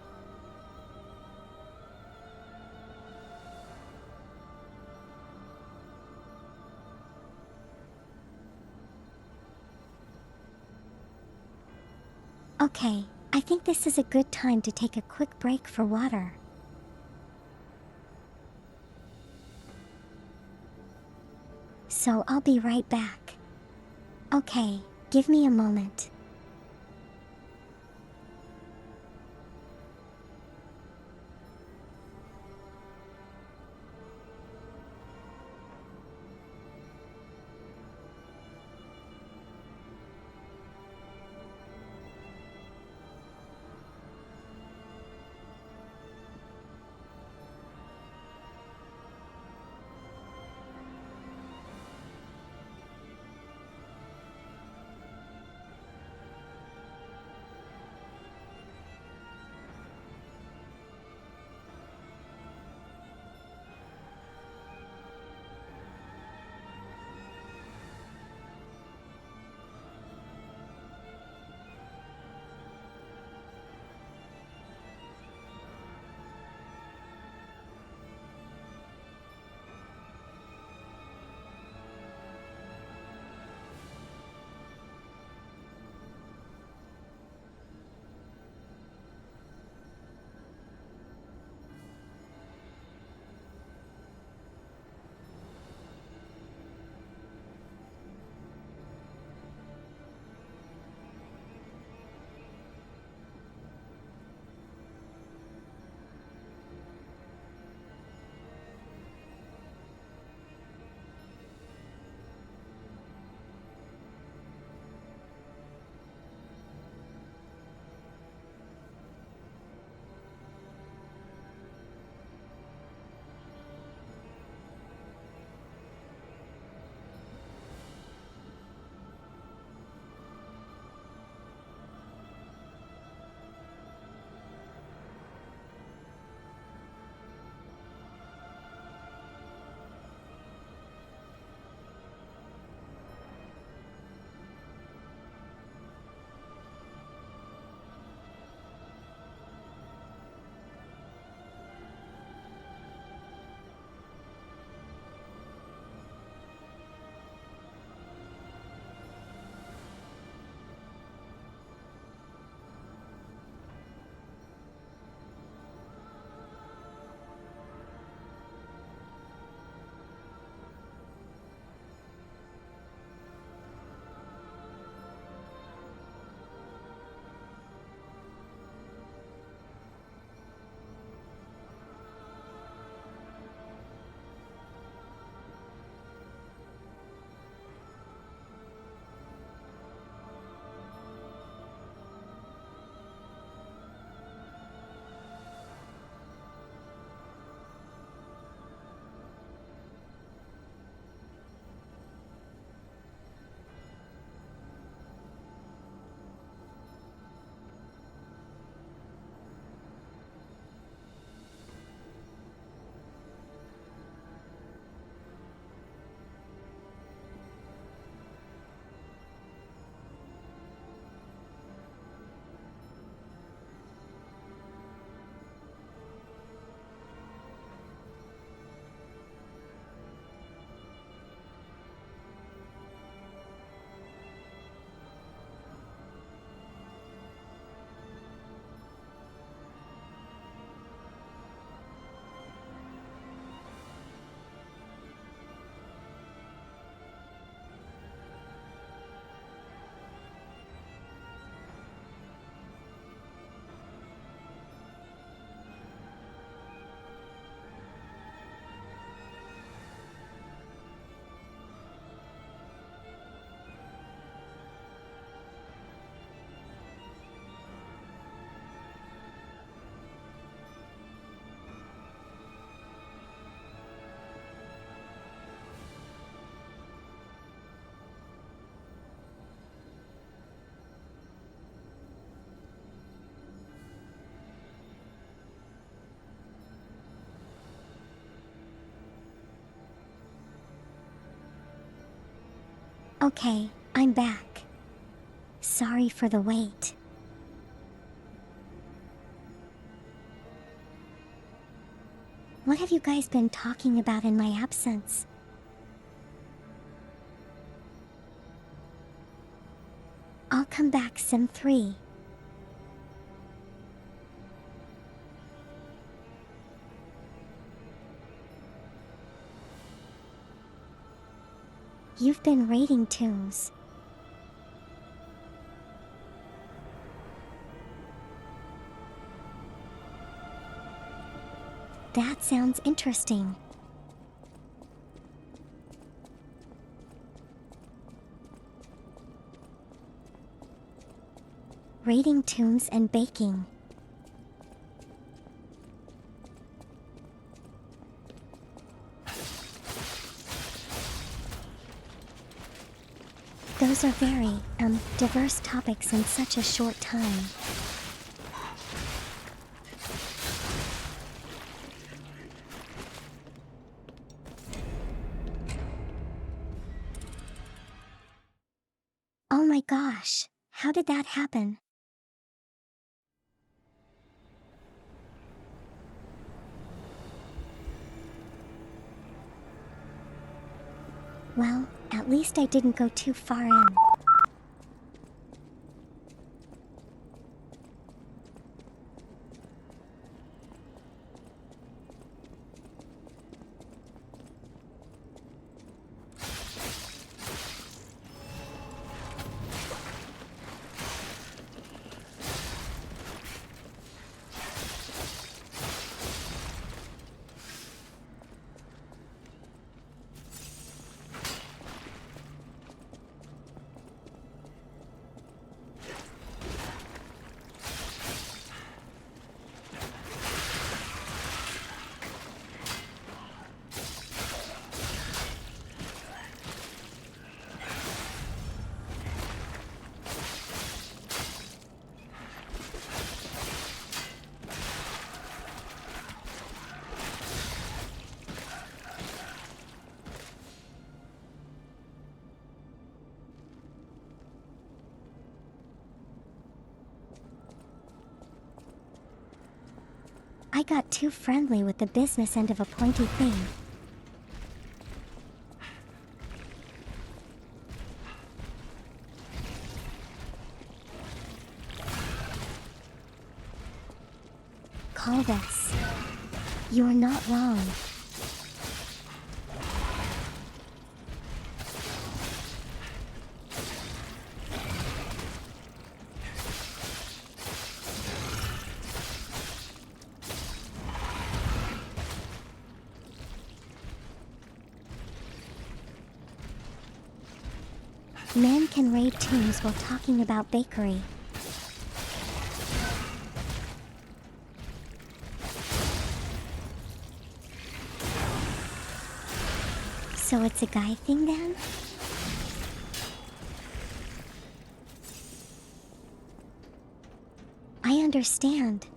Okay, I think this is a good time to take a quick break for water. So I'll be right back. Okay, give me a moment. Okay, I'm back. Sorry for the wait. What have you guys been talking about in my absence? I'll come back Sim 3. You've been raiding tombs. That sounds interesting. Raiding tombs and baking. Those are very, diverse topics in such a short time. Oh my gosh, how did that happen? Well, at least I didn't go too far in. I got too friendly with the business end of a pointy thing. Call this. You're not wrong. Man can raid tombs while talking about bakery. So it's a guy thing then? I understand.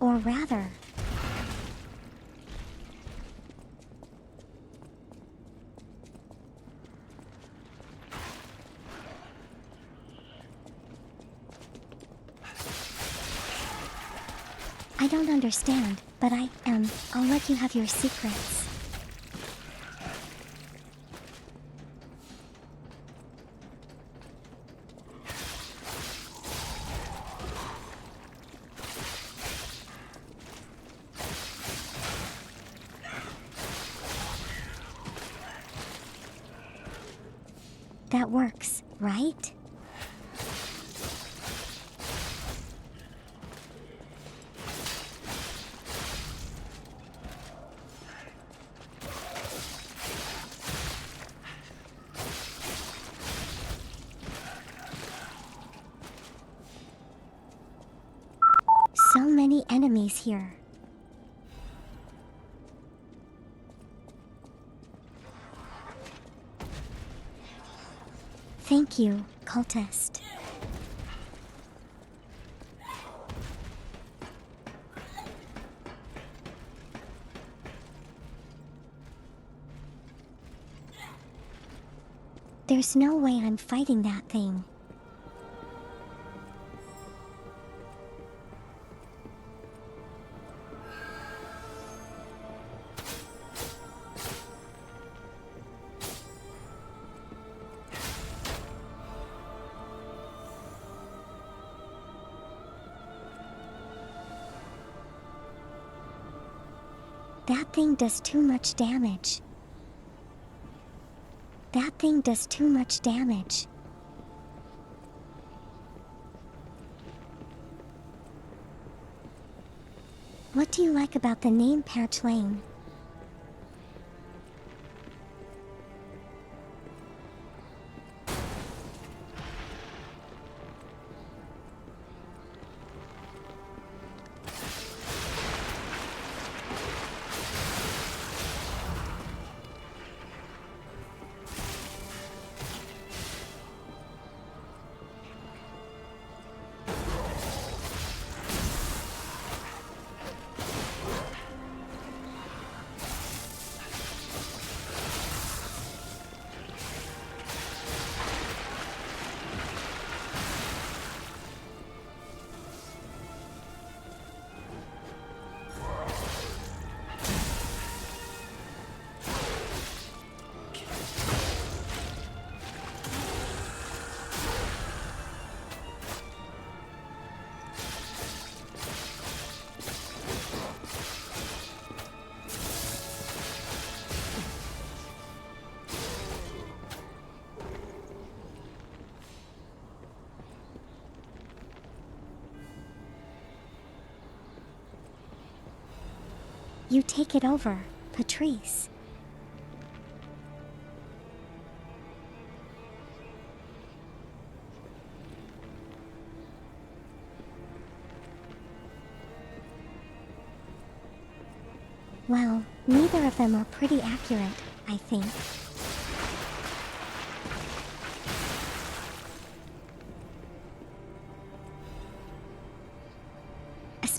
Or rather, I don't understand, but I'll let you have your secrets. That works, right? So many enemies here. Thank you, cultist. There's no way I'm fighting that thing. That thing does too much damage. That thing does too much damage. What do you like about the name Patch Lane? You take it over, Patrice. Well, neither of them are pretty accurate, I think.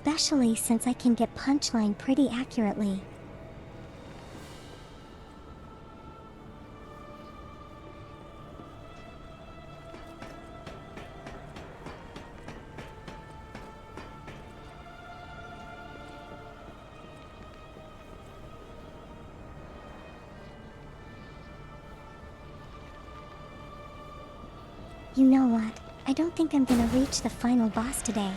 Especially since I can get Punchline pretty accurately. You know what? I don't think I'm gonna reach the final boss today.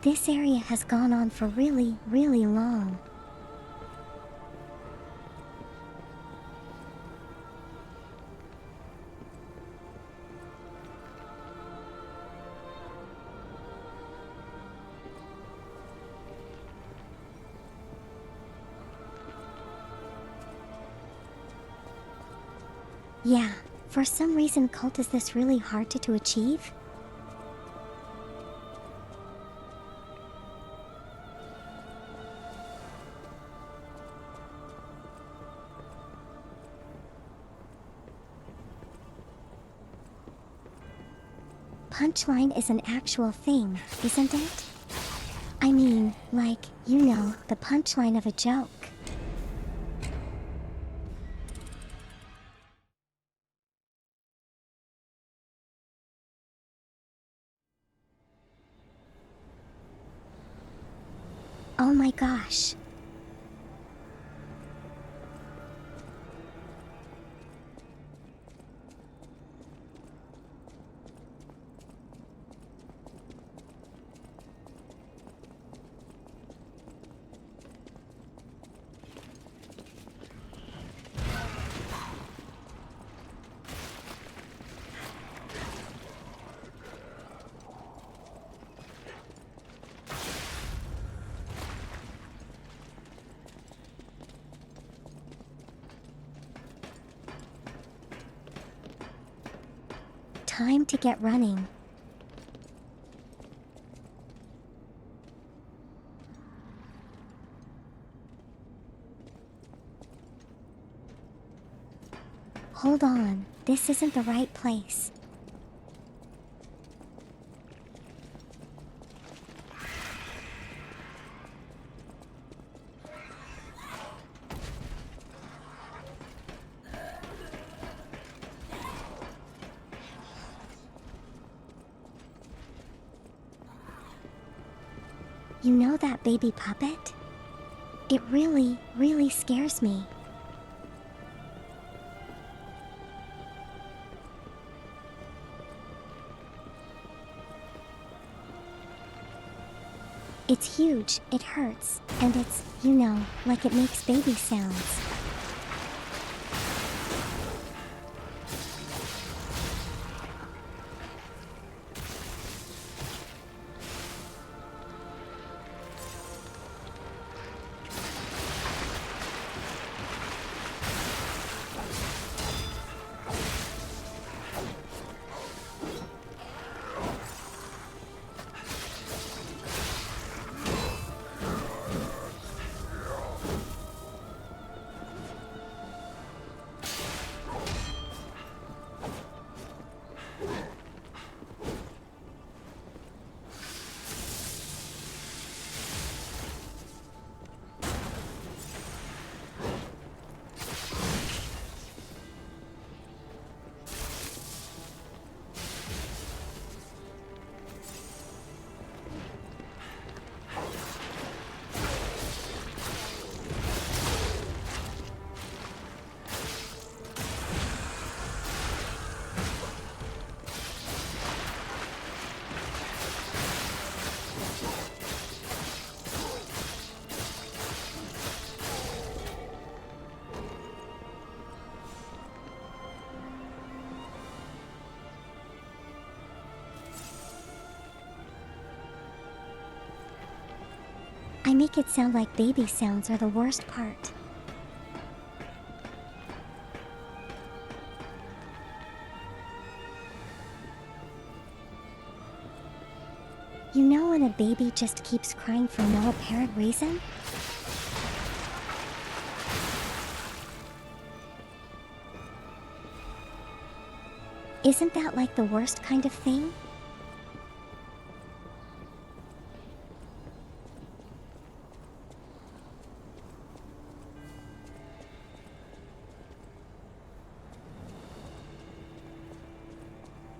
This area has gone on for really, really long. Yeah, for some reason cult is this really hard to achieve? Punchline is an actual thing, isn't it? I mean, like, you know, the punchline of a joke. Oh my gosh. time to get running. Hold on, this isn't the right place. You know that baby puppet? It really, really scares me. It's huge, it hurts, and it's, you know, like it makes baby sounds. I make it sound like baby sounds are the worst part. You know when a baby just keeps crying for no apparent reason? Isn't that like the worst kind of thing?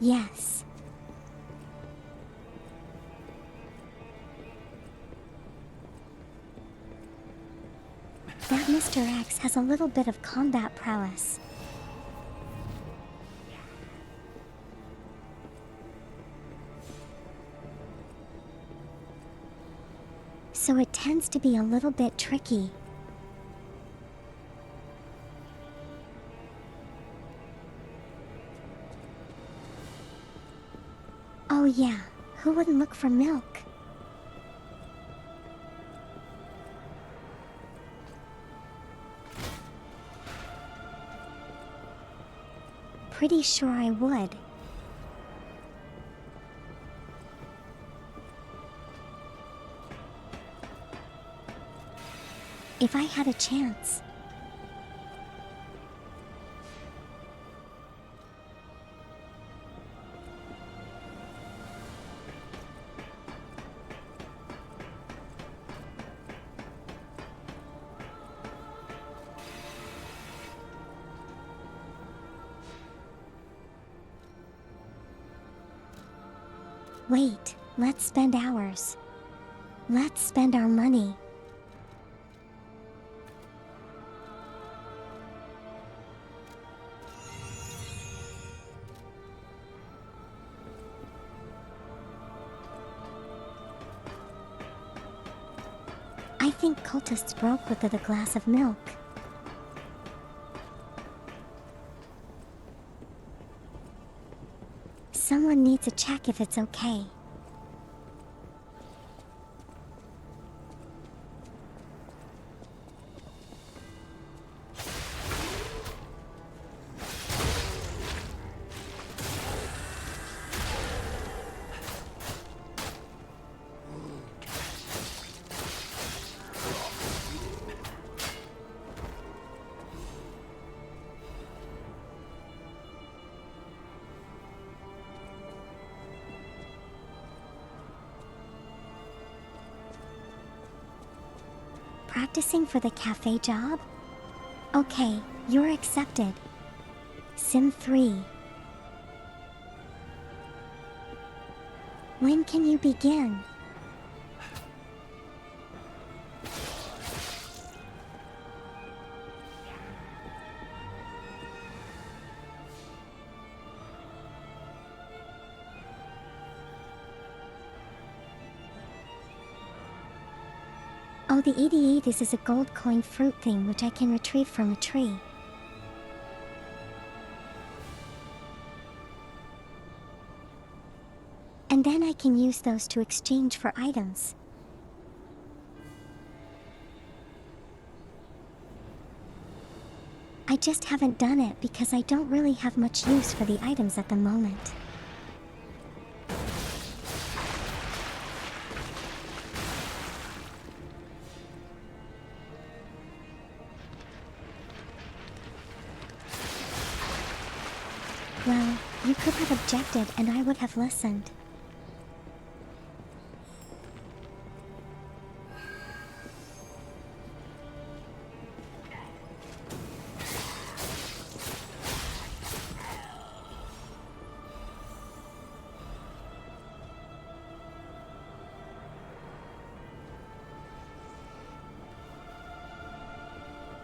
Yes. That Mr. X has a little bit of combat prowess. So it tends to be a little bit tricky. Oh yeah, who wouldn't look for milk? Pretty sure I would. If I had a chance. Wait, let's spend ours. Let's spend our money. I think cultists broke with the glass of milk. Someone needs to check if it's okay. Practicing for the cafe job? Okay, you're accepted. Sim 3. When can you begin? Oh, the 88 is a gold coin fruit thing which I can retrieve from a tree. And then I can use those to exchange for items. I just haven't done it because I don't really have much use for the items at the moment. Well, you could have objected and I would have listened.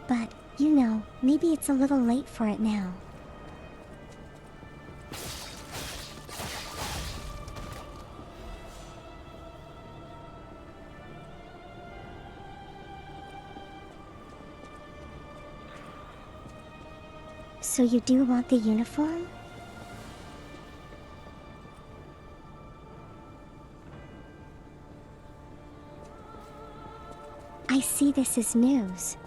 But, you know, maybe it's a little late for it now. So you do want the uniform? I see this as news.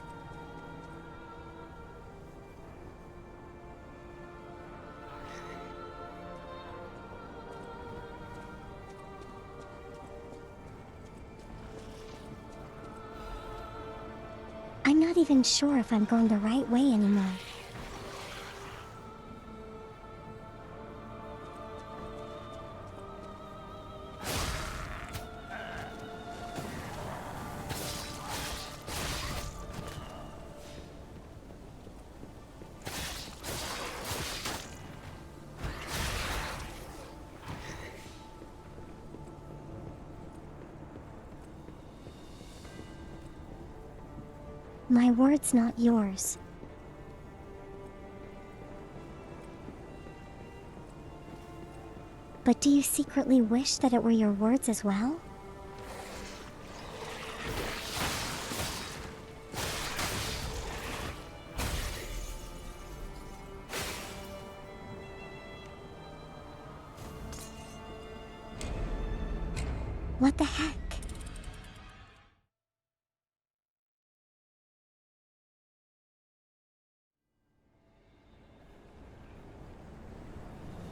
I'm not even sure if I'm going the right way anymore. My word's not yours. But do you secretly wish that it were your words as well? What the heck?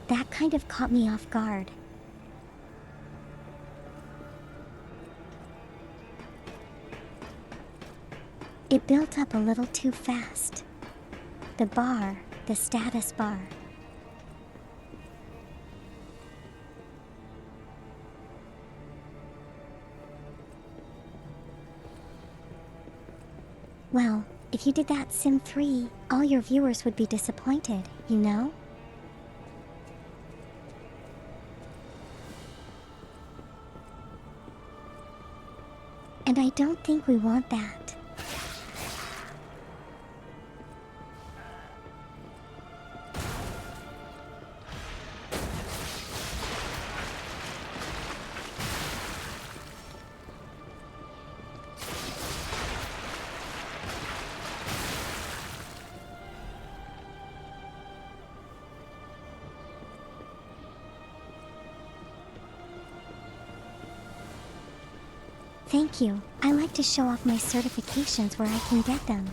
That kind of caught me off guard. It built up a little too fast. The bar, the status bar. Well, if you did that Sim 3, all your viewers would be disappointed, you know? And I don't think we want that. Thank you. I like to show off my certifications where I can get them.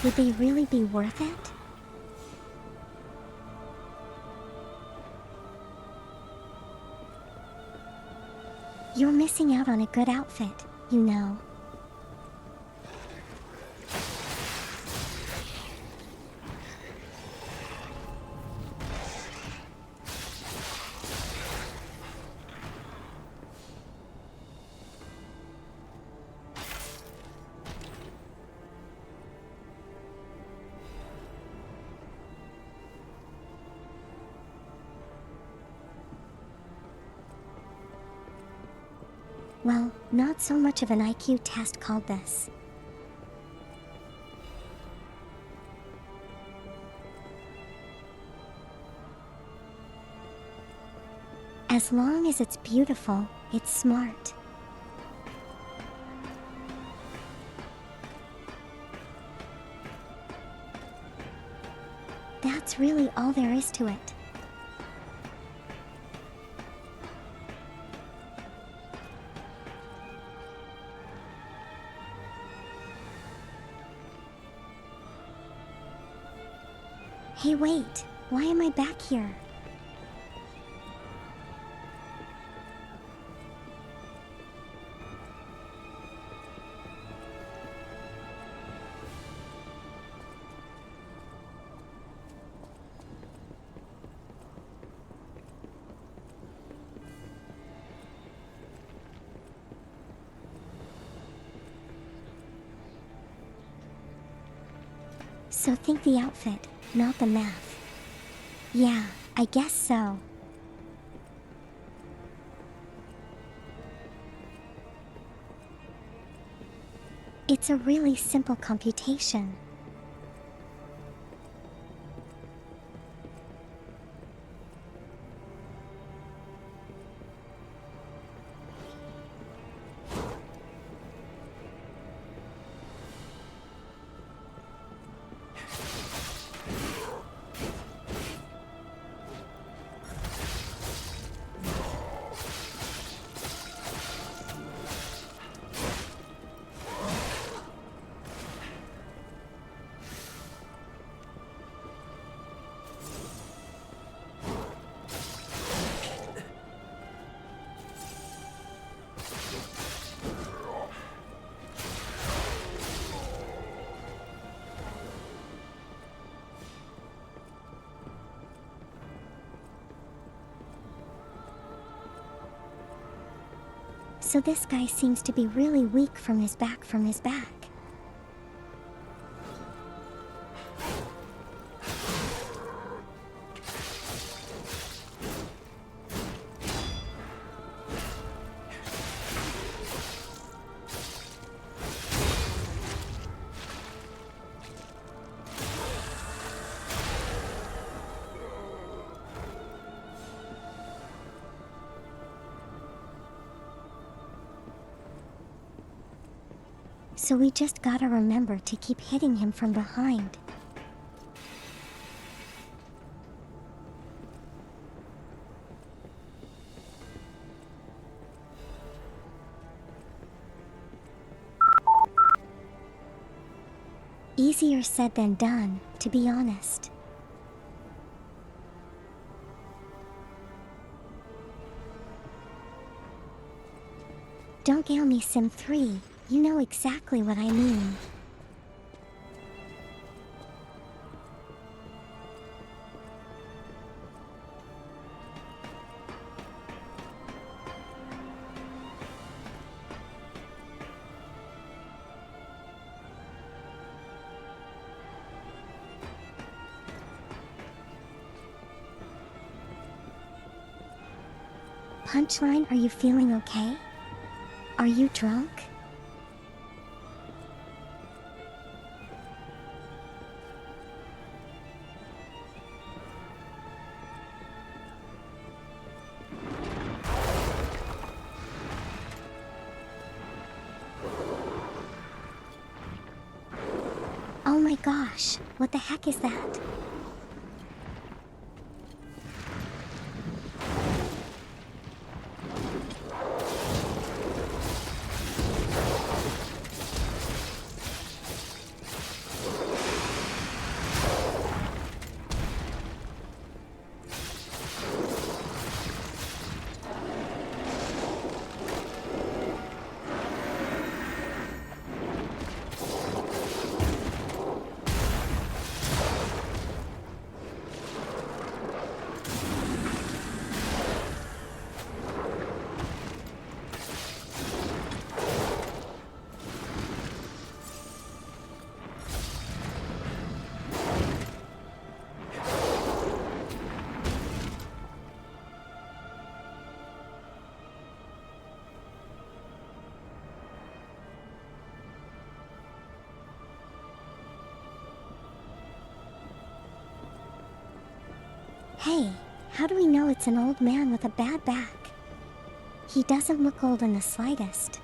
Would they really be worth it? You're missing out on a good outfit, you know. Well, not so much of an IQ test called this. As long as it's beautiful, it's smart. That's really all there is to it. Hey, wait. Why am I back here? So think the outfit, not the math. Yeah, I guess so. It's a really simple computation. So this guy seems to be really weak from his back. So we just gotta remember to keep hitting him from behind. Easier said than done, to be honest. Don't gale me, Sim 3. You know exactly what I mean. Punchline, are you feeling okay? Are you drunk? Oh my gosh, what the heck is that? Hey, how do we know it's an old man with a bad back? He doesn't look old in the slightest.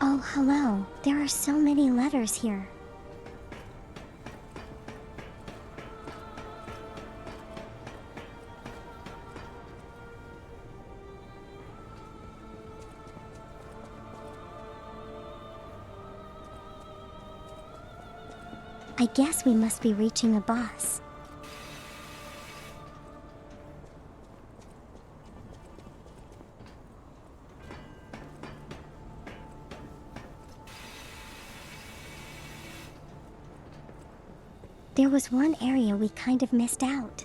Oh, hello. There are so many letters here. I guess we must be reaching a boss. There was one area we kind of missed out.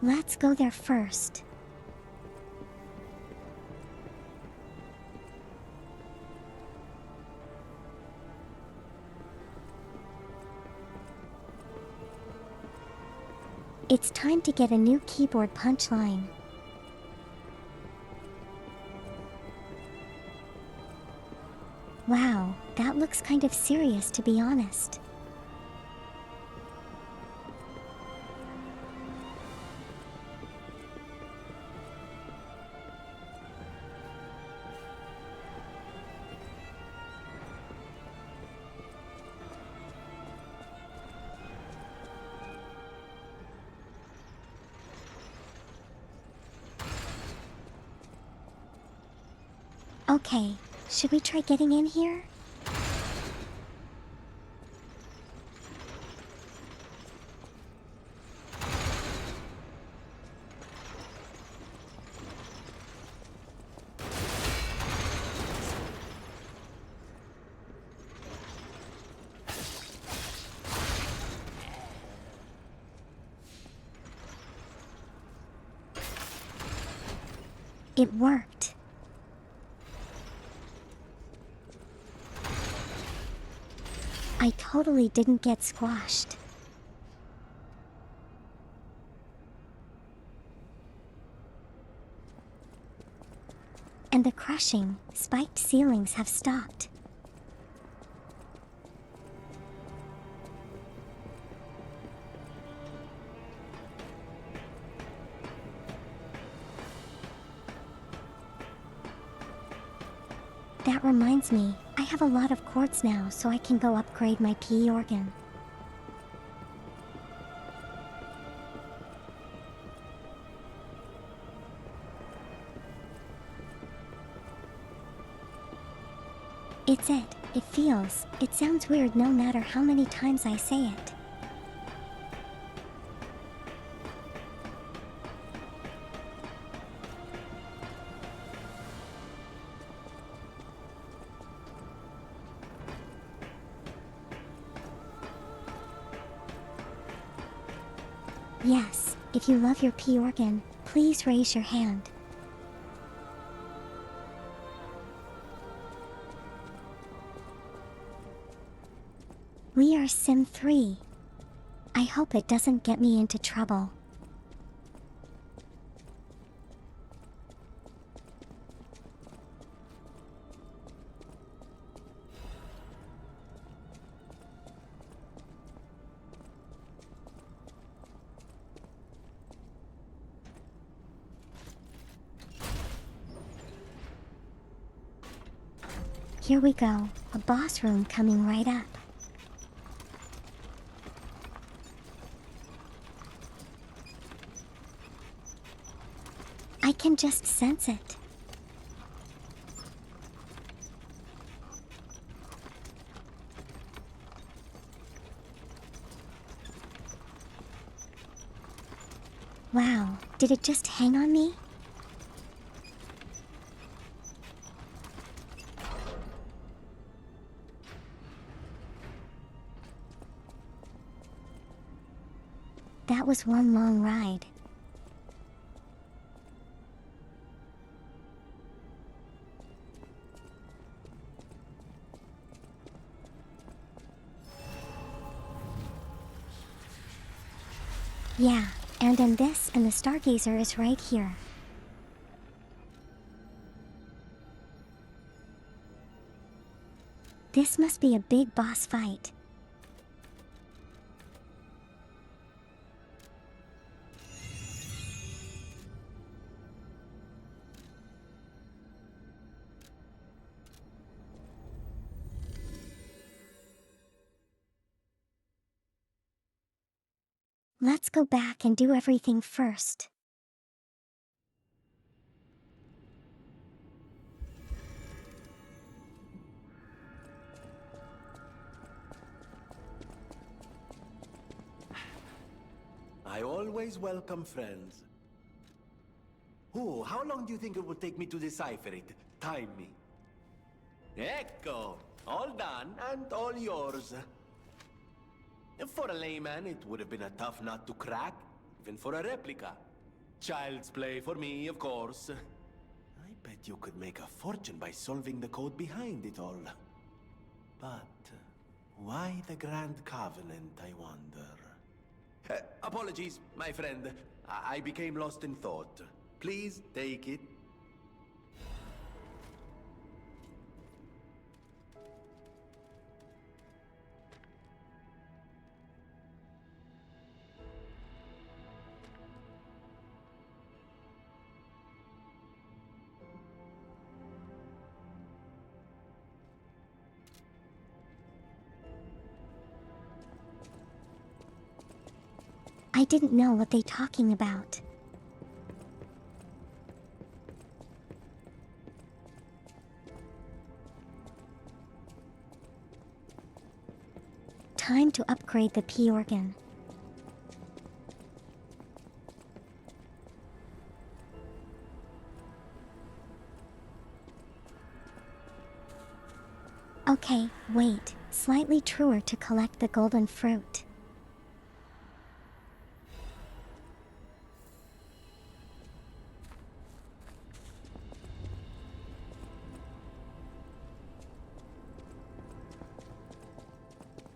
Let's go there first. It's time to get a new keyboard punchline. Wow, that looks kind of serious, to be honest. Okay, should we try getting in here? It worked. I totally didn't get squashed. And the crushing, spiked ceilings have stopped. That reminds me, I have a lot of quartz now, so I can go upgrade my PE organ. It's it. It feels. It sounds weird no matter how many times I say it. Yes, if you love your P organ, please raise your hand. We are Sim 3. I hope it doesn't get me into trouble. Here we go, a boss room coming right up. I can just sense it. Wow, did it just hang on me? That was one long ride. Yeah, and then this and the Stargazer is right here. This must be a big boss fight. Let's go back and do everything first.
I always welcome friends. Oh, how long do you think it will take me to decipher it? Time me. Ecco! All done and all yours. For a layman, it would have been a tough nut to crack, even for a replica. Child's play for me, of course. I bet you could make a fortune by solving the code behind it all. But why the Grand Covenant, I wonder? Apologies, my friend. I became lost in thought. Please take it.
I didn't know what they talking about. Time to upgrade the P organ. Okay, wait. Slightly truer to collect the golden fruit.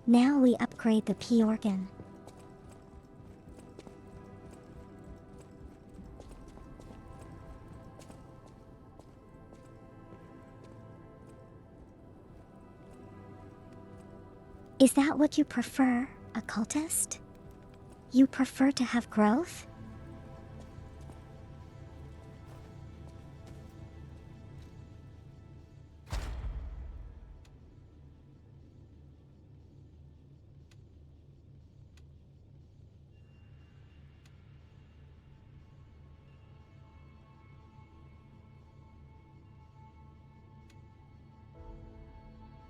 Now we upgrade the P organ. Is that what you prefer, occultist? You prefer to have growth?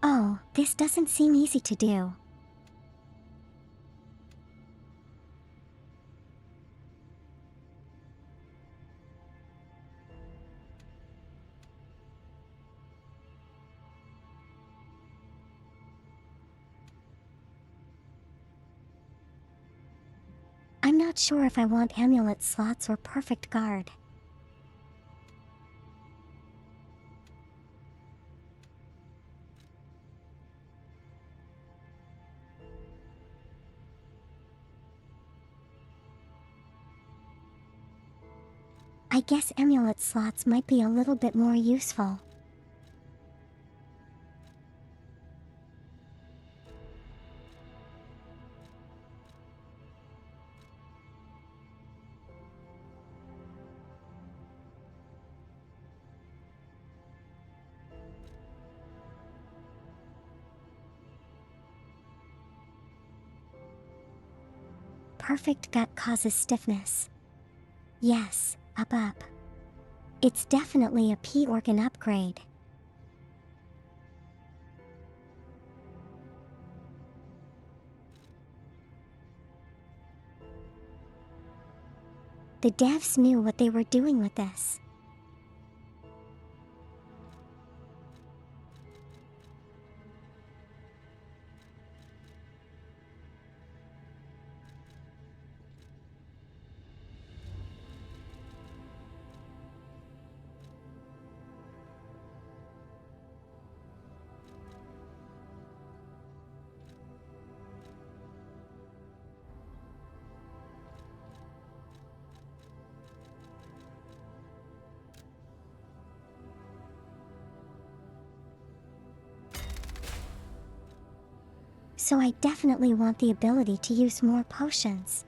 Oh, this doesn't seem easy to do. I'm not sure if I want amulet slots or perfect guard. I guess amulet slots might be a little bit more useful. Perfect gut causes stiffness. Yes, up. It's definitely a P organ upgrade. The devs knew what they were doing with this. so I definitely want the ability to use more potions.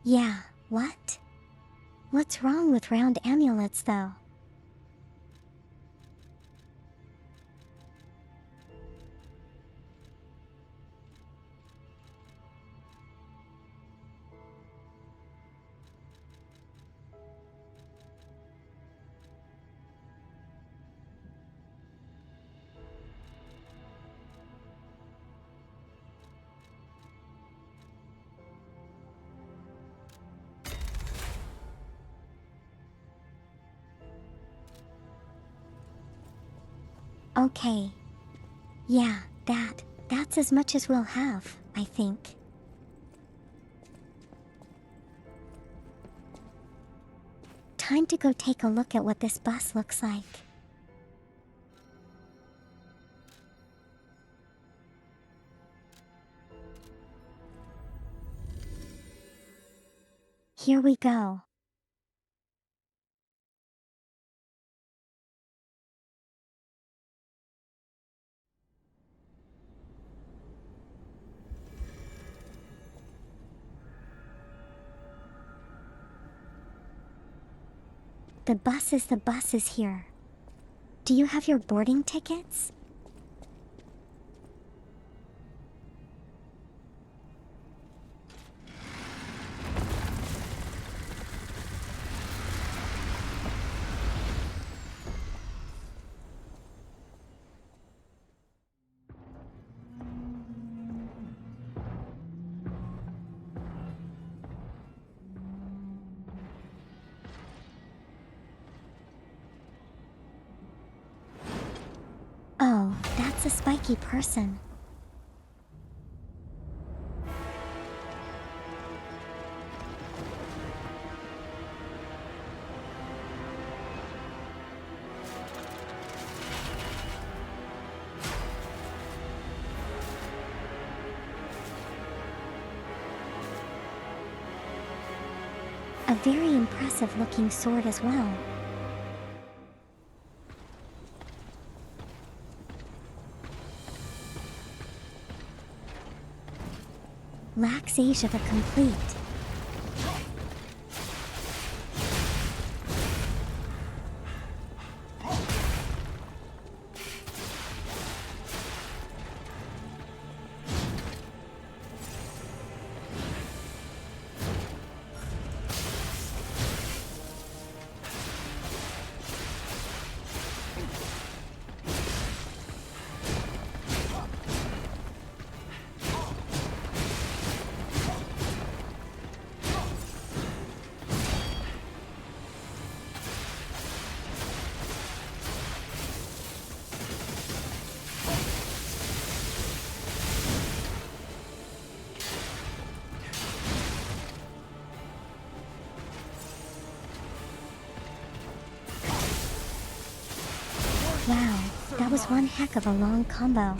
Yeah, what? What's wrong with round amulets, though? Okay. Yeah, that's as much as we'll have, I think. Time to go take a look at what this bus looks like. Here we go. The bus is here. Do you have your boarding tickets? Oh, that's a spiky person. A very impressive looking sword as well. Laxasia the complete. Wow, that was one heck of a long combo.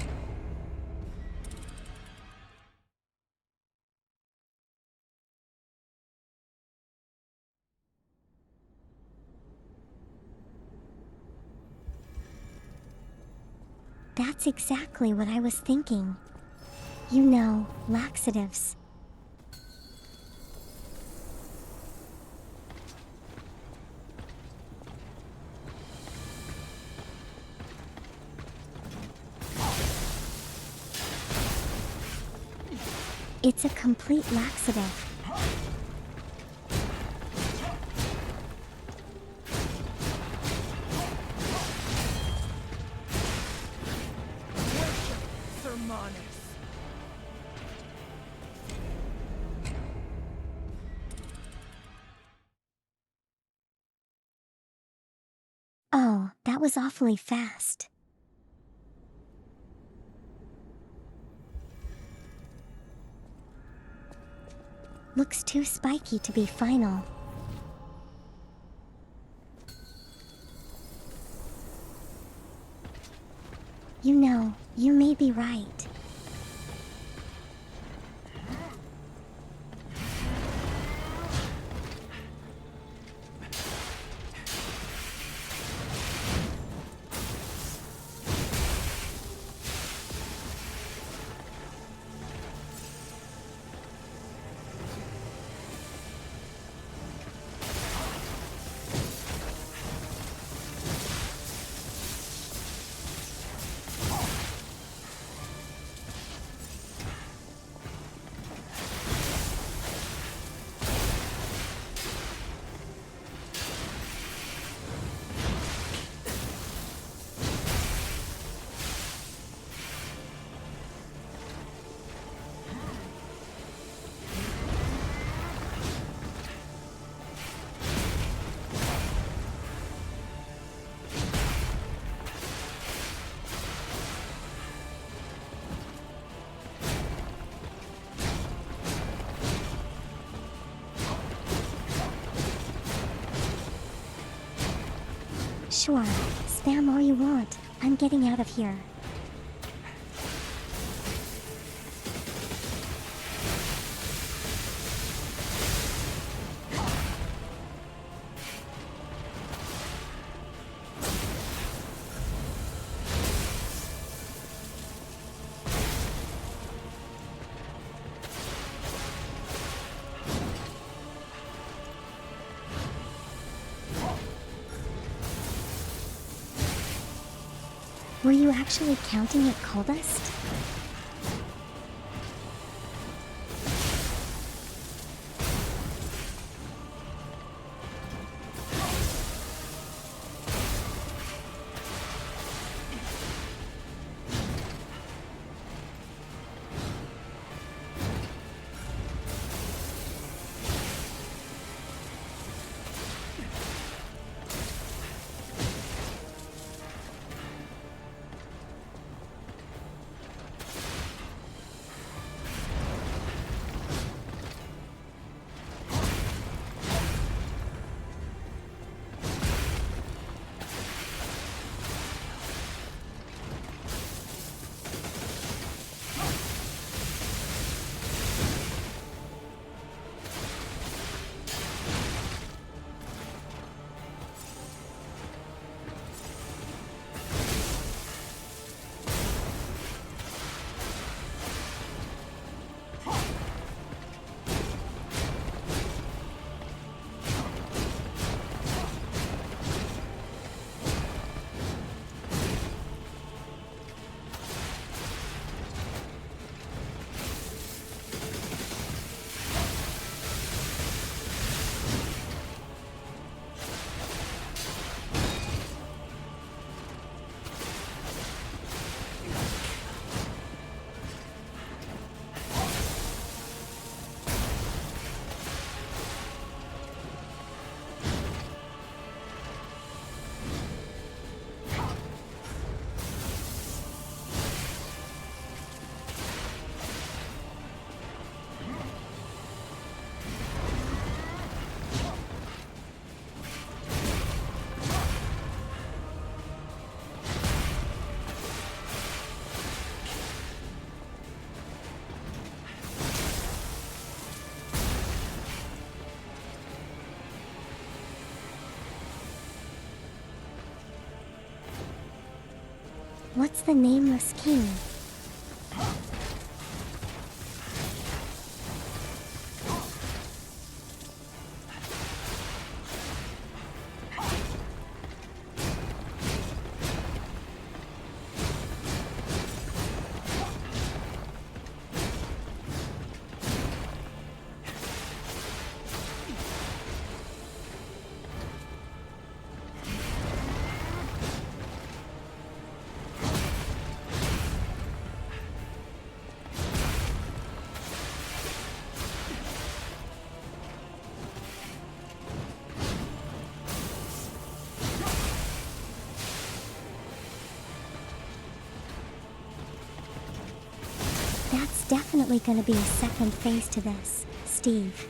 That's exactly what I was thinking. You know, laxatives. It's a complete laxative. That was awfully fast. Looks too spiky to be final. You know, you may be right. Sure, spam all you want. I'm getting out of here. Were you actually counting it coal dust? What's the nameless king? definitely gonna be a second phase to this, Steve.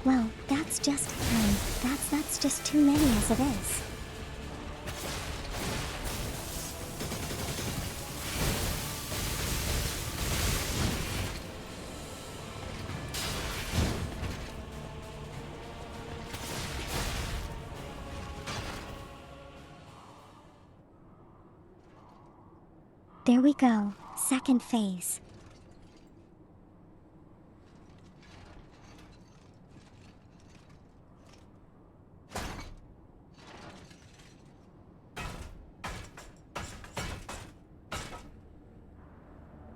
Well, that's just, that's just too many as it is. There we go, second phase.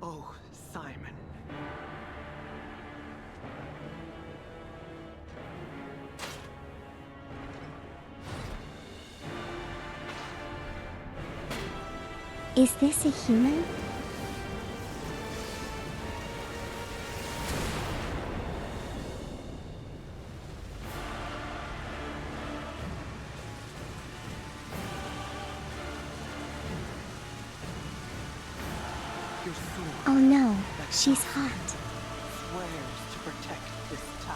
Oh, Simon.
Is this a human?
Your sword
Oh no, she's hot.
swears to protect this tower.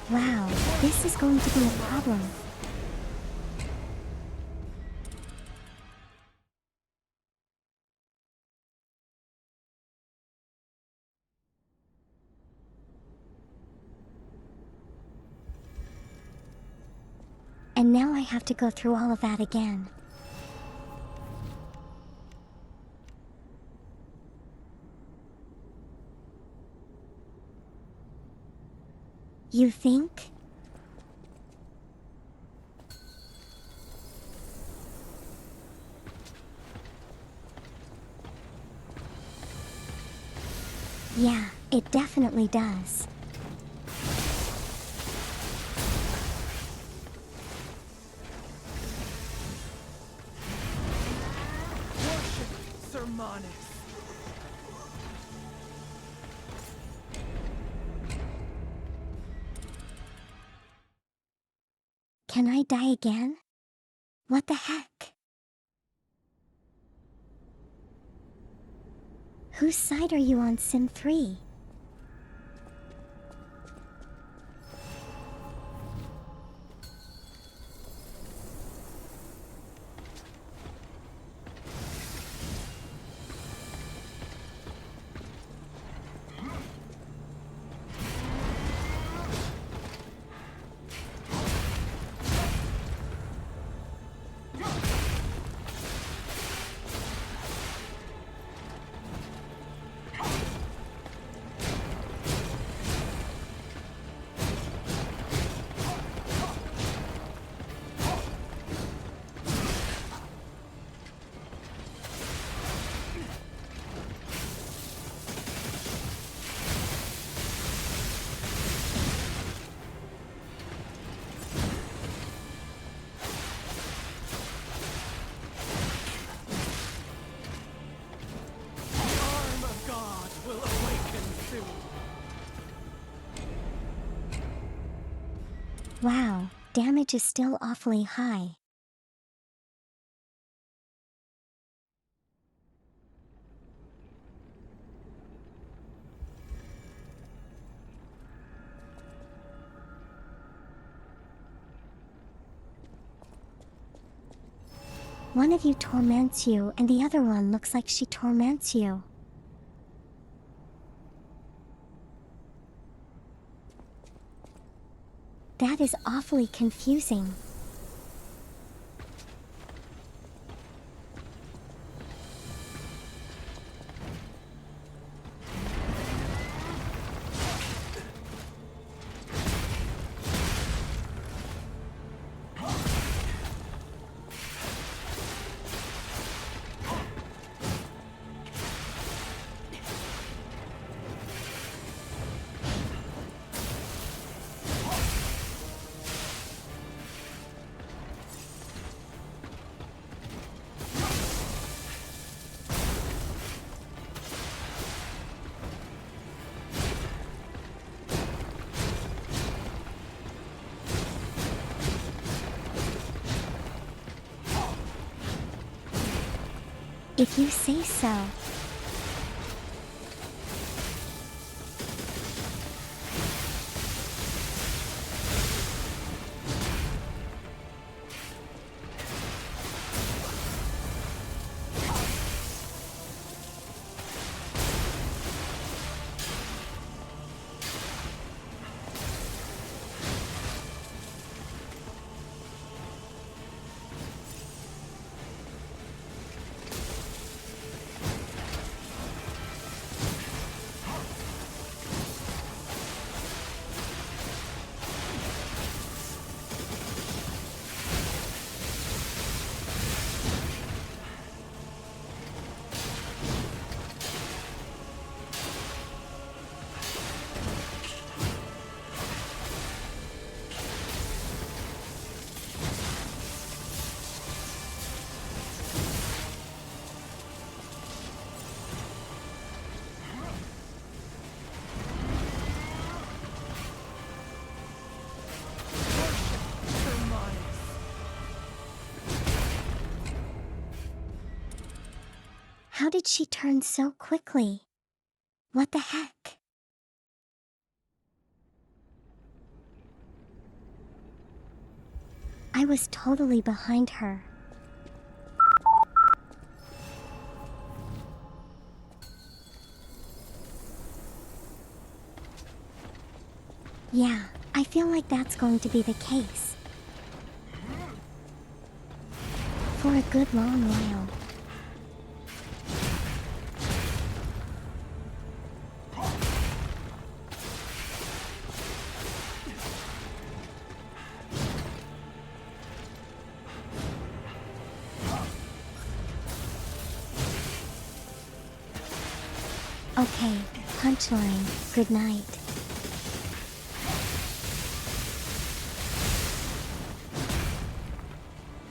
Wow, this is going to be a problem. And now I have to go through all of that again. You think? Yeah, it definitely does.
Worship Sermanis.
Can I die again? What the heck? Whose side are you on, Sim 3?
Arm of God will awaken soon.
Wow, damage is still awfully high. One of you torments you, and the other one looks like she torments you. That is awfully confusing. If you say so. How did she turn so quickly? What the heck? I was totally behind her. Yeah, I feel like that's going to be the case. For a good long while. Okay, punchline, good night.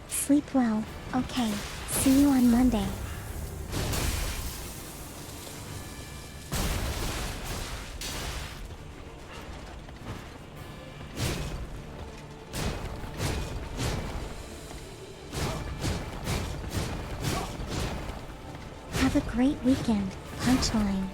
Sleep well, okay, see you on Monday. Have a great weekend, punchline.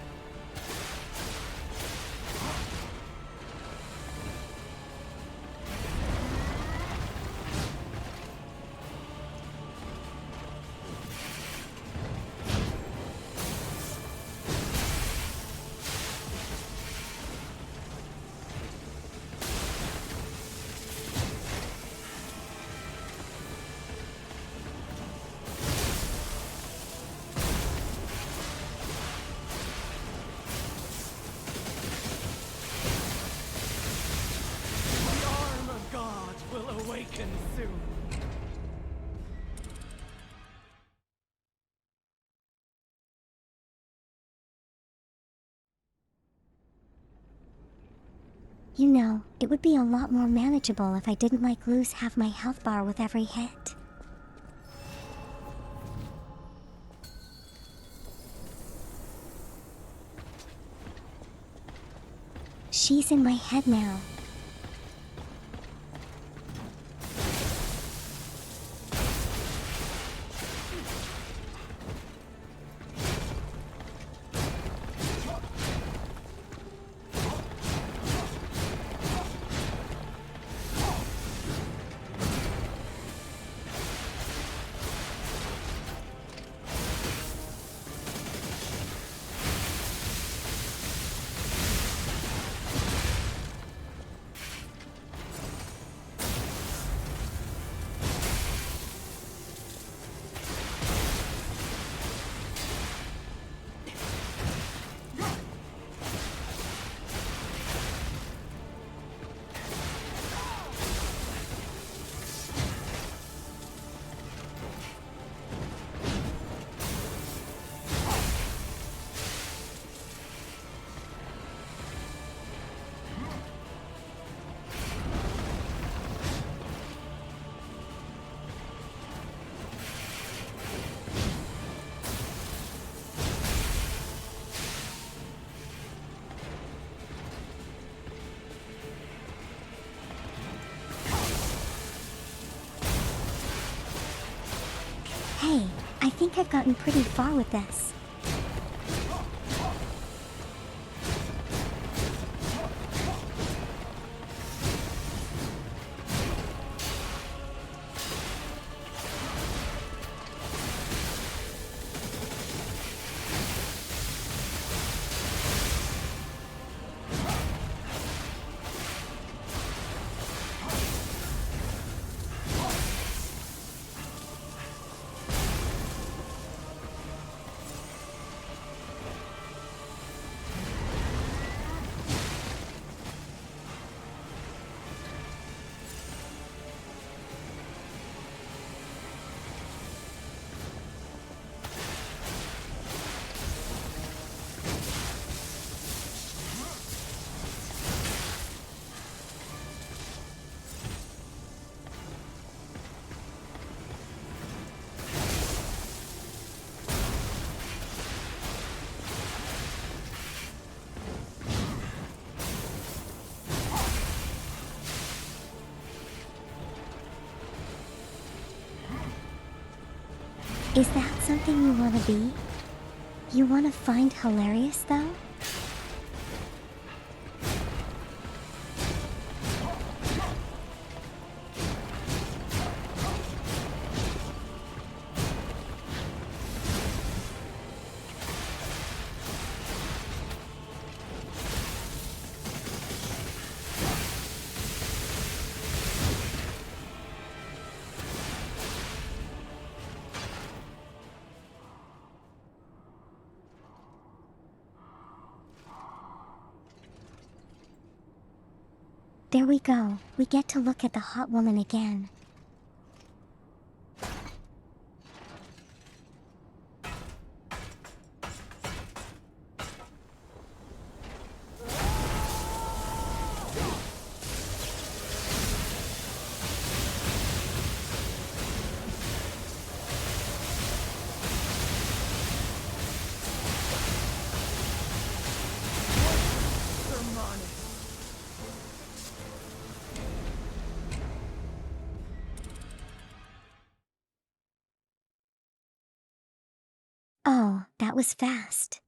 The arm of God will awaken soon.
You know, it would be a lot more manageable if I didn't lose half my health bar with every hit. She's in my head now. Hey, I think I've gotten pretty far with this. Is that something you want to be? You want to find hilarious, though? There we go. We get to look at the hot woman again. Oh, that was fast.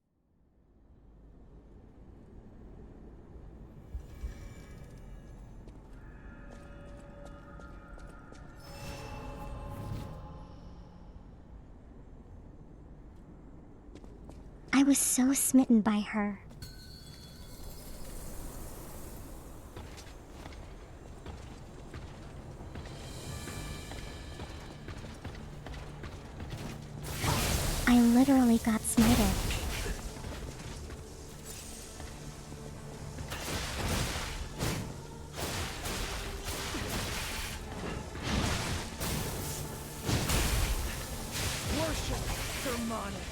I was so smitten by her. I literally got smited.
Worship Sermonus.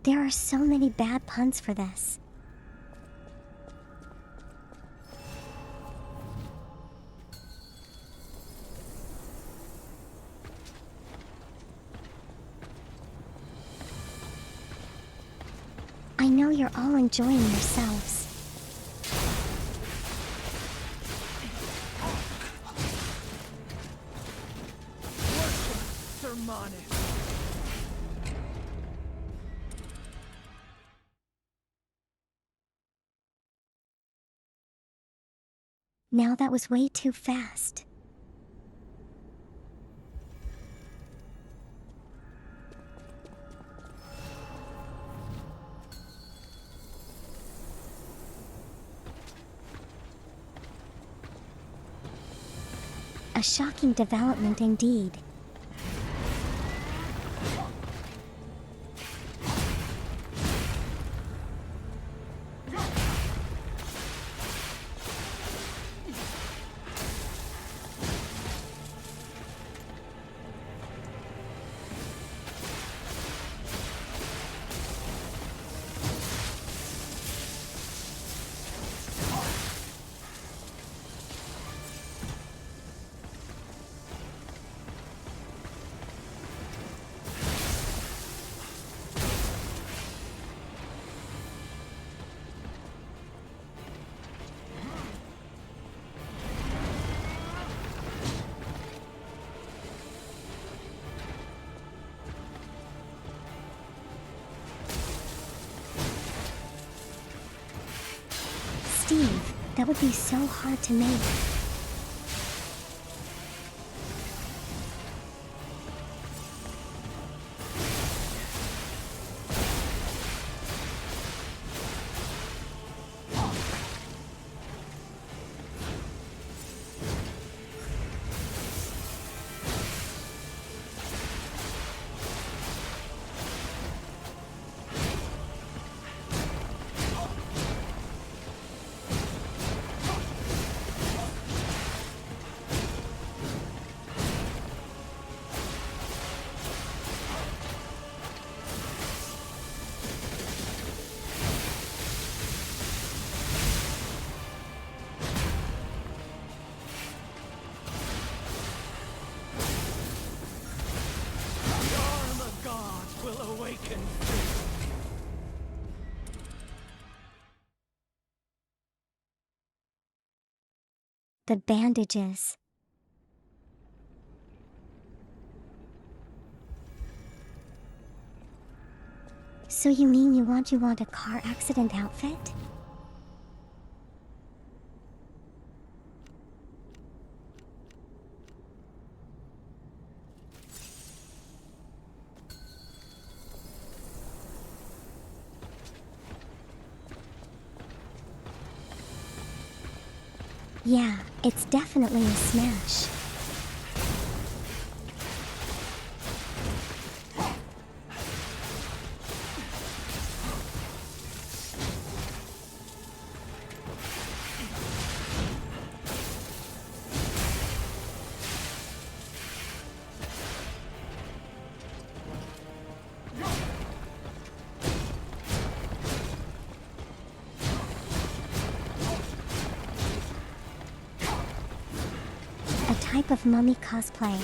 There are so many bad puns for this. I know you're all enjoying yourselves.
Worship Sermonus.
Now that was way too fast. A shocking development indeed. Steve, that would be so hard to make.
The arm of God will awaken thee.
The bandages. So you mean you want a car accident outfit? Yeah, it's definitely a smash. A type of mummy cosplay.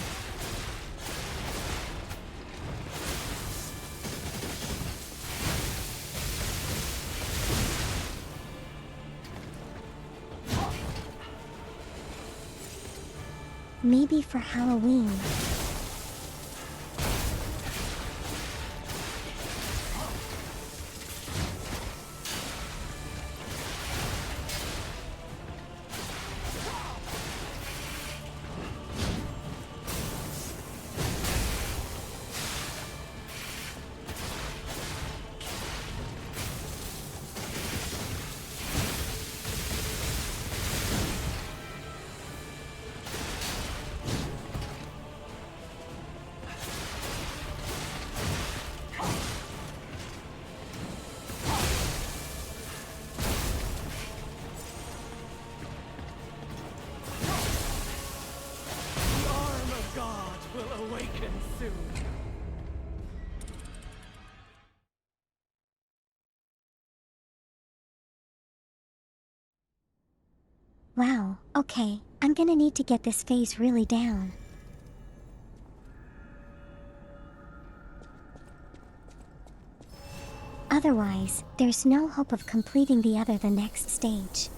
Maybe for Halloween. Wow, okay, I'm gonna need to get this phase really down. Otherwise, there's no hope of completing the next stage.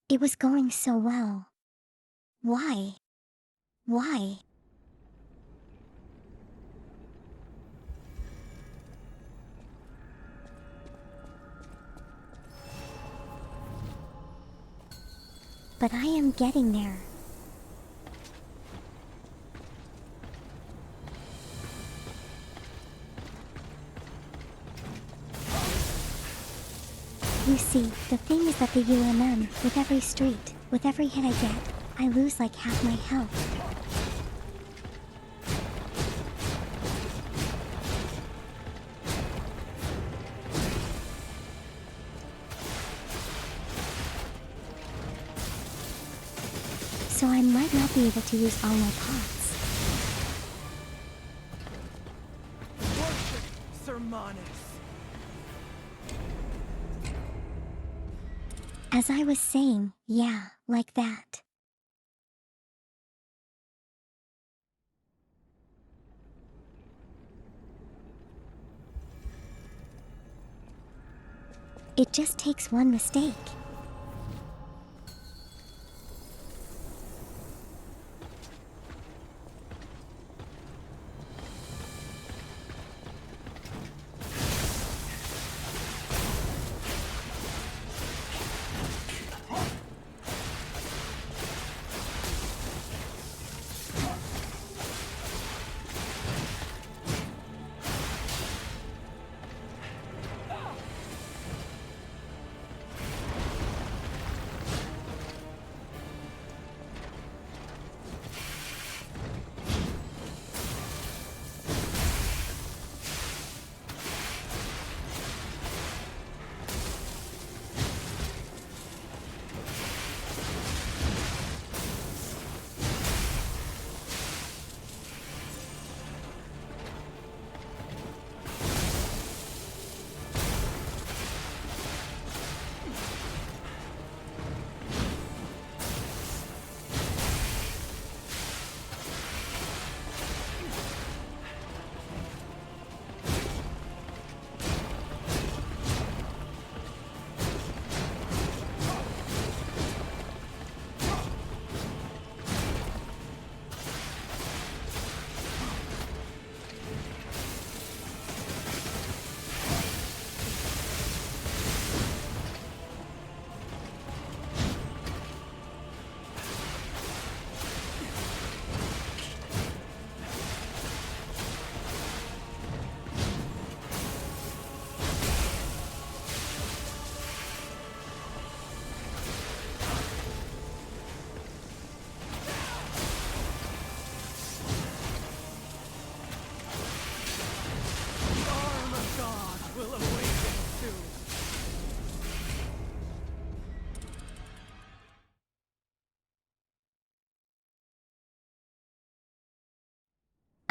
It was going so well. Why? Why? But I am getting there. You see, the thing is that the UMM, with every street, with every hit I get, I lose like half my health. So I might not be able to use all my pots.
Worship Sermanus.
As I was saying, yeah, like that. It just takes one mistake.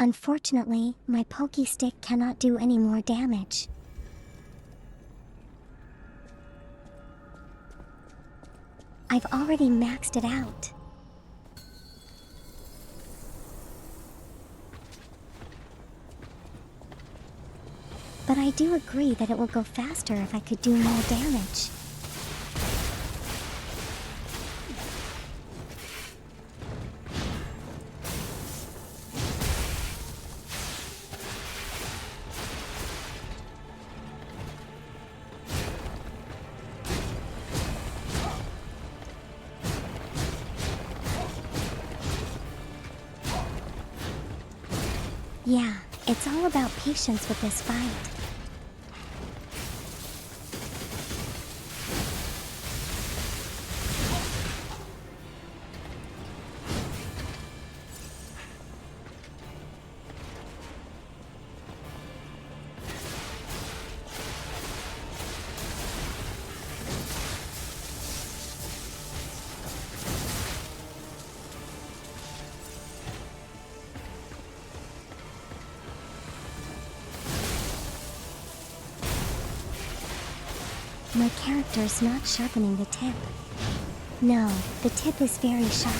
Unfortunately, my pokey stick cannot do any more damage. I've already maxed it out. But I do agree that it will go faster if I could do more damage. Yeah, it's all about patience with this fight. My character's not sharpening the tip. No, the tip is very sharp.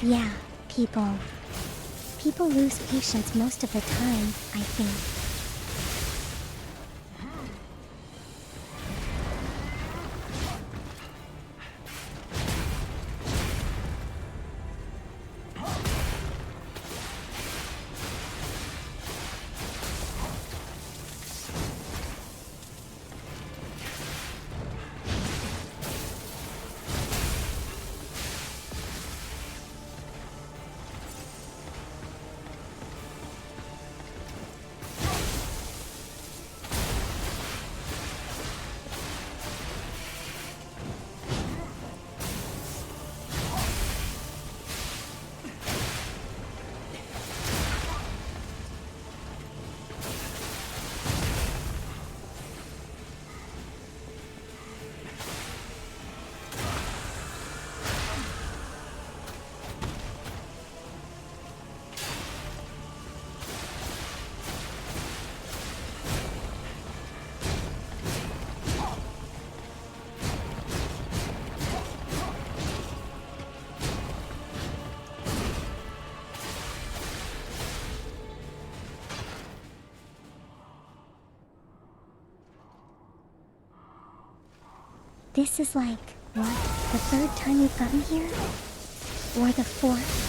Yeah, people. People lose patience most of the time, I think. This is like, what, the third time we've gotten here? Or the fourth?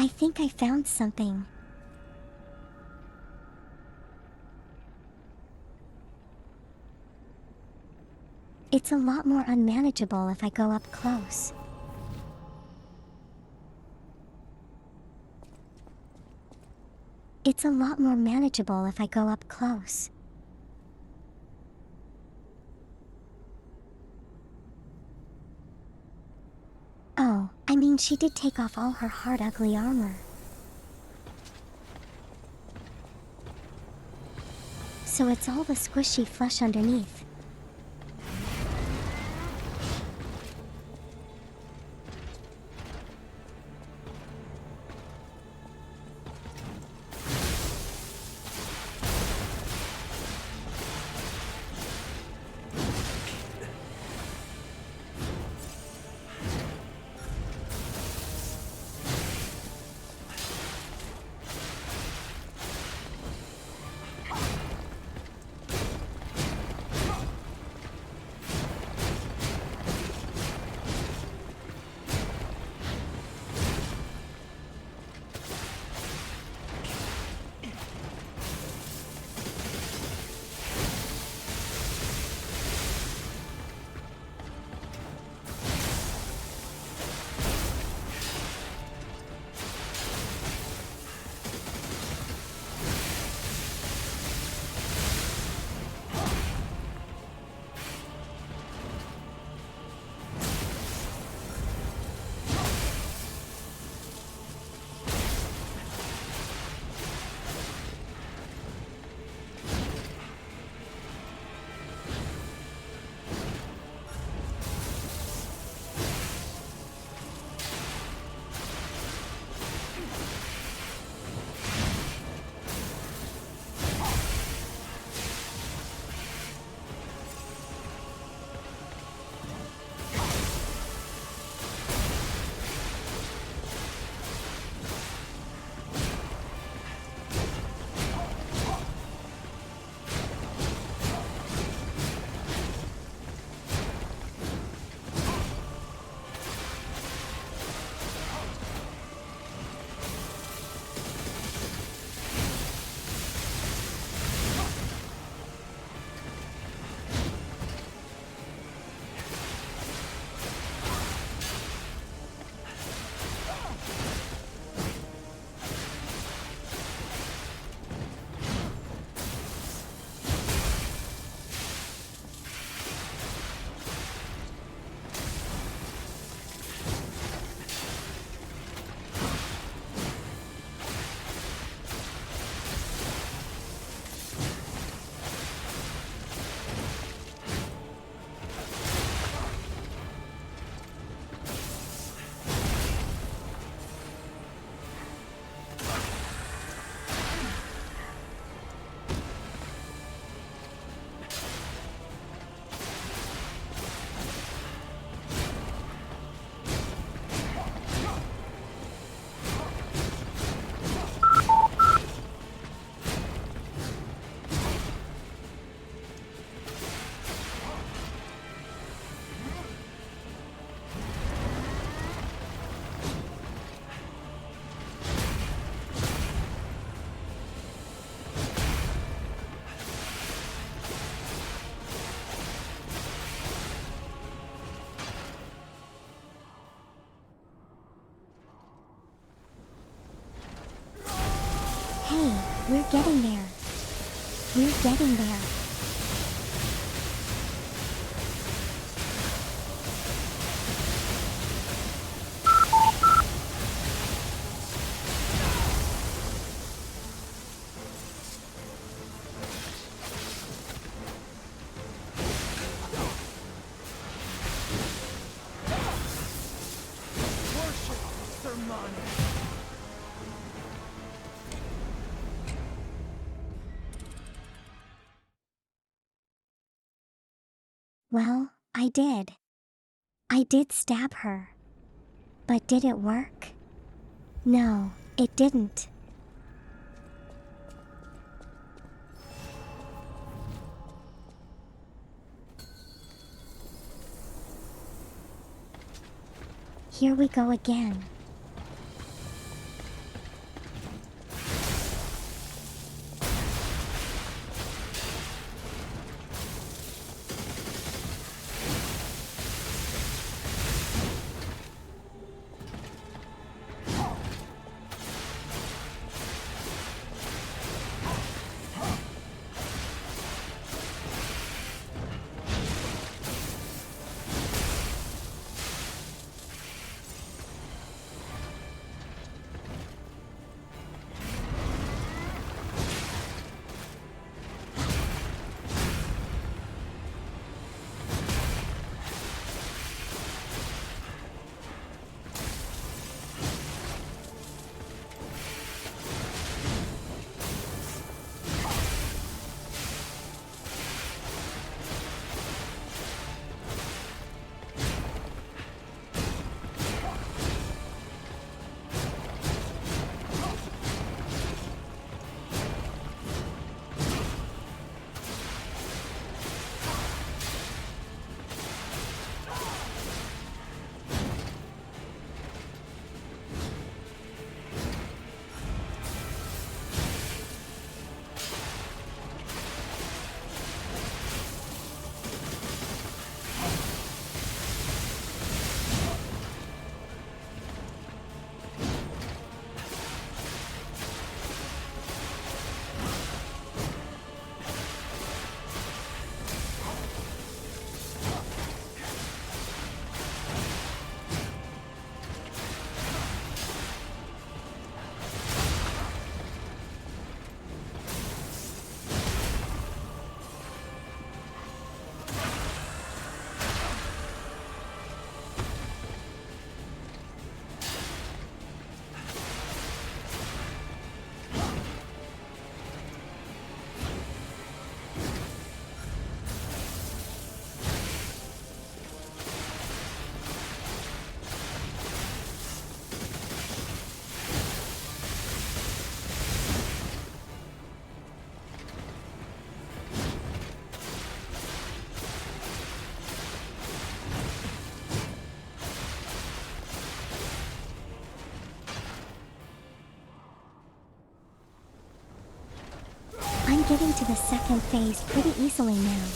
I think I found something. It's a lot more unmanageable if I go up close. It's a lot more manageable if I go up close. Oh, I mean, she did take off all her hard, ugly armor. So it's all the squishy flesh underneath. Hey, we're getting there. We're getting there. Well, I did. I did stab her. But did it work? No, it didn't. Here we go again. getting to the second phase pretty easily now.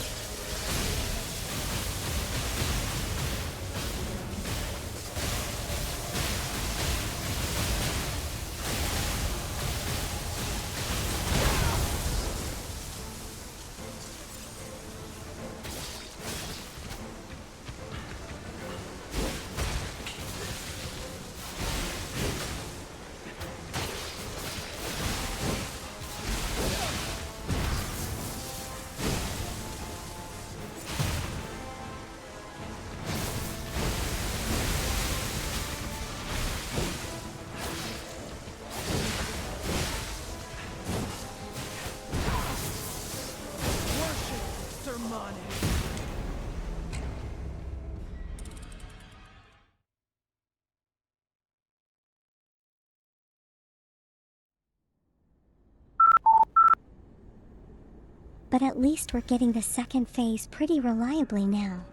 But at least we're getting the second phase pretty reliably now.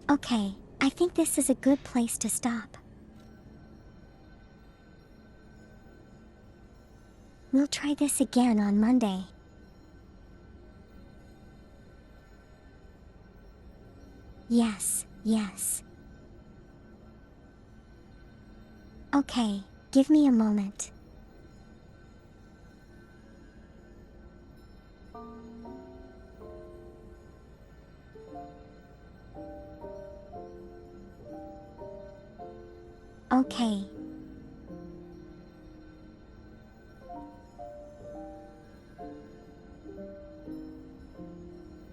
Okay, I think this is a good place to stop. We'll try this again on Monday. Yes, yes. Okay, give me a moment. Okay.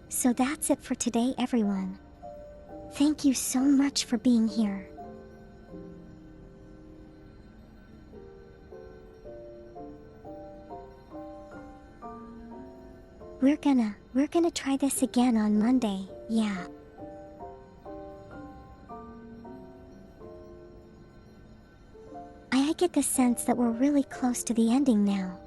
So that's it for today, everyone. Thank you so much for being here. We're gonna try this again on Monday, yeah. I get the sense that we're really close to the ending now.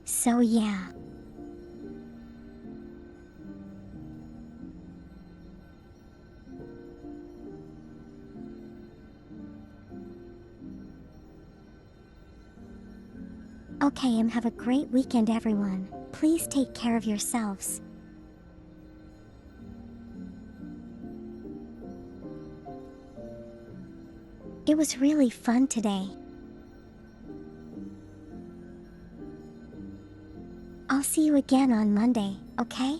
So yeah. Okay, and have a great weekend, everyone. Please take care of yourselves. It was really fun today. I'll see you again on Monday, okay?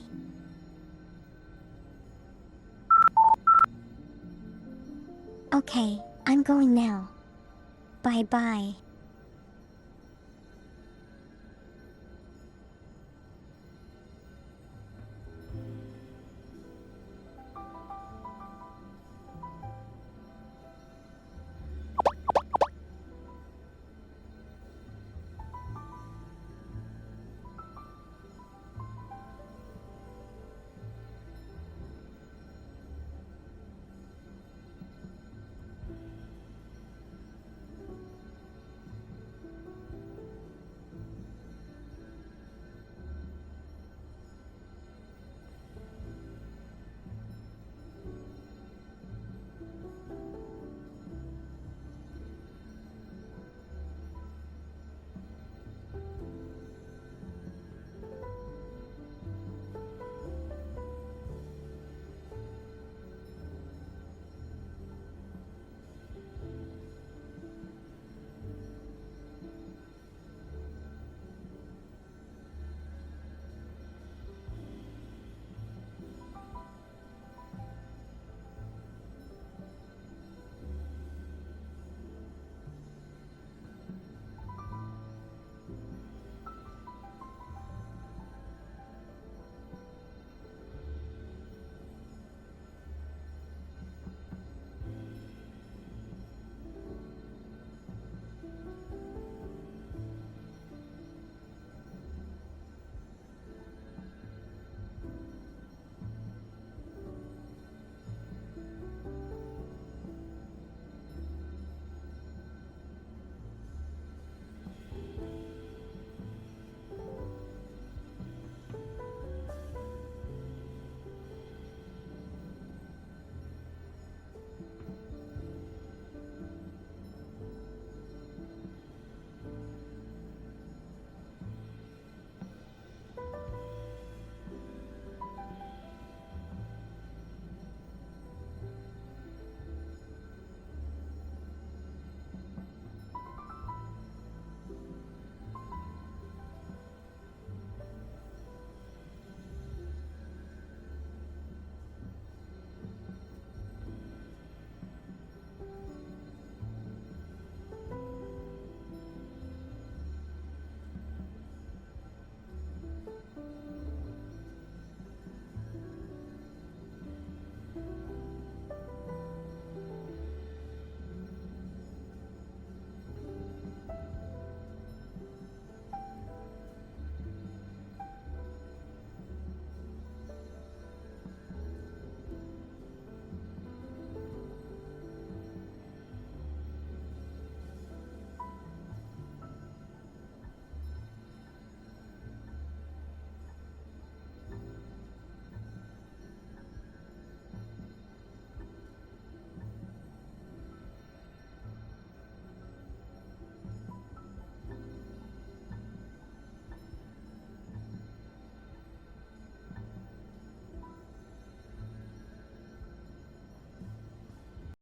Okay, I'm going now. Bye-bye.